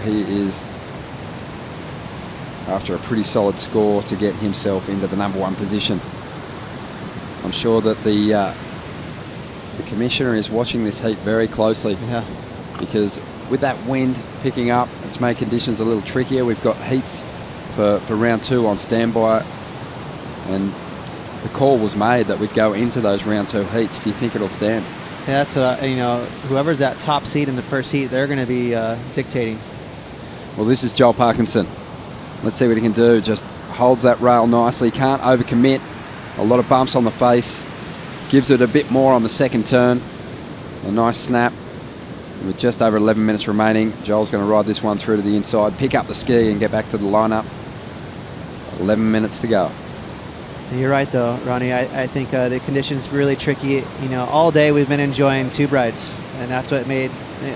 he is after a pretty solid score to get himself into the number 1 position. I'm sure that the commissioner is watching this heat very closely, because with that wind picking up, it's made conditions a little trickier. We've got heats for round 2 on standby, and the call was made that we'd go into those round 2 heats. Do you think it'll stand? Yeah, that's whoever's that top seed in the first heat, they're going to be dictating. Well, this is Joel Parkinson. Let's see what he can do. Just holds that rail nicely, can't overcommit. A lot of bumps on the face. Gives it a bit more on the second turn. A nice snap. With just over 11 minutes remaining, Joel's going to ride this one through to the inside, pick up the ski and get back to the lineup. 11 minutes to go. You're right, though, Ronnie. I think the conditions really tricky. All day we've been enjoying tube rides, and that's what made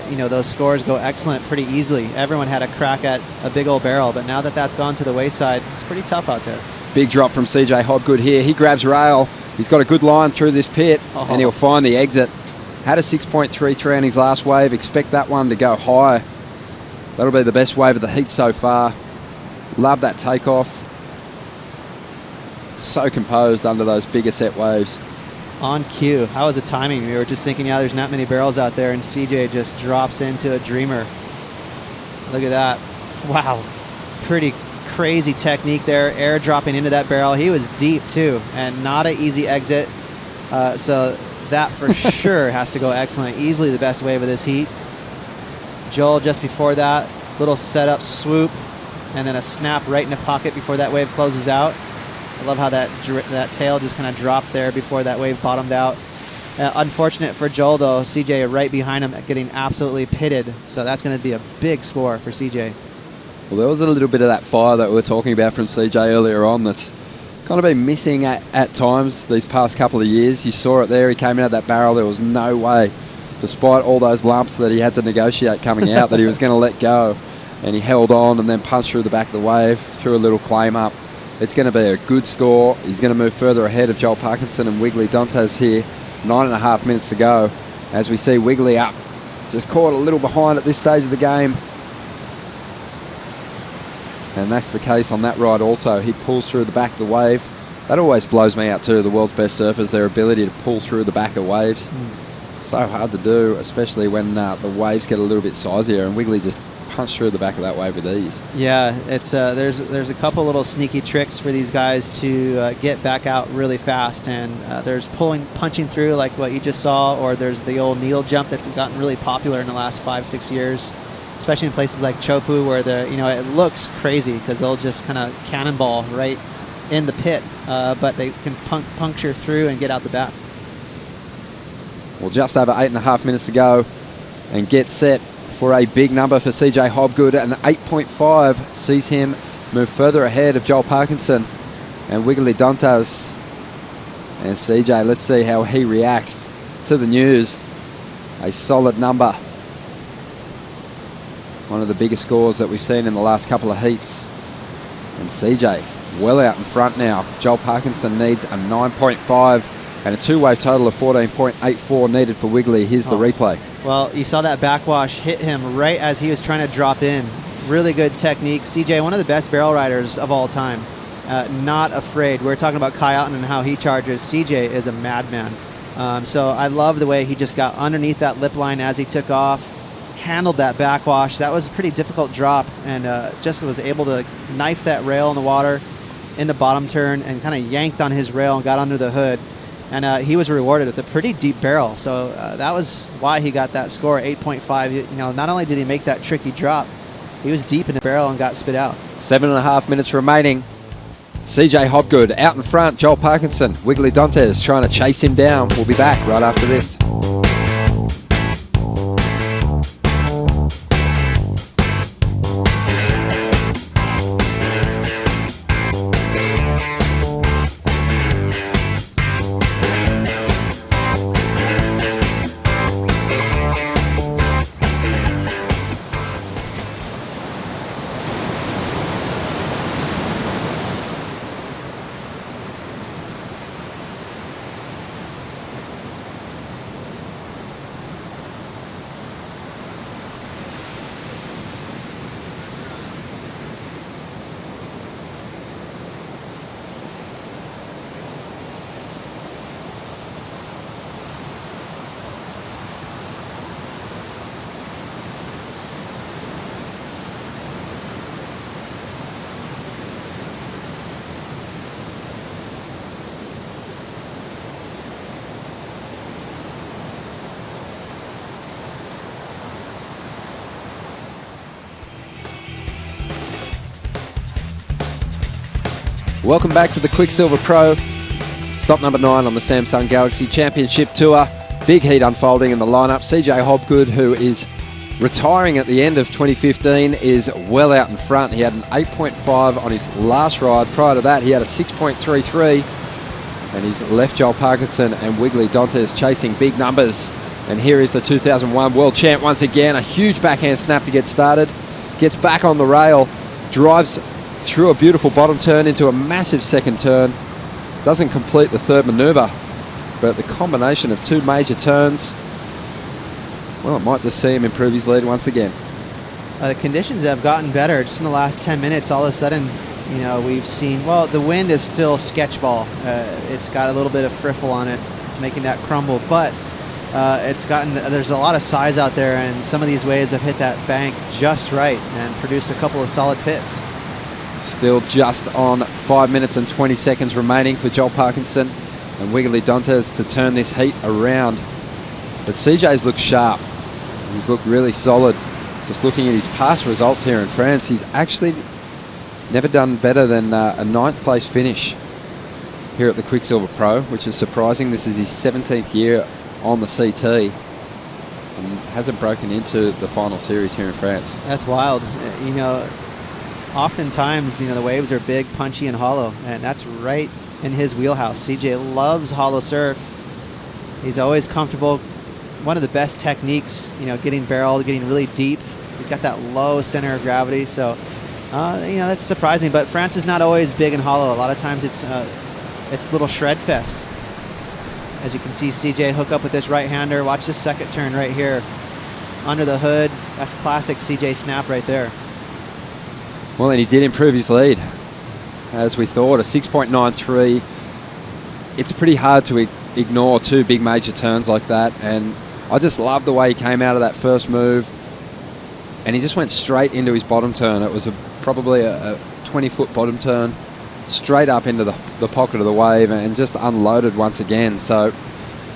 those scores go excellent pretty easily. Everyone had a crack at a big old barrel, but now that that's gone to the wayside, it's pretty tough out there. Big drop from CJ Hobgood here. He grabs rail. He's got a good line through this pit, and he'll find the exit. Had a 6.33 on his last wave. Expect that one to go high. That'll be the best wave of the heat so far. Love that takeoff. so composed under those bigger set waves. On cue. How was the timing? We were just thinking, yeah, there's not many barrels out there, and CJ just drops into a dreamer. Look at that. Wow. Pretty crazy technique there. Air dropping into that barrel. He was deep too, and not an easy exit. So that for sure has to go excellent. Easily the best wave of this heat. Joel just before that, little setup swoop, and then a snap right in the pocket before that wave closes out. I love how that tail just kind of dropped there before that wave bottomed out. Unfortunate for Joel, though, CJ right behind him getting absolutely pitted. So that's going to be a big score for CJ. Well, there was a little bit of that fire that we were talking about from CJ earlier on that's kind of been missing at times these past couple of years. You saw it there. He came out of that barrel. There was no way, despite all those lumps that he had to negotiate coming out, that he was going to let go. And he held on and then punched through the back of the wave, threw a little claim up. It's going to be a good score. He's going to move further ahead of Joel Parkinson and Wiggly Dantes here. 9.5 minutes to go as we see Wiggly up. Just caught a little behind at this stage of the game. And that's the case on that ride also. He pulls through the back of the wave. That always blows me out too, the world's best surfers, their ability to pull through the back of waves. It's so hard to do, especially when the waves get a little bit sizier, and Wiggly just punched through the back of that wave with ease. Yeah, it's there's a couple little sneaky tricks for these guys to get back out really fast, and there's punching through like what you just saw, or there's the old needle jump that's gotten really popular in the last 5-6 years, especially in places like Chopu, where it looks crazy because they'll just kind of cannonball right in the pit, but they can puncture through and get out the back. Well, just over 8.5 minutes to go, and get set for a big number for CJ Hobgood. An 8.5 sees him move further ahead of Joel Parkinson and Wiggly Dantes. And CJ, let's see how he reacts to the news. A solid number. One of the biggest scores that we've seen in the last couple of heats. And CJ well out in front now. Joel Parkinson needs a 9.5 and a two-wave total of 14.84 needed for Wiggly. Here's the replay. Well, you saw that backwash hit him right as he was trying to drop in. Really good technique. CJ, one of the best barrel riders of all time. Not afraid. We were talking about Kai Otten and how he charges. CJ is a madman. So I love the way he just got underneath that lip line as he took off, handled that backwash. That was a pretty difficult drop, and just was able to knife that rail in the water in the bottom turn and kind of yanked on his rail and got under the hood. And he was rewarded with a pretty deep barrel. So that was why he got that score, 8.5. Not only did he make that tricky drop, he was deep in the barrel and got spit out. 7.5 minutes remaining. CJ Hobgood out in front. Joel Parkinson, Wiggly Dantes trying to chase him down. We'll be back right after this. Welcome back to the Quicksilver Pro. Stop number 9 on the Samsung Galaxy Championship Tour. Big heat unfolding in the lineup. CJ Hobgood, who is retiring at the end of 2015, is well out in front. He had an 8.5 on his last ride. Prior to that, he had a 6.33. And he's left Joel Parkinson and Wiggly Dantes chasing big numbers. And here is the 2001 world champ once again. A huge backhand snap to get started. Gets back on the rail. Drives through a beautiful bottom turn into a massive second turn. Doesn't complete the third maneuver, but the combination of two major turns, well, it might just see him improve his lead once again. The conditions have gotten better just in the last 10 minutes. All of a sudden, we've seen, well, the wind is still sketch ball. It's got a little bit of friffle on it. It's making that crumble, but there's a lot of size out there, and some of these waves have hit that bank just right and produced a couple of solid pits. Still just on 5 minutes and 20 seconds remaining for Joel Parkinson and Wiggly Dantes to turn this heat around. But CJ's looked sharp. He's looked really solid. Just looking at his past results here in France, he's actually never done better than a 9th place finish here at the Quicksilver Pro, which is surprising. This is his 17th year on the CT and hasn't broken into the final series here in France. That's wild. Oftentimes, the waves are big, punchy, and hollow, and that's right in his wheelhouse. CJ loves hollow surf. He's always comfortable. One of the best techniques, getting barreled, getting really deep. He's got that low center of gravity, so that's surprising. But France is not always big and hollow. A lot of times it's little shred fest. As you can see, CJ hook up with this right-hander. Watch this second turn right here. Under the hood. That's classic CJ snap right there. Well, and he did improve his lead, as we thought, a 6.93. It's pretty hard to ignore 2 big major turns like that, and I just love the way he came out of that first move, and he just went straight into his bottom turn. It was probably a 20-foot bottom turn, straight up into the pocket of the wave, and just unloaded once again. So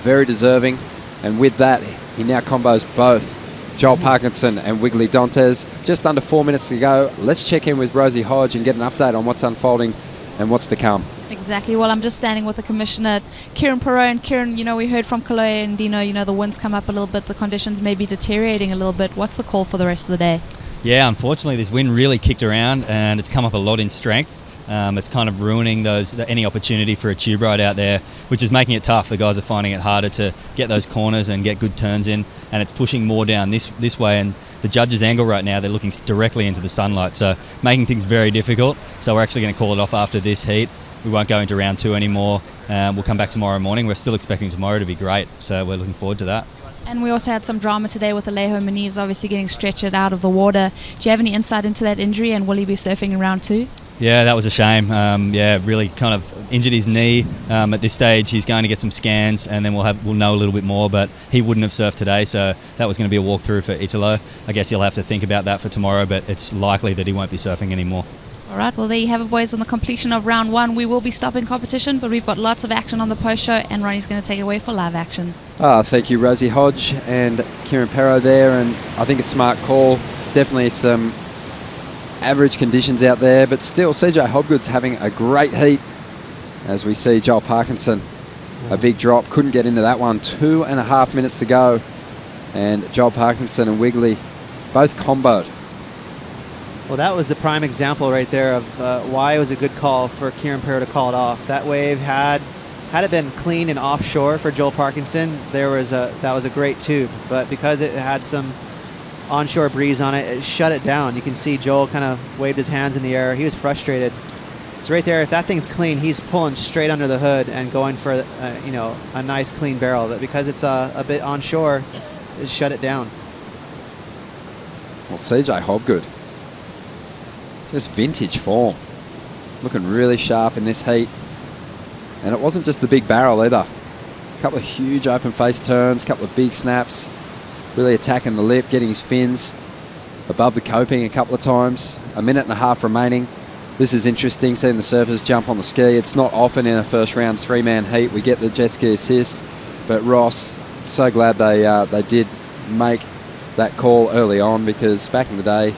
very deserving, and with that, he now combos both Joel Parkinson and Wiggly Dantes. Just under 4 minutes to go. Let's check in with Rosie Hodge and get an update on what's unfolding and what's to come. Exactly. Well, I'm just standing with the commissioner, Kieran Perot. And Kieran, we heard from Kalohe and Dino, the wind's come up a little bit, the conditions may be deteriorating a little bit. What's the call for the rest of the day? Yeah, unfortunately, this wind really kicked around and it's come up a lot in strength. It's kind of ruining any opportunity for a tube ride out there, which is making it tough. The guys are finding it harder to get those corners and get good turns in, and it's pushing more down this way. And the judges' angle right now, they're looking directly into the sunlight, so making things very difficult. So we're actually going to call it off after this heat. We won't go into round 2 anymore. We'll come back tomorrow morning. We're still expecting tomorrow to be great, so we're looking forward to that. And we also had some drama today with Alejo Muniz obviously getting stretchered out of the water. Do you have any insight into that injury, and will he be surfing in round 2? Yeah, that was a shame. Really kind of injured his knee. At this stage, he's going to get some scans, and then we'll know a little bit more. But he wouldn't have surfed today, so that was going to be a walkthrough for Italo. I guess he'll have to think about that for tomorrow, but it's likely that he won't be surfing anymore. All right, well, there you have it, boys, on the completion of round 1. We will be stopping competition, but we've got lots of action on the post show, and Ronnie's going to take it away for live action. Thank you, Rosie Hodge and Kieran Perot there, and I think a smart call. Definitely some average conditions out there, but still CJ Hobgood's having a great heat, as we see Joel Parkinson a big drop, couldn't get into that one. 2.5 minutes to go, and Joel Parkinson and Wiggly both comboed. Well, that was the prime example right there of why it was a good call for Kieran Perot to call it off. That wave had it been clean and offshore for Joel Parkinson, that was a great tube, but because it had some onshore breeze on it, it shut it down. You can see Joel kind of waved his hands in the air. He was frustrated. So right there, if that thing's clean, he's pulling straight under the hood and going for a nice clean barrel. But because it's a bit onshore, it shut it down. Well, CJ Hobgood, just vintage form, looking really sharp in this heat. And it wasn't just the big barrel either. A couple of huge open face turns, a couple of big snaps, really attacking the lip, getting his fins above the coping a couple of times. 1.5 minutes remaining. This is interesting, seeing the surfers jump on the ski. It's not often in a first round 3-man heat we get the jet ski assist, but Ross, so glad they did make that call early on, because back in the day,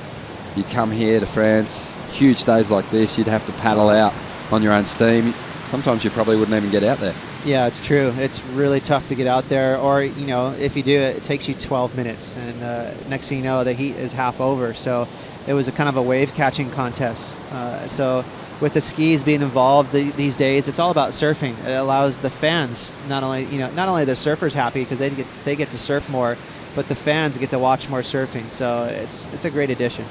you'd come here to France, huge days like this, you'd have to paddle out on your own steam. Sometimes you probably wouldn't even get out there. Yeah, it's true. It's really tough to get out there, or if you do it takes you 12 minutes, and next thing you know, the heat is half over. So it was a kind of a wave catching contest. So with the skis being involved these days, it's all about surfing. It allows the fans, not only the surfers happy because they get to surf more, but the fans get to watch more surfing. So it's a great addition.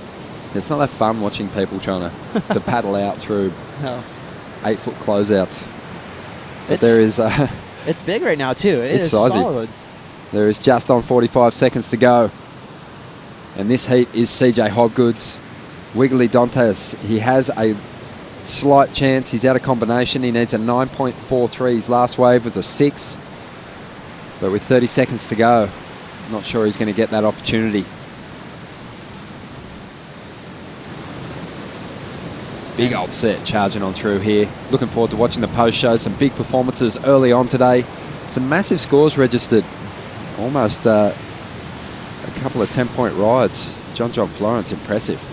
It's not that fun watching people trying to paddle out through 8-foot closeouts. But there is it's big right now too. It's sizey. Solid. There is just on 45 seconds to go, and this heat is CJ Hobgood's. Wiggly Dantes, he has a slight chance he's out of combination. He needs a 9.43. His last wave was a 6. But with 30 seconds to go, not sure he's going to get that opportunity. Big old set charging on through here. Looking forward to watching the post show. Some big performances early on today. Some massive scores registered. Almost a couple of 10-point rides. John Florence, impressive.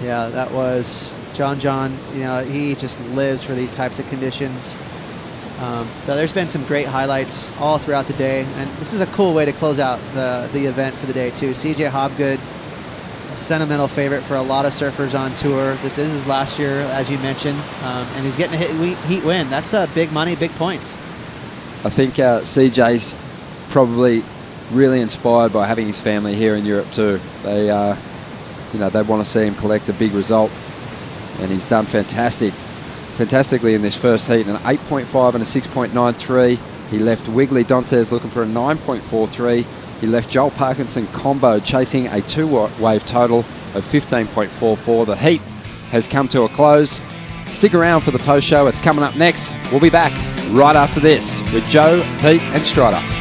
Yeah, that was John. You know, he just lives for these types of conditions. So there's been some great highlights all throughout the day. And this is a cool way to close out the event for the day, too. CJ Hobgood, a sentimental favorite for a lot of surfers on tour. This is his last year, as you mentioned, and he's getting a heat win. That's big money, big points. I think CJ's probably really inspired by having his family here in Europe too. They, they want to see him collect a big result, and he's done fantastically in this first heat. An 8.5 and a 6.93. He left Wiggly Dantes looking for a 9.43. He left Joel Parkinson combo chasing a 2-wave total of 15.44. The heat has come to a close. Stick around for the post show. It's coming up next. We'll be back right after this with Joe, Pete and Strider.